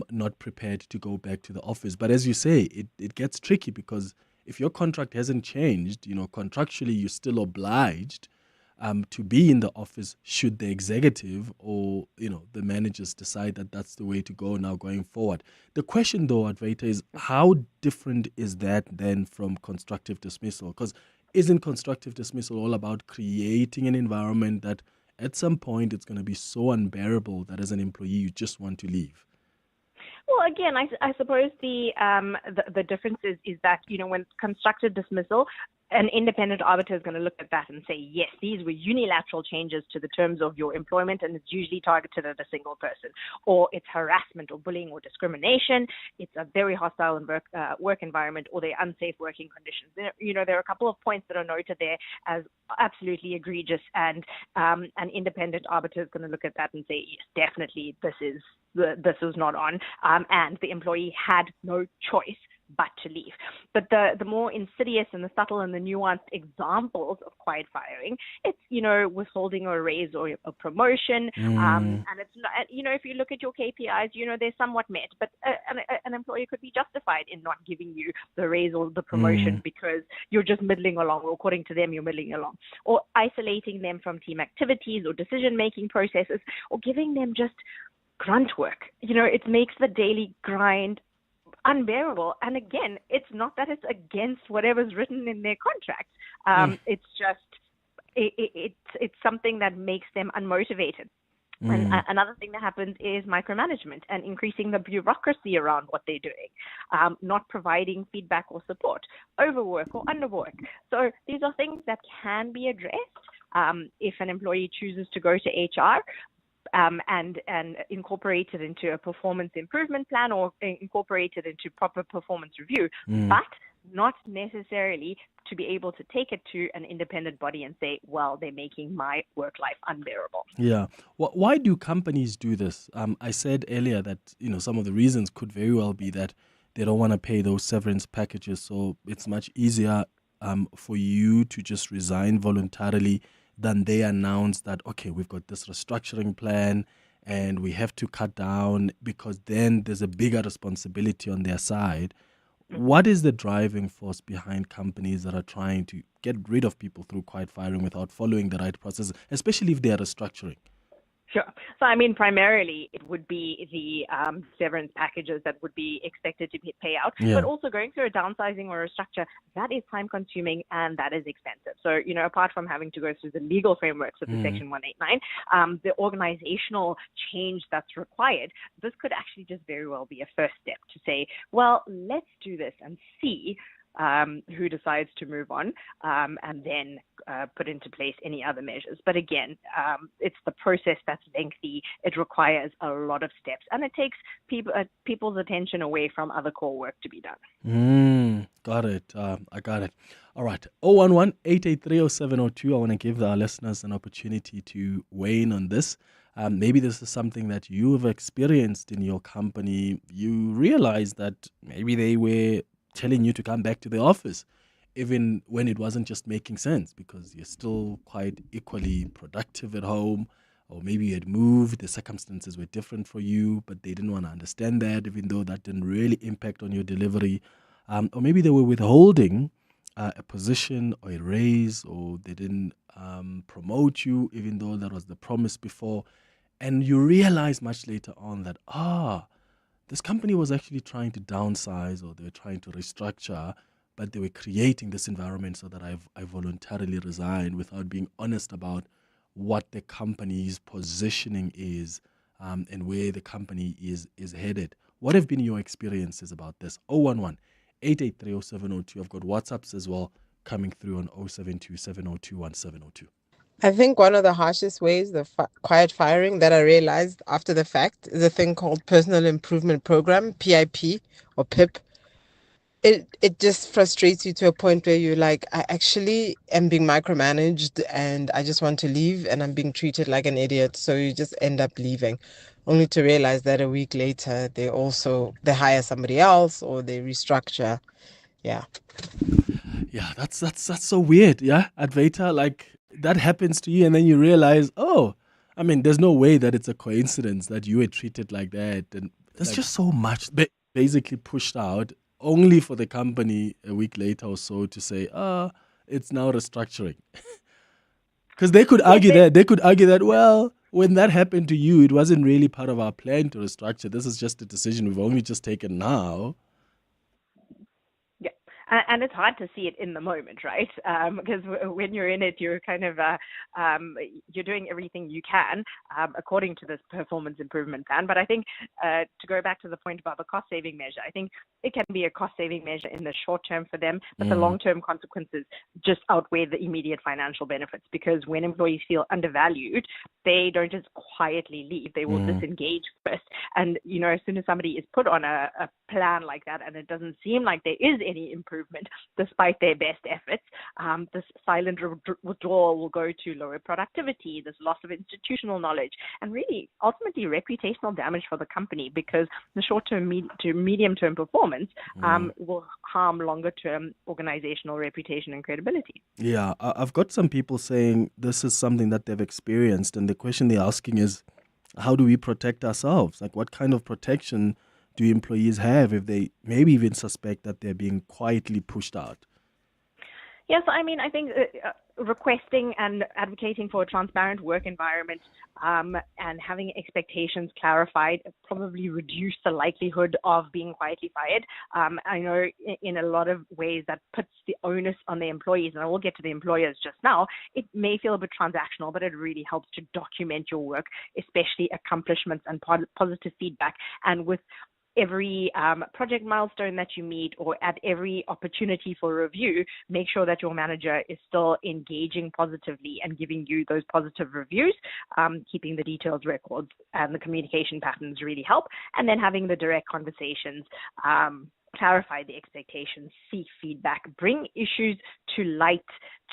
not prepared to go back to the office. But as you say, it gets tricky because if your contract hasn't changed, contractually you're still obliged to be in the office should the executive or, the managers decide that that's the way to go now going forward. The question, though, Advaita, is how different is that then from constructive dismissal? Because isn't constructive dismissal all about creating an environment that at some point it's going to be so unbearable that as an employee you just want to leave? Well, again, I suppose the difference is that, when constructive dismissal, an independent arbiter is going to look at that and say, yes, these were unilateral changes to the terms of your employment, and it's usually targeted at a single person. Or it's harassment or bullying or discrimination. It's a very hostile work environment, or they're unsafe working conditions. There are a couple of points that are noted there as absolutely egregious, and an independent arbiter is going to look at that and say, yes, definitely, this is not on, and the employee had no choice but to leave. But the more insidious and the subtle and the nuanced examples of quiet firing, it's, withholding a raise or a promotion. And it's not, if you look at your KPIs, they're somewhat met, but an employer could be justified in not giving you the raise or the promotion because you're just middling along, or according to them, you're middling along, or isolating them from team activities or decision-making processes, or giving them just grunt work. It makes the daily grind unbearable. And again, it's not that it's against whatever's written in their contract. It's just it's something that makes them unmotivated. And another thing that happens is micromanagement and increasing the bureaucracy around what they're doing, not providing feedback or support, overwork or underwork. So these are things that can be addressed if an employee chooses to go to HR and incorporate it into a performance improvement plan or incorporate it into proper performance review, but not necessarily to be able to take it to an independent body and say, well, they're making my work life unbearable. Yeah. Why do companies do this? I said earlier that, some of the reasons could very well be that they don't want to pay those severance packages. So it's much easier for you to just resign voluntarily than they announce that, okay, we've got this restructuring plan and we have to cut down, because then there's a bigger responsibility on their side. What is the driving force behind companies that are trying to get rid of people through quiet firing without following the right process, especially if they are restructuring? Sure. So, primarily it would be the severance packages that would be expected to pay out, but also going through a downsizing or a structure, that is time consuming and that is expensive. So, apart from having to go through the legal frameworks of the Section 189, the organizational change that's required, this could actually just very well be a first step to say, well, let's do this and see who decides to move on, and then put into place any other measures. But again, it's the process that's lengthy. It requires a lot of steps, and it takes people's attention away from other core work to be done. Got it. I got it. All right. 011-883-0702. I want to give our listeners an opportunity to weigh in on this. Maybe this is something that you have experienced in your company. You realize that maybe they were telling you to come back to the office, even when it wasn't just making sense, because you're still quite equally productive at home, or maybe you had moved, the circumstances were different for you, but they didn't want to understand that, even though that didn't really impact on your delivery. Or maybe they were withholding a position or a raise, or they didn't promote you, even though that was the promise before. And you realize much later on that, this company was actually trying to downsize, or they were trying to restructure, but they were creating this environment so that I voluntarily resigned without being honest about what the company's positioning is, and where the company is headed. What have been your experiences about this? 011-883-0702. I've got WhatsApps as well coming through on 072-702-1702. I think one of the harshest ways, the quiet firing, that I realized after the fact is a thing called Personal Improvement Program, PIP or PIP. It just frustrates you to a point where you're like, I actually am being micromanaged and I just want to leave and I'm being treated like an idiot. So you just end up leaving, only to realize that a week later they hire somebody else or they restructure. Yeah. Yeah, that's so weird. Yeah, Advaita, like that happens to you, and then you realize, there's no way that it's a coincidence that you were treated like that, and there's just so much basically pushed out, only for the company a week later or so to say, it's now restructuring. Because they could argue that, well, when that happened to you, it wasn't really part of our plan to restructure. This is just a decision we've only just taken now. And it's hard to see it in the moment, right? Because when you're in it, you're kind of you're doing everything you can according to this performance improvement plan. But I think to go back to the point about the cost-saving measure, I think it can be a cost-saving measure in the short term for them, but the long-term consequences just outweigh the immediate financial benefits. Because when employees feel undervalued, they don't just quietly leave; they will disengage first. And as soon as somebody is put on a plan like that, and it doesn't seem like there is any improvement despite their best efforts, this silent withdrawal will go to lower productivity, this loss of institutional knowledge, and really ultimately reputational damage for the company, because the short-term to medium-term performance will harm longer-term organizational reputation and credibility. Yeah, I've got some people saying this is something that they've experienced, and the question they're asking is, how do we protect ourselves? Like, what kind of protection do employees have if they maybe even suspect that they're being quietly pushed out? Yes, I think requesting and advocating for a transparent work environment and having expectations clarified probably reduce the likelihood of being quietly fired. I know in a lot of ways that puts the onus on the employees, and I will get to the employers just now. It may feel a bit transactional, but it really helps to document your work, especially accomplishments and positive feedback. And with every project milestone that you meet or at every opportunity for review, make sure that your manager is still engaging positively and giving you those positive reviews. Keeping the detailed records and the communication patterns really help. And then having the direct conversations, clarify the expectations, seek feedback, bring issues to light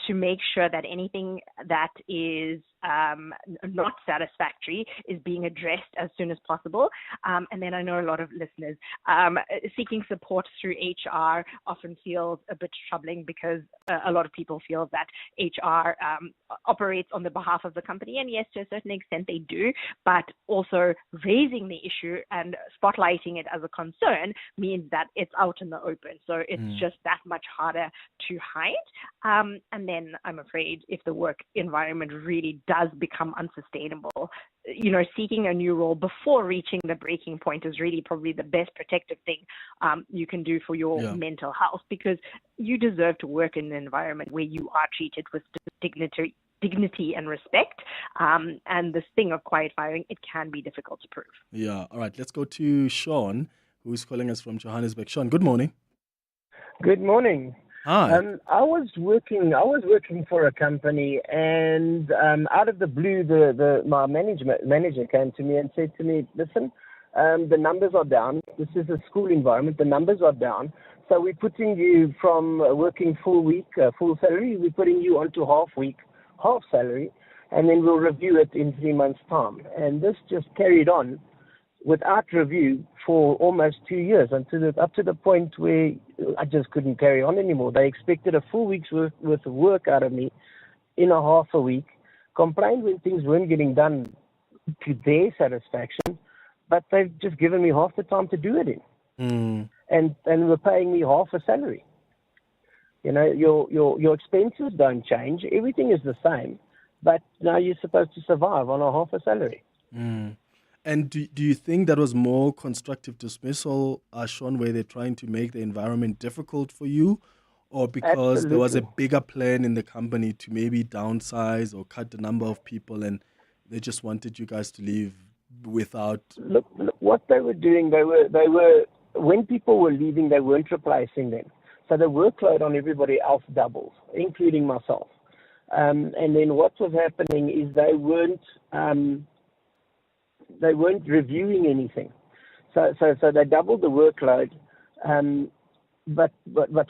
to make sure that anything that is not satisfactory is being addressed as soon as possible. And then I know a lot of listeners seeking support through HR often feels a bit troubling because a lot of people feel that HR operates on the behalf of the company. And yes, to a certain extent they do, but also raising the issue and spotlighting it as a concern means that it's out in the open. So it's just that much harder to hide. And then I'm afraid if the work environment really does become unsustainable, seeking a new role before reaching the breaking point is really probably the best protective thing you can do for your mental health, because you deserve to work in an environment where you are treated with dignity and respect. And this thing of quiet firing, it can be difficult to prove. Yeah. All right. Let's go to Sean, who's calling us from Johannesburg. Sean, good morning. Good morning. Hi. I was working for a company, and out of the blue, my manager came to me and said to me, "Listen, the numbers are down. This is a school environment. The numbers are down. So we're putting you from working full week, full salary. We're putting you onto half week, half salary, and then we'll review it in 3 months' time." And this just carried on without review for almost 2 years, up to the point where I just couldn't carry on anymore. They expected a full week's worth of work out of me in a half a week, complained when things weren't getting done to their satisfaction, but they've just given me half the time to do it in. And were paying me half a salary. Your expenses don't change. Everything is the same, but now you're supposed to survive on a half a salary. And do you think that was more constructive dismissal, Sean, where they're trying to make the environment difficult for you, or because there was a bigger plan in the company to maybe downsize or cut the number of people, and they just wanted you guys to leave without? Look, what they were doing, they were when people were leaving, they weren't replacing them, so the workload on everybody else doubled, including myself. And then what was happening is they weren't reviewing anything, so they doubled the workload, but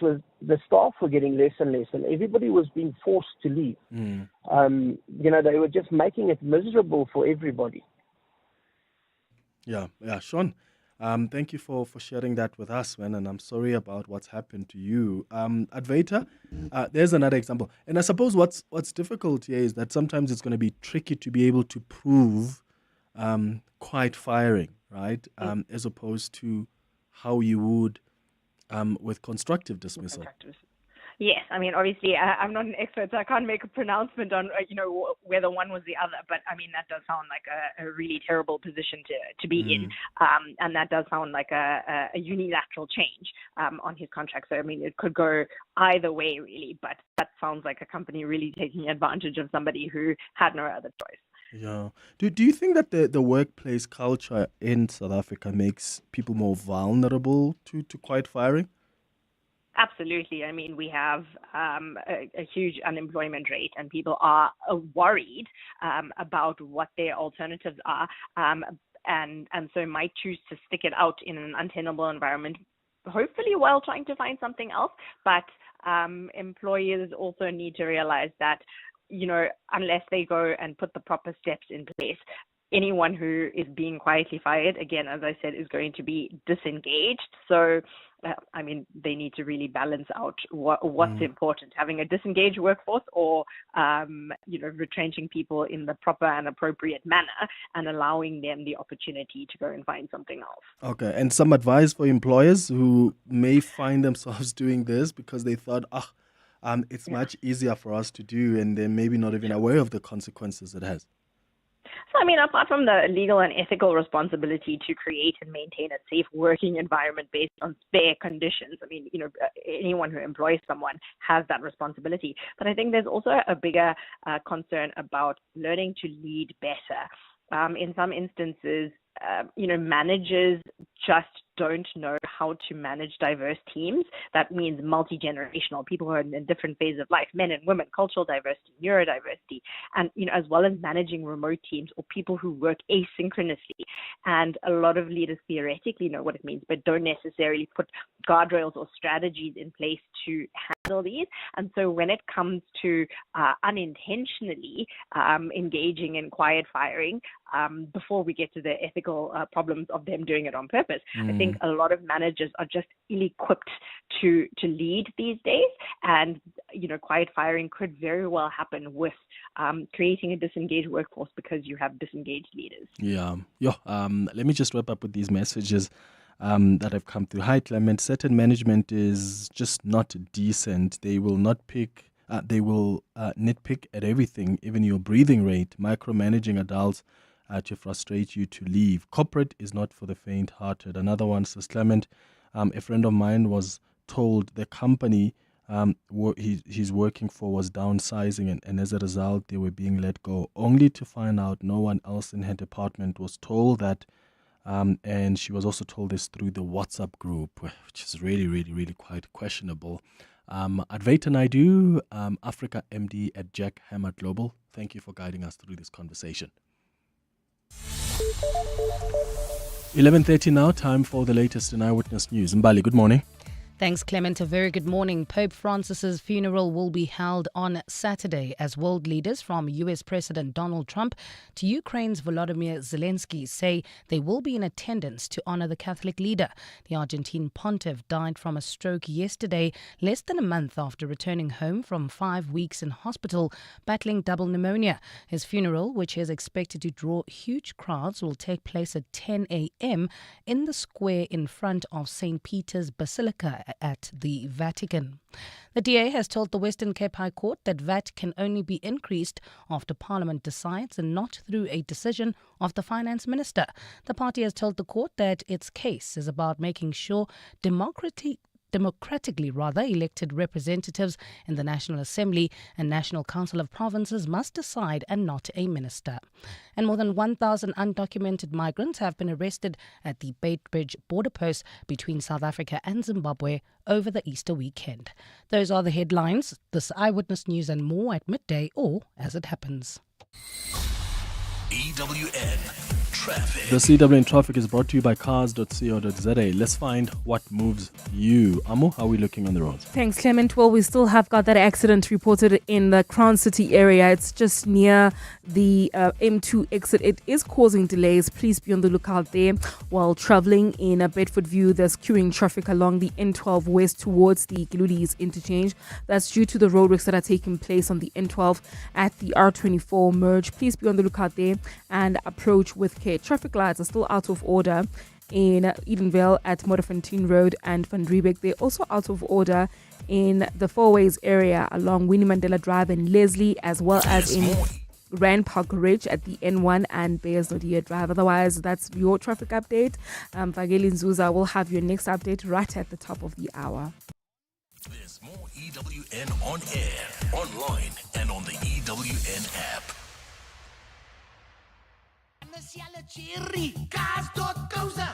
was the staff were getting less and less, and everybody was being forced to leave. They were just making it miserable for everybody. Yeah, Sean. Thank you for sharing that with us, man, and I'm sorry about what's happened to you. Advaita, there's another example, and I suppose what's difficult here is that sometimes it's going to be tricky to be able to prove quiet firing, right? As opposed to how you would with constructive dismissal. Yes, I mean, obviously, I'm not an expert, so I can't make a pronouncement on, whether one was the other. But I mean, that does sound like a really terrible position to be in, and that does sound like a unilateral change on his contract. So I mean, it could go either way, really. But that sounds like a company really taking advantage of somebody who had no other choice. Yeah. Do you think that the workplace culture in South Africa makes people more vulnerable to quiet firing? Absolutely. I mean, we have a huge unemployment rate, and people are worried about what their alternatives are, and so might choose to stick it out in an untenable environment, hopefully while trying to find something else. But employers also need to realize that, unless they go and put the proper steps in place, anyone who is being quietly fired, again, as I said, is going to be disengaged. So, I mean, they need to really balance out what's important, having a disengaged workforce or, retrenching people in the proper and appropriate manner and allowing them the opportunity to go and find something else. Okay. And some advice for employers who may find themselves doing this because they thought, it's much easier for us to do, and they're maybe not even aware of the consequences it has. So, I mean, apart from the legal and ethical responsibility to create and maintain a safe working environment based on fair conditions, I mean, anyone who employs someone has that responsibility. But I think there's also a bigger concern about learning to lead better. In some instances, managers just don't know how to manage diverse teams. That means multi-generational, people who are in different phases of life, men and women, cultural diversity, neurodiversity, and as well as managing remote teams or people who work asynchronously. And a lot of leaders theoretically know what it means, but don't necessarily put guardrails or strategies in place to handle these. And so when it comes to unintentionally engaging in quiet firing, before we get to the ethical problems of them doing it on purpose, I think a lot of managers are just ill-equipped to lead these days, and quiet firing could very well happen with creating a disengaged workforce because you have disengaged leaders. Let me just wrap up with these messages that have come through. Hi, Clement. Certain management is just not decent. They will not pick. They will nitpick at everything, even your breathing rate, micromanaging adults to frustrate you to leave. Corporate is not for the faint-hearted. Another one says, Clement, a friend of mine was told the company he's working for was downsizing, and as a result, they were being let go, only to find out no one else in her department was told that. And she was also told this through the WhatsApp group, which is really, really, really quite questionable. Advaita Naidu, Africa MD at Jack Hammer Global, thank you for guiding us through this conversation. 11:30 now, time for the latest in Eyewitness News. Mbali, good morning. Thanks, Clement. A very good morning. Pope Francis's funeral will be held on Saturday as world leaders from US President Donald Trump to Ukraine's Volodymyr Zelensky say they will be in attendance to honor the Catholic leader. The Argentine pontiff died from a stroke yesterday, less than a month after returning home from 5 weeks in hospital battling double pneumonia. His funeral, which is expected to draw huge crowds, will take place at 10 a.m. in the square in front of St. Peter's Basilica at the Vatican. The DA has told the Western Cape High Court that VAT can only be increased after Parliament decides and not through a decision of the Finance Minister. The party has told the court that its case is about making sure democratically elected representatives in the National Assembly and National Council of Provinces must decide and not a minister. And more than 1,000 undocumented migrants have been arrested at the Beitbridge border post between South Africa and Zimbabwe over the Easter weekend. Those are the headlines. This Eyewitness News and more at midday or as it happens. EWN Traffic. The CWN Traffic is brought to you by cars.co.za. Let's find what moves you. Amo, how are we looking on the roads? Thanks, Clement. Well, we still have got that accident reported in the Crown City area. It's just near the M2 exit. It is causing delays. Please be on the lookout there. While traveling in Bedford View, there's queuing traffic along the N12 west towards the Giludi's interchange. That's due to the roadworks that are taking place on the N12 at the R24 merge. Please be on the lookout there and approach with care. Traffic lights are still out of order in Edenvale at Motorfontein Road and Van Riebeek. They're also out of order in the Four Ways area along Winnie Mandela Drive and Leslie, as well as in Rand Park Ridge at the N1 and Beyers Nodia Drive. Otherwise, that's your traffic update. Vageli Nzuza will have your next update right at the top of the hour. There's more EWN on air, online, and on the EWN app.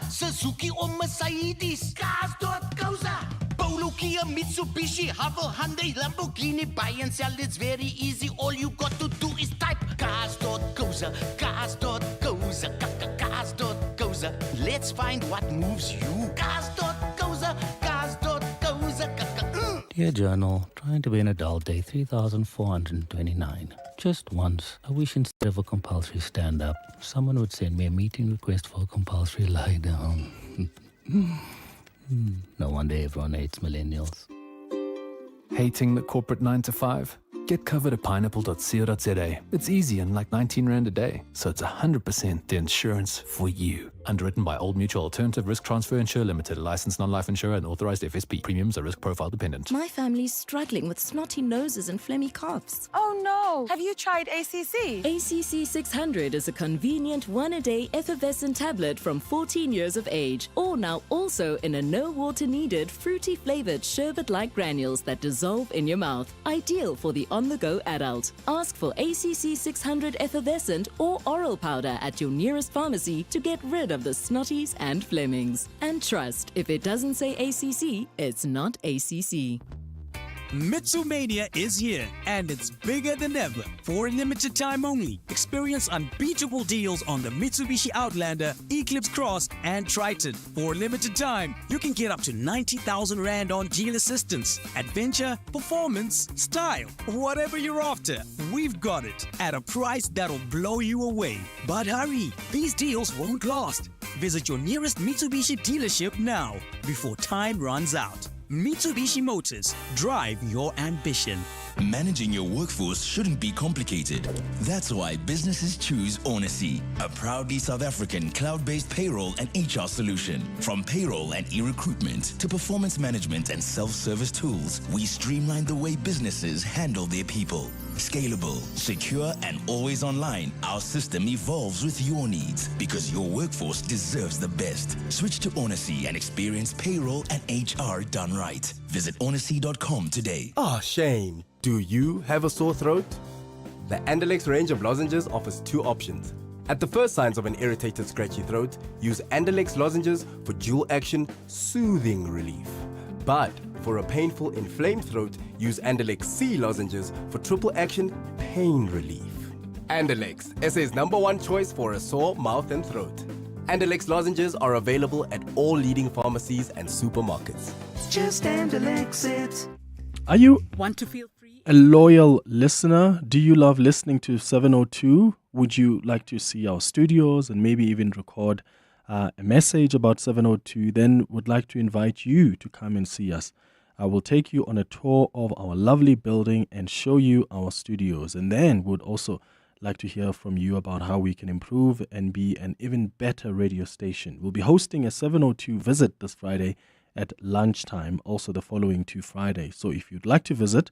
Suzuki or Mercedes, cars.coza. Polo, Kia, Mitsubishi, Havel, Hyundai, Lamborghini. Buy and sell, it's very easy. All you got to do is type cars.coza, cars.coza, cars.coza. Let's find what moves you. Cars.coza, cars.coza. Dear Journal, trying to be an adult, day 3429. Just once, I wish instead of a compulsory stand-up, someone would send me a meeting request for a compulsory lie-down. No wonder everyone hates millennials. Hating the corporate 9 to 5? Get covered at pineapple.co.za. It's easy and like 19 Rand a day, so it's 100% the insurance for you. Underwritten by Old Mutual Alternative Risk Transfer Insurer Limited, licensed non-life insurer and authorized FSP. Premiums are risk profile dependent. My family's struggling with snotty noses and phlegmy coughs. Oh no! Have you tried ACC? ACC 600 is a convenient one-a-day effervescent tablet from 14 years of age, or now also in a no water needed fruity flavored sherbet-like granules that dissolve in your mouth. Ideal for the on-the-go adult. Ask for ACC 600 effervescent or oral powder at your nearest pharmacy to get rid of the snotties and flemings. And trust, if it doesn't say ACC, it's not ACC. Mitsumania is here, and it's bigger than ever. For a limited time only, experience unbeatable deals on the Mitsubishi Outlander, Eclipse Cross, and Triton. For a limited time, you can get up to 90,000 Rand on deal assistance. Adventure, performance, style, whatever you're after, we've got it at a price that'll blow you away. But hurry, these deals won't last. Visit your nearest Mitsubishi dealership now, before time runs out. Mitsubishi Motors, drive your ambition. Managing your workforce shouldn't be complicated. That's why businesses choose Onacy, a proudly South African cloud-based payroll and HR solution. From payroll and e-recruitment to performance management and self-service tools, we streamline the way businesses handle their people. Scalable, secure, and always online, our system evolves with your needs because your workforce deserves the best. Switch to Onacy and experience payroll and HR done right. Visit onacy.com today. Oh, Shane, do you have a sore throat? The Andalex range of lozenges offers two options. At the first signs of an irritated, scratchy throat, use Andalex lozenges for dual action, soothing relief. But for a painful, inflamed throat, use Andalex C lozenges for triple action, pain relief. Andalex, SA's #1 choice for a sore mouth and throat. Andalex lozenges are available at all leading pharmacies and supermarkets. Just Andalex it. Are you Want to feel free? a loyal listener? Do you love listening to 702? Would you like to see our studios and maybe even record a message about 702? Then would like to invite you to come and see us. I will take you on a tour of our lovely building and show you our studios. And then would also like to hear from you about how we can improve and be an even better radio station. We'll be hosting a 702 visit this Friday at lunchtime, also the following 2 Fridays. So if you'd like to visit,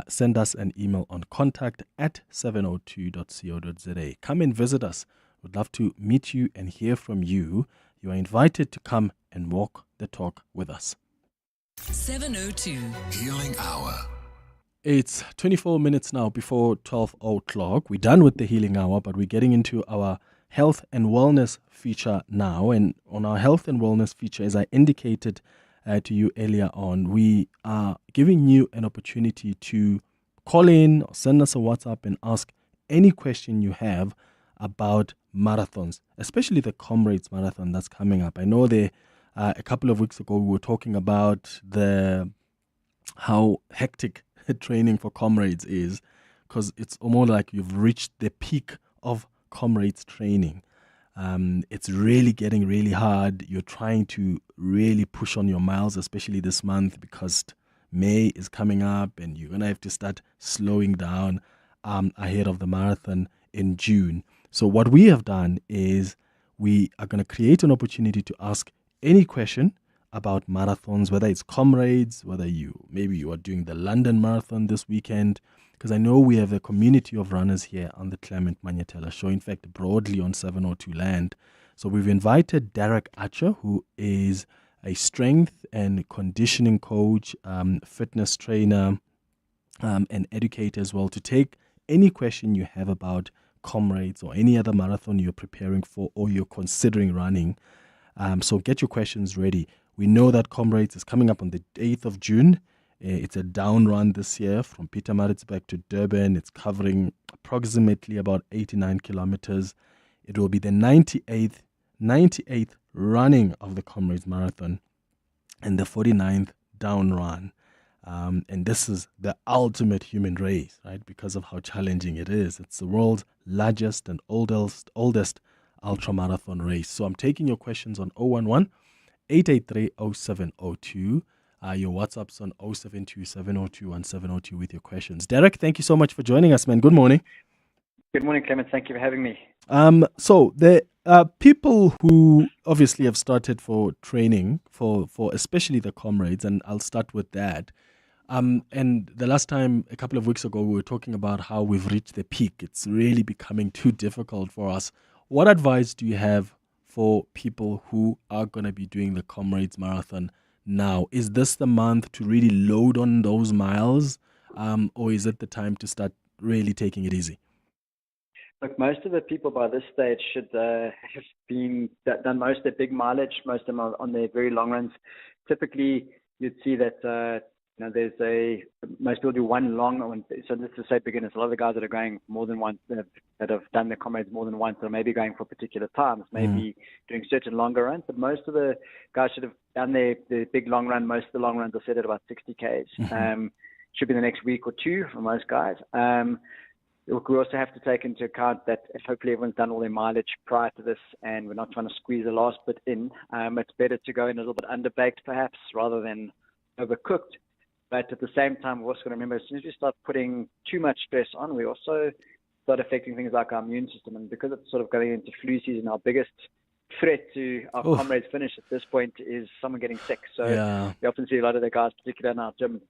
send us an email on contact@702.co.za. Come and visit us. We'd love to meet you and hear from you. You are invited to come and walk the talk with us. 702 Healing Hour. It's 24 minutes now before 12 o'clock. We're done with the healing hour, but we're getting into our health and wellness feature now. And on our health and wellness feature, as I indicated to you earlier on, we are giving you an opportunity to call in or send us a WhatsApp and ask any question you have about marathons, especially the Comrades Marathon that's coming up. I know a couple of weeks ago we were talking about how hectic training for Comrades is, because it's almost like you've reached the peak of Comrades training. It's really getting really hard. You're trying to really push on your miles, especially this month, because May is coming up and you're going to have to start slowing down ahead of the marathon in June. So what we have done is we are going to create an opportunity to ask any question about marathons, whether it's Comrades, whether maybe you are doing the London Marathon this weekend, because I know we have a community of runners here on the Clement Manyathela Show, in fact, broadly on 702 land. So we've invited Derek Archer, who is a strength and conditioning coach, fitness trainer, and educator as well, to take any question you have about Comrades or any other marathon you're preparing for or you're considering running. So get your questions ready. We know that Comrades is coming up on the 8th of June. It's a down run this year from Pietermaritzburg to Durban. It's covering approximately about 89 kilometers. It will be the 98th running of the Comrades Marathon and the 49th down run. And this is the ultimate human race, right? Because of how challenging it is. It's the world's largest and oldest ultra-marathon race. So I'm taking your questions on 011-883-0702. Your WhatsApp's on 072-702-1702 with your questions. Derek, thank you so much for joining us, man. Good morning. Good morning, Clement. Thank you for having me. So the people who obviously have started for training for especially the comrades, and I'll start with that. And the last time, a couple of weeks ago, we were talking about how we've reached the peak. It's really becoming too difficult for us. What advice do you have for people who are going to be doing the Comrades Marathon now? Is this the month to really load on those miles, or is it the time to start really taking it easy? Look, most of the people by this stage should have done most of their big mileage. Most of them are on their very long runs. Typically, you'd see that most people do one long one. So this is to say beginners. A lot of the guys that are going more than once, that have done their comrades more than once, or maybe going for particular times, maybe doing certain longer runs. But most of the guys should have done their big long run. Most of the long runs are set at about 60 Ks. Should be the next week or two for most guys. We also have to take into account that if hopefully everyone's done all their mileage prior to this and we're not trying to squeeze the last bit in, it's better to go in a little bit underbaked perhaps rather than overcooked. But at the same time, we've also got to remember, as soon as we start putting too much stress on, we also start affecting things like our immune system. And because it's sort of going into flu season, our biggest threat to our comrades finish at this point is someone getting sick. So we often see a lot of the guys, particularly in our gym,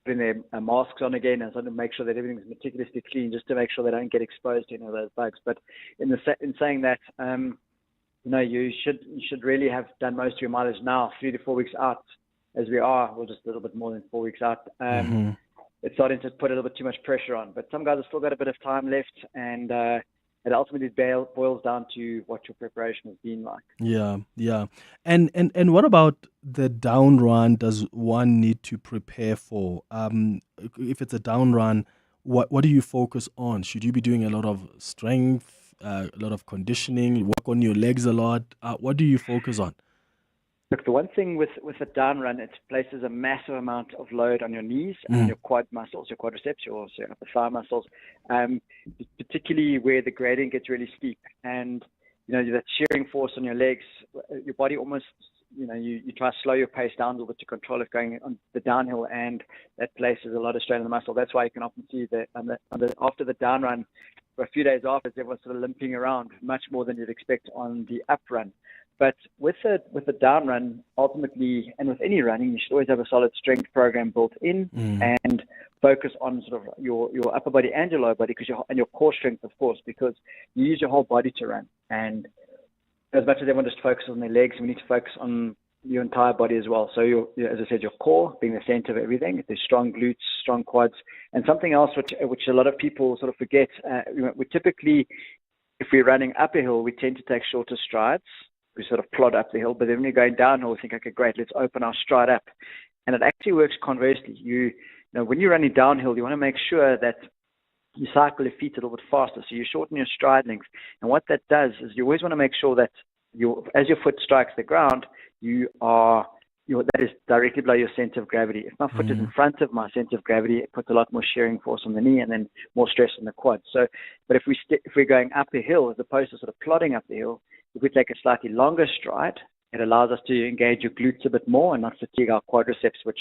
putting their masks on again and sort of make sure that everything's meticulously clean, just to make sure they don't get exposed to any of those bugs. But in saying that, you should really have done most of your mileage now, 3 to 4 weeks out, as we are, or just a little bit more than 4 weeks out. It's starting to put a little bit too much pressure on. But some guys have still got a bit of time left, and it ultimately boils down to what your preparation has been like. Yeah. And what about the down run? Does one need to prepare for? If it's a down run, what do you focus on? Should you be doing a lot of strength, a lot of conditioning, work on your legs a lot? What do you focus on? Look, the one thing with a down run, it places a massive amount of load on your knees and your quad muscles, your quadriceps, your upper thigh muscles, particularly where the gradient gets really steep. And, that shearing force on your legs, your body almost, you try to slow your pace down a little bit to control it going on the downhill, and that places a lot of strain on the muscle. That's why you can often see that after the down run, for a few days after, everyone's sort of limping around much more than you'd expect on the up run. But with the down run, ultimately, and with any running, you should always have a solid strength program built in and focus on sort of your upper body and your lower body, and your core strength, of course, because you use your whole body to run. And as much as everyone just focuses on their legs, we need to focus on your entire body as well. So, as I said, your core being the center of everything. There's strong glutes, strong quads, and something else which a lot of people sort of forget. We typically, if we're running up a hill, we tend to take shorter strides. We sort of plod up the hill, but then when you're going downhill, we think, okay, great, let's open our stride up. And it actually works conversely. When you're running downhill, you want to make sure that you cycle your feet a little bit faster, so you shorten your stride length. And what that does is you always want to make sure that as your foot strikes the ground, that is directly below your center of gravity. If my foot is in front of my center of gravity, it puts a lot more shearing force on the knee and then more stress on the quad. So, but if we're going up a hill as opposed to sort of plodding up the hill, if we take a slightly longer stride, it allows us to engage your glutes a bit more and not fatigue our quadriceps, which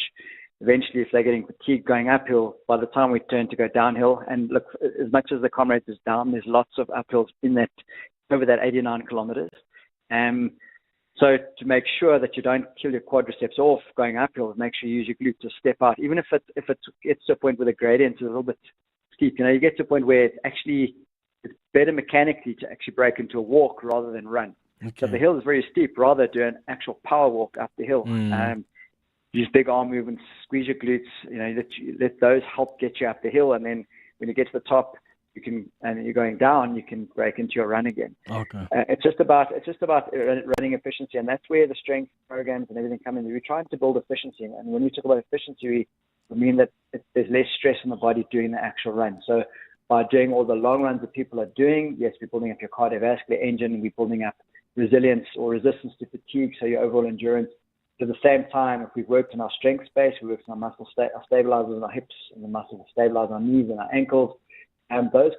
eventually, if they're getting fatigued going uphill, by the time we turn to go downhill, and look, as much as the Comrades is down, there's lots of uphills over that 89 kilometers. So to make sure that you don't kill your quadriceps off going uphill, make sure you use your glutes to step out. Even if it gets to a point where the gradient is a little bit steep, you get to a point where it's better mechanically to actually break into a walk rather than run. Okay. So if the hill is very steep, rather do an actual power walk up the hill. Use big arm movements, squeeze your glutes, let those help get you up the hill. And then when you get to the top, and you're going down, you can break into your run again. Okay. It's just about running efficiency, and that's where the strength programs and everything come in. We're trying to build efficiency, and when we talk about efficiency, we mean that there's less stress on the body during the actual run. So by doing all the long runs that people are doing, yes, we're building up your cardiovascular engine, we're building up resilience or resistance to fatigue, so your overall endurance. At the same time, if we've worked on our strength space, we worked on our muscle our stabilizers on our hips, and the muscles that stabilize our knees and our ankles. And those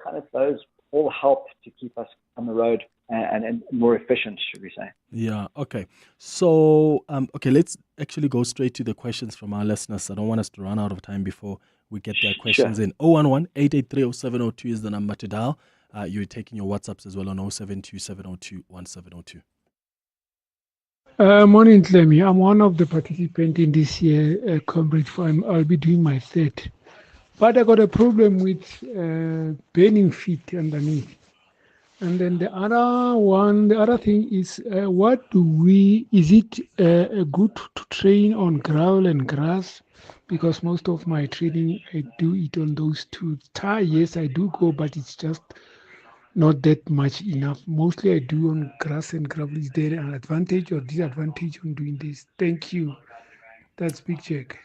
all help to keep us on the road and more efficient, should we say. Yeah, okay. So, let's actually go straight to the questions from our listeners. I don't want us to run out of time before we get their questions in. 011-883-0702 is the number to dial. You're taking your WhatsApps as well on 072-702-1702. Morning, Clemmy. I'm one of the participants in this year Comrades. I'll be doing my third. But I got a problem with burning feet underneath. And then the other thing is, is it good to train on gravel and grass? Because most of my training, I do it on those two. Yes, I do go, but it's just not that much enough. Mostly I do on grass and gravel. Is there an advantage or disadvantage on doing this? Thank you. That's Big Check.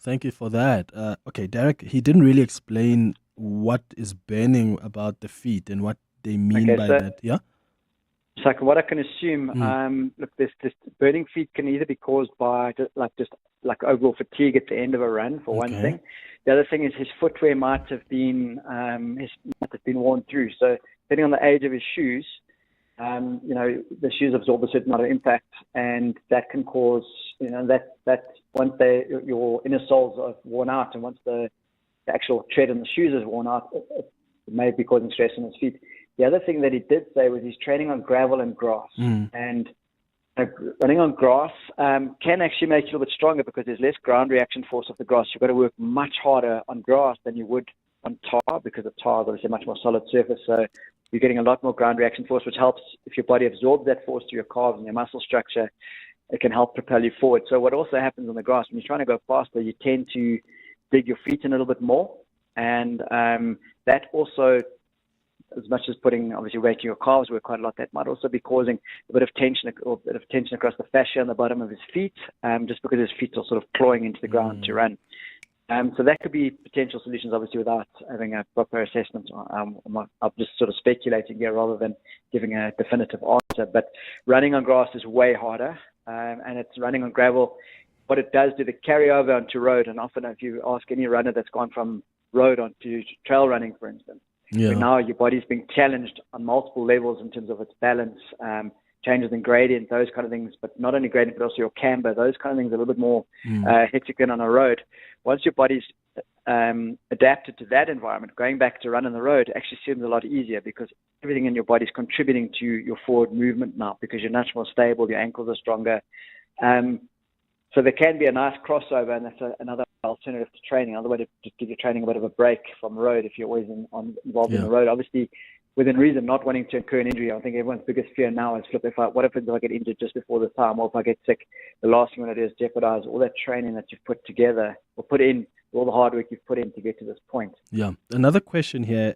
Thank you for that. Okay, Derek, he didn't really explain what is burning about the feet and what they mean by that. Yeah? So what I can assume, look, this burning feet can either be caused by just overall fatigue at the end of a run, for one thing. The other thing is his footwear might have been worn through. So depending on the age of his shoes, the shoes absorb a certain amount of impact, and that can cause, that once your inner soles are worn out, and once the actual tread in the shoes is worn out, it may be causing stress on his feet. The other thing that he did say was he's training on gravel and grass, and running on grass can actually make you a little bit stronger because there's less ground reaction force of the grass. You've got to work much harder on grass than you would on tar, because the tar is obviously a much more solid surface. So you're getting a lot more ground reaction force, which helps if your body absorbs that force to your calves and your muscle structure. It can help propel you forward. So what also happens on the grass, when you're trying to go faster, you tend to dig your feet in a little bit more. And that also, as much as obviously making your calves work quite a lot, that might also be causing a bit of tension across the fascia on the bottom of his feet, just because his feet are sort of clawing into the ground to run. So that could be potential solutions, obviously, without having a proper assessment. I'm just sort of speculating here rather than giving a definitive answer. But running on grass is way harder, and it's running on gravel. What it does do, the carry over onto road, and often if you ask any runner that's gone from road onto trail running, for instance, where now your body's being challenged on multiple levels in terms of its balance, changes in gradient, those kind of things, but not only gradient, but also your camber, those kind of things are a little bit more hectic than on a road. Once your body's adapted to that environment, going back to run on the road actually seems a lot easier because everything in your body is contributing to your forward movement now because you're much more stable, your ankles are stronger. So there can be a nice crossover, and that's another alternative to training, another way to just give your training a bit of a break from road if you're always involved in the road. Obviously, within reason, not wanting to incur an injury. I think everyone's biggest fear now is, what happens if I get injured just before the time, or if I get sick? The last thing I want to do is jeopardize all that training that you've put together, or put in, all the hard work you've put in to get to this point. Yeah. Another question here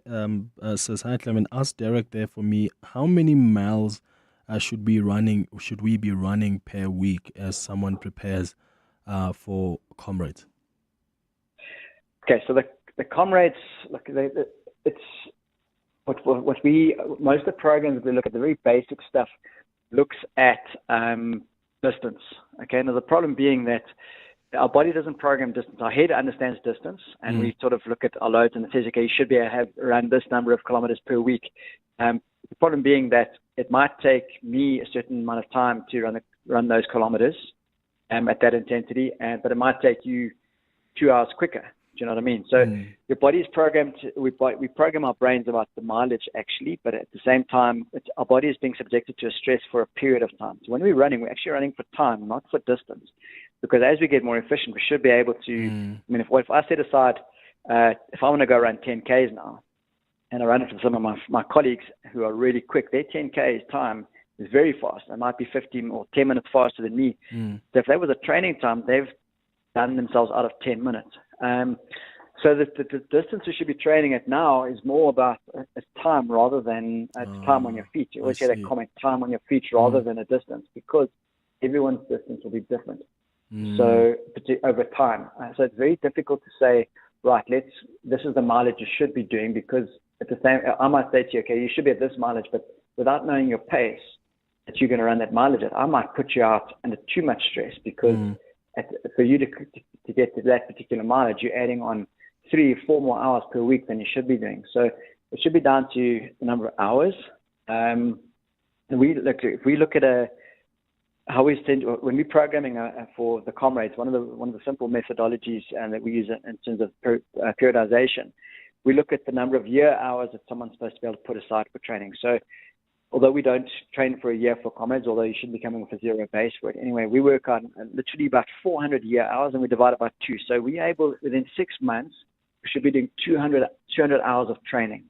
says, hi, Clement, ask Derek there for me, how many miles should we be running per week as someone prepares for Comrades? Okay, so the Comrades, look, it's most of the programs we look at, the very basic stuff looks at distance. Okay, now the problem being that our body doesn't program distance. Our head understands distance, and we sort of look at our loads and it says, okay, you should be able to have around this number of kilometers per week. The problem being that it might take me a certain amount of time to run those kilometers at that intensity, but it might take you 2 hours quicker. Do you know what I mean? So your body is programmed. We program our brains about the mileage actually, but at the same time, our body is being subjected to a stress for a period of time. So when we're running, we're actually running for time, not for distance. Because as we get more efficient, we should be able to. I mean, if I set aside, if I want to go run 10Ks now, and I run it for some of my colleagues who are really quick, their 10Ks time is very fast. They might be 15 or 10 minutes faster than me. So if that was a training time, they've done themselves out of 10 minutes. So the distance we should be training at now is more about a time rather than time on your feet. You always hear that comment, time on your feet rather than a distance, because everyone's distance will be different. So over time. So it's very difficult to say, right, this is the mileage you should be doing, because at the same, I might say to you, okay, you should be at this mileage, but without knowing your pace that you're going to run that mileage at, I might put you out under too much stress, because for you to get to that particular mileage, you're adding on 3 or 4 more hours per week than you should be doing. So it should be down to the number of hours. And if we look at how we tend when we're programming for the Comrades, one of the simple methodologies that we use in terms of periodization, we look at the number of year hours that someone's supposed to be able to put aside for training. So although we don't train for a year for Comrades, although you should be coming with a zero base for it, anyway, we work on literally about 400 year hours, and we divide it by 2. So we're able, within 6 months, we should be doing 200 hours of training.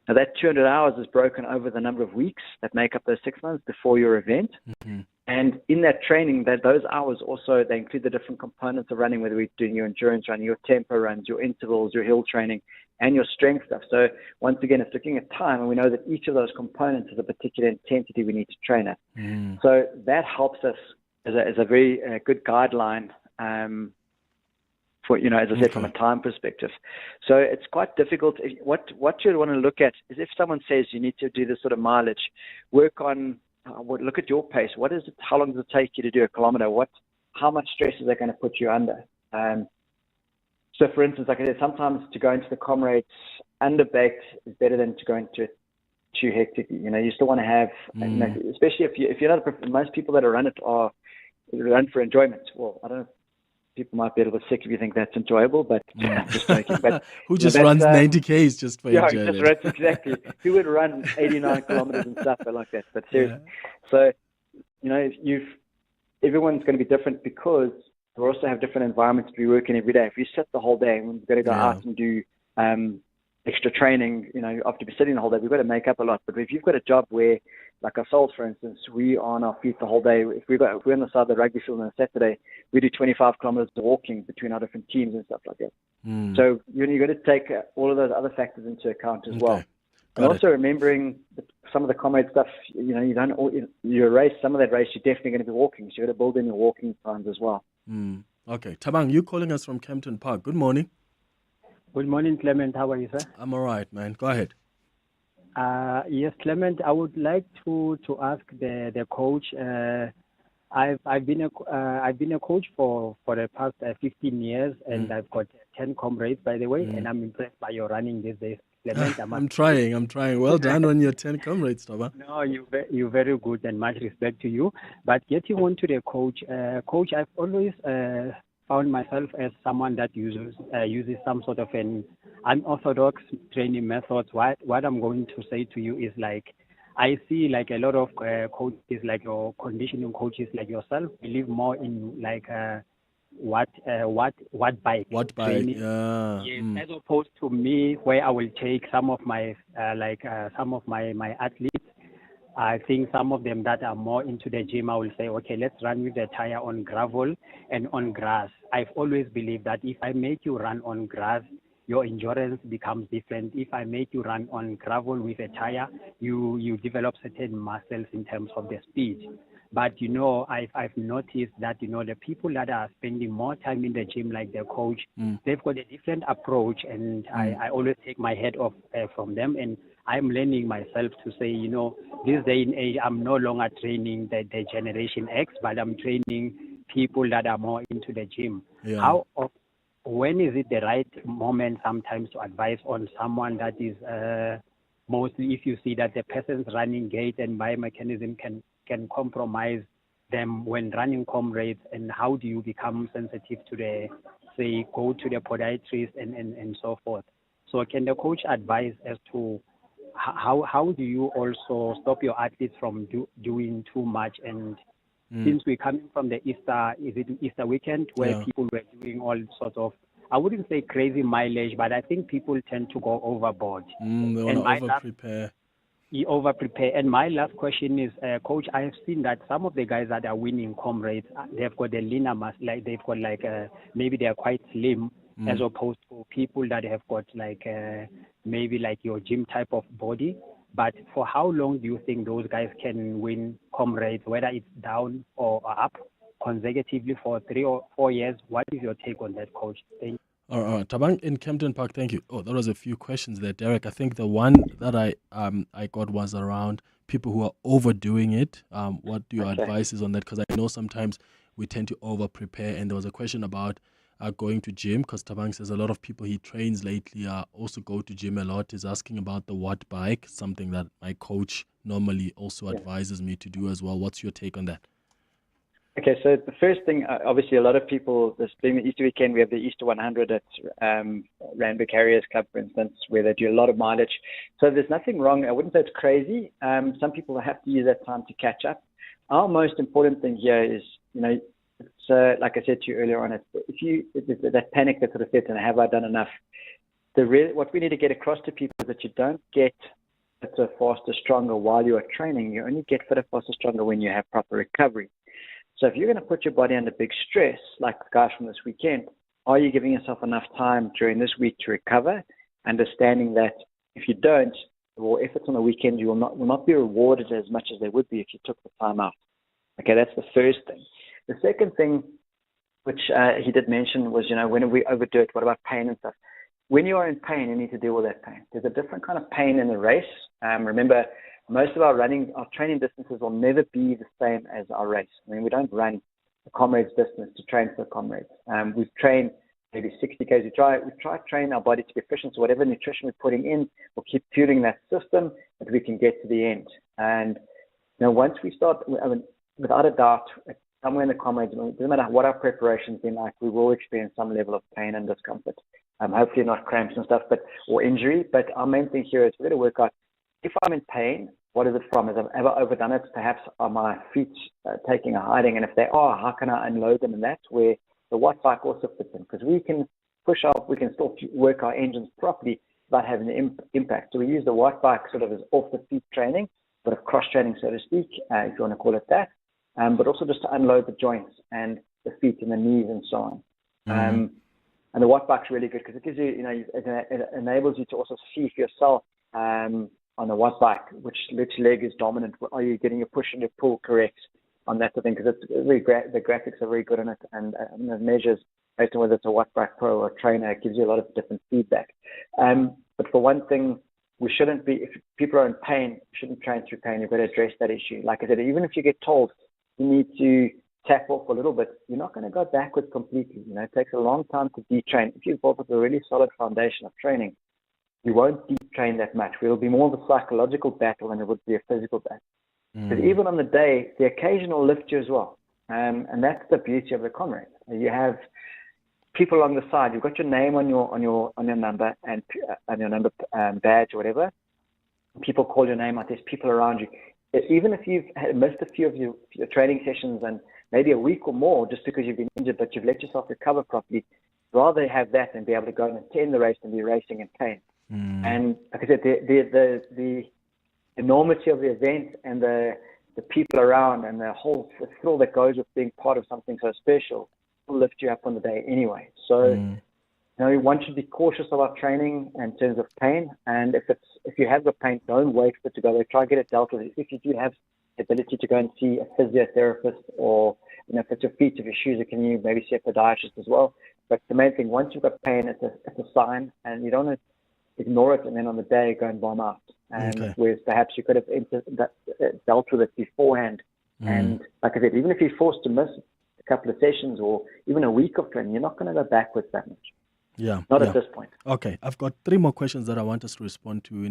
Now that 200 hours is broken over the number of weeks that make up those 6 months before your event. Mm-hmm. And in that training, those hours also, they include the different components of running, whether we're doing your endurance running, your tempo runs, your intervals, your hill training, and your strength stuff. So once again, it's looking at time, and we know that each of those components is a particular intensity we need to train at. Mm. So that helps us as a very good guideline for, as I said, from a time perspective. So it's quite difficult. What you'd want to look at is if someone says you need to do this sort of mileage, work on, look at your pace. What is it? How long does it take you to do a kilometer? How much stress is that going to put you under? So, for instance, like I said, sometimes to go into the Comrades underbaked is better than to go into it too hectic. You still want to have, especially if you're not. Most people that run it are run for enjoyment. Well, I don't know. People might be a little bit sick if you think that's enjoyable, but just joking. But who just runs 90Ks just for enjoyment? Yeah, exactly. Who would run 89 kilometers and stuff like that? But seriously, so everyone's going to be different because we also have different environments to be working every day. If you sit the whole day and we've got to go out and do extra training, after sitting the whole day, we've got to make up a lot. But if you've got a job where, like ourselves, for instance, we are on our feet the whole day. If we're on the side of the rugby field on a Saturday, we do 25 kilometers of walking between our different teams and stuff like that. So you've got to take all of those other factors into account as well. And also remembering some of the Comrade stuff, you race, some of that race, you're definitely going to be walking. So you've got to build in your walking times as well. Okay. Tabang, you calling us from Kempton Park. Good morning. Good morning, Clement. How are you, sir? I'm all right, man. Go ahead. Yes, Clement. I would like to ask the coach. I've been a coach for the past 15 years, and I've got 10 comrades, by the way, and I'm impressed by your running these days, Clement. I'm trying. Well done on your 10 comrades, Taba. No, you're very good, and much respect to you. But getting on to the coach, I've always found myself as someone that uses some sort of an unorthodox training methods. What I'm going to say to you is, like, I see like a lot of coaches, like your conditioning coaches like yourself, believe more in like what bike training, as opposed to me, where I will take some of my my athletes. I think some of them that are more into the gym, I will say, okay, let's run with the tire on gravel and on grass. I've always believed that if I make you run on grass, your endurance becomes different. If I make you run on gravel with a tire, you develop certain muscles in terms of the speed. But, I've noticed that, the people that are spending more time in the gym, like the coach, they've got a different approach, and I always take my head off from them. And I'm learning myself to say, this day and age, I'm no longer training the Generation X, but I'm training people that are more into the gym. Yeah. When is it the right moment sometimes to advise on someone that is mostly, if you see that the person's running gait and biomechanism can compromise them when running Comrades, and how do you become sensitive to go to the podiatrist and so forth? So can the coach advise as to how do you also stop your athletes from doing too much? And since we're coming from the Easter weekend, where people were doing all sorts of, I wouldn't say crazy mileage, but I think people tend to go overboard. They want to over-prepare. Over-prepare. And my last question is, Coach, I have seen that some of the guys that are winning Comrades, they've got a leaner mass, like they've got like maybe they're quite slim, as opposed to people that have got like maybe like your gym type of body. But for how long do you think those guys can win Comrades, whether it's down or up, consecutively for 3 or 4 years? What is your take on that, Coach? Thank you. All right, Tabang in Kempton Park, thank you. Oh, that was a few questions there, Derek. I think the one that I got was around people who are overdoing it. What do your advice on that? Because I know sometimes we tend to over-prepare, and there was a question about going to gym, because Tabang says a lot of people he trains lately also go to gym a lot. He's asking about the watt bike, something that my coach normally also advises me to do as well. What's your take on that? Okay, so the first thing, obviously, a lot of people, this being the Easter weekend, we have the Easter 100 at Randburg Harriers Club, for instance, where they do a lot of mileage. So there's nothing wrong. I wouldn't say it's crazy. Some people have to use that time to catch up. Our most important thing here is, it's, like I said to you earlier on, that panic that sort of sets in, have I done enough? What we need to get across to people is that you don't get fitter, faster, stronger while you are training. You only get fitter, faster, stronger when you have proper recovery. So if you're going to put your body under big stress, like the guys from this weekend, are you giving yourself enough time during this week to recover, understanding that if you don't, or if it's on the weekend, you will not be rewarded as much as they would be if you took the time out. Okay, that's the first thing. The second thing, which he did mention, was, when we overdo it, what about pain and stuff? When you are in pain, you need to deal with that pain. There's a different kind of pain in the race. Remember, most of our training distances will never be the same as our race. I mean, we don't run a Comrades distance to train for Comrades. We train maybe 60 k's. We try to train our body to be efficient. So whatever nutrition we're putting in, we'll keep fueling that system that we can get to the end. And once we start, without a doubt, somewhere in the Comrades, it doesn't matter what our preparation's been like, we will experience some level of pain and discomfort. Hopefully not cramps and stuff, or injury. But our main thing here is we're going to work out, if I'm in pain, what is it from? Have I ever overdone it? Perhaps are my feet taking a hiding? And if they are, how can I unload them? And that's where the watt bike also fits in, because we can we can still work our engines properly without having the impact. So we use the watt bike sort of as off the feet training, but of cross training, so to speak, if you want to call it that. But also just to unload the joints and the feet and the knees and so on. And the watt bike's really good because it gives you, it enables you to also see for yourself on the watt bike which leg is dominant. Are you getting your push and your pull correct on that sort of thing? Because the graphics are very good on it, and it measures based on whether it's a watt bike pro or a trainer. It gives you a lot of different feedback. But for one thing, we shouldn't be, if people are in pain, you shouldn't train through pain. You've got to address that issue. Like I said, even if you get told you need to tap off a little bit, you're not going to go backwards completely. It takes a long time to detrain. If you've built up a really solid foundation of training, you won't detrain that much. It'll be more of a psychological battle than it would be a physical battle. Because even on the day, the occasion will lift you as well. And that's the beauty of the Comrades. You have people along the side. You've got your name on your number and on your number badge or whatever. People call your name out. There's people around you. Even if you've missed a few of your training sessions and maybe a week or more just because you've been injured, but you've let yourself recover properly, rather have that than be able to go and attend the race and be racing in pain. And like I said, the enormity of the event and the people around and the whole thrill that goes with being part of something so special will lift you up on the day anyway. So one should be cautious about training in terms of pain. And if you have the pain, don't wait for it to go there. Try to get it dealt with. If you do have the ability to go and see a physiotherapist, or if it's your feet, if your shoes, can you maybe see a podiatrist as well? But the main thing, once you've got pain, it's a sign, and you don't want to ignore it and then on the day go and bomb out. And whereas perhaps you could have dealt with it beforehand. And like I said, even if you're forced to miss a couple of sessions or even a week of training, you're not going to go backwards that much. Not at this point. Okay, I've got 3 more questions that I want us to respond to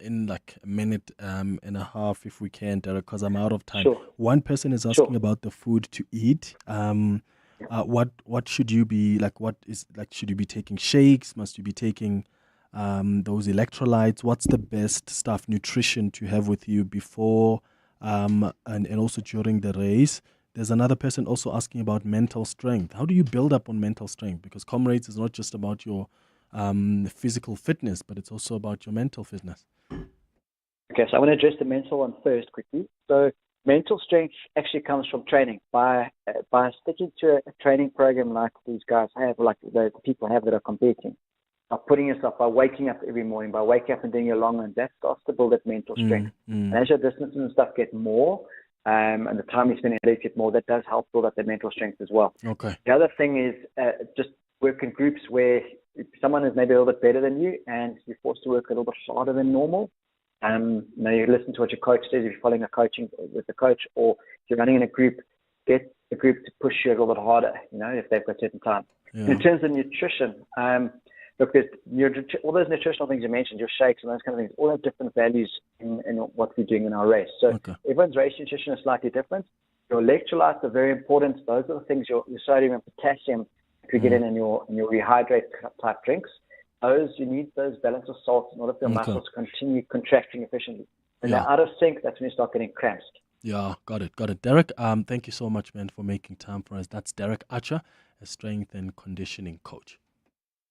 in like a minute and a half, if we can, Derek, because I'm out of time. Sure. One person is asking about the food to eat. What should you be like? What is like? Should you be taking shakes? Must you be taking those electrolytes? What's the best stuff, nutrition to have with you before and also during the race? There's another person also asking about mental strength. How do you build up on mental strength? Because Comrades is not just about your physical fitness, but it's also about your mental fitness. Okay, so I want to address the mental one first quickly. So mental strength actually comes from training. By sticking to a training program like these guys have, like the people have that are competing, by putting yourself, by waking up every morning, by waking up and doing your long run, that starts to build that mental strength. And as your distances and stuff get more, and the time you spend in it get more, that does help build up the mental strength as well. Okay. The other thing is just work in groups where if someone is maybe a little bit better than you and you're forced to work a little bit harder than normal. You listen to what your coach says if you're following a coaching with the coach, or if you're running in a group, get the group to push you a little bit harder, if they've got certain time. In terms of nutrition, look, all those nutritional things you mentioned, your shakes and those kind of things, all have different values in what we're doing in our race. So everyone's race nutrition is slightly different. Your electrolytes are very important. Those are the things, your sodium and potassium that we get in your rehydrate type drinks. You need those balance of salts in order for your muscles to continue contracting efficiently. When they're out of sync, that's when you start getting cramps. Yeah, got it. Derek, thank you so much, man, for making time for us. That's Derek Archer, a strength and conditioning coach.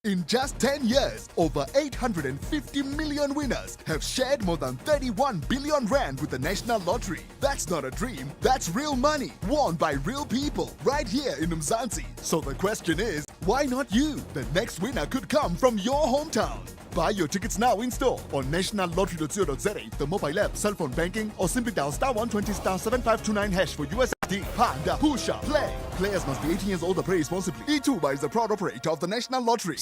In just 10 years, over 850 million winners have shared more than 31 billion rand with the National Lottery. That's not a dream, that's real money, won by real people, right here in Mzansi. So the question is, why not you? The next winner could come from your hometown. Buy your tickets now in store on nationallottery.co.za, the mobile app, cell phone banking, or simply dial *120 *7529# for USSD. Panda, Pusha, play. Players must be 18 years old or play responsibly. E2 is the proud operator of the National Lottery.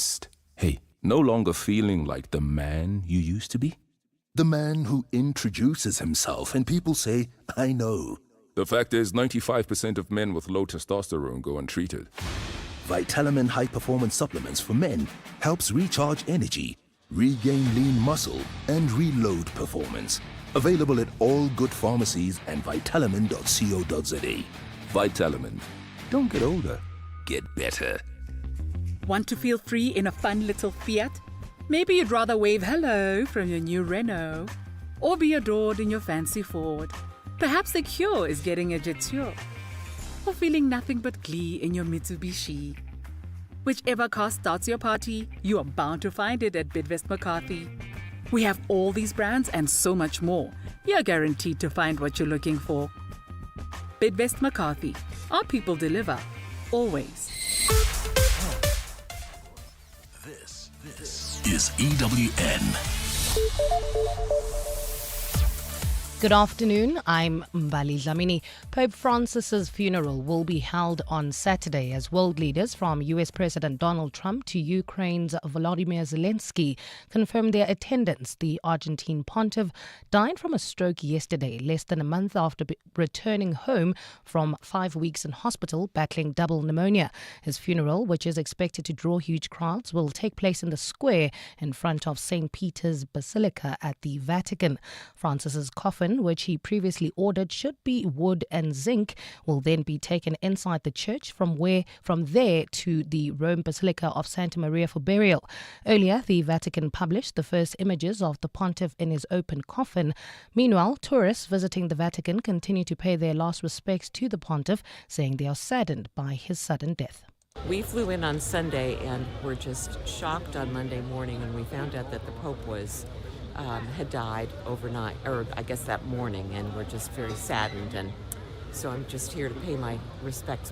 Hey, no longer feeling like the man you used to be? The man who introduces himself and people say, I know. The fact is, 95% of men with low testosterone go untreated. Vitamin High Performance Supplements for men helps recharge energy, regain lean muscle, and reload performance. Available at all good pharmacies and Vitalamin.co.za. Vitalamin. Don't get older, get better. Want to feel free in a fun little Fiat? Maybe you'd rather wave hello from your new Renault, or be adored in your fancy Ford. Perhaps the cure is getting a Jetsure, or feeling nothing but glee in your Mitsubishi. Whichever car starts your party, you are bound to find it at Bidvest McCarthy. We have all these brands and so much more. You're guaranteed to find what you're looking for. Bidvest McCarthy. Our people deliver. Always. This is EWN. Good afternoon, I'm Mbali Dlamini. Pope Francis's funeral will be held on Saturday as world leaders from US President Donald Trump to Ukraine's Volodymyr Zelensky confirmed their attendance. The Argentine pontiff died from a stroke yesterday, less than a month after returning home from 5 weeks in hospital battling double pneumonia. His funeral, which is expected to draw huge crowds, will take place in the square in front of St. Peter's Basilica at the Vatican. Francis's coffin, which he previously ordered should be wood and zinc, will then be taken inside the church from there to the Rome Basilica of Santa Maria for burial. Earlier, the Vatican published the first images of the pontiff in his open coffin. Meanwhile, tourists visiting the Vatican continue to pay their last respects to the pontiff, saying they are saddened by his sudden death. We flew in on Sunday and were just shocked on Monday morning when we found out that the Pope had died overnight, or I guess that morning, and we're just very saddened, and so I'm just here to pay my respects.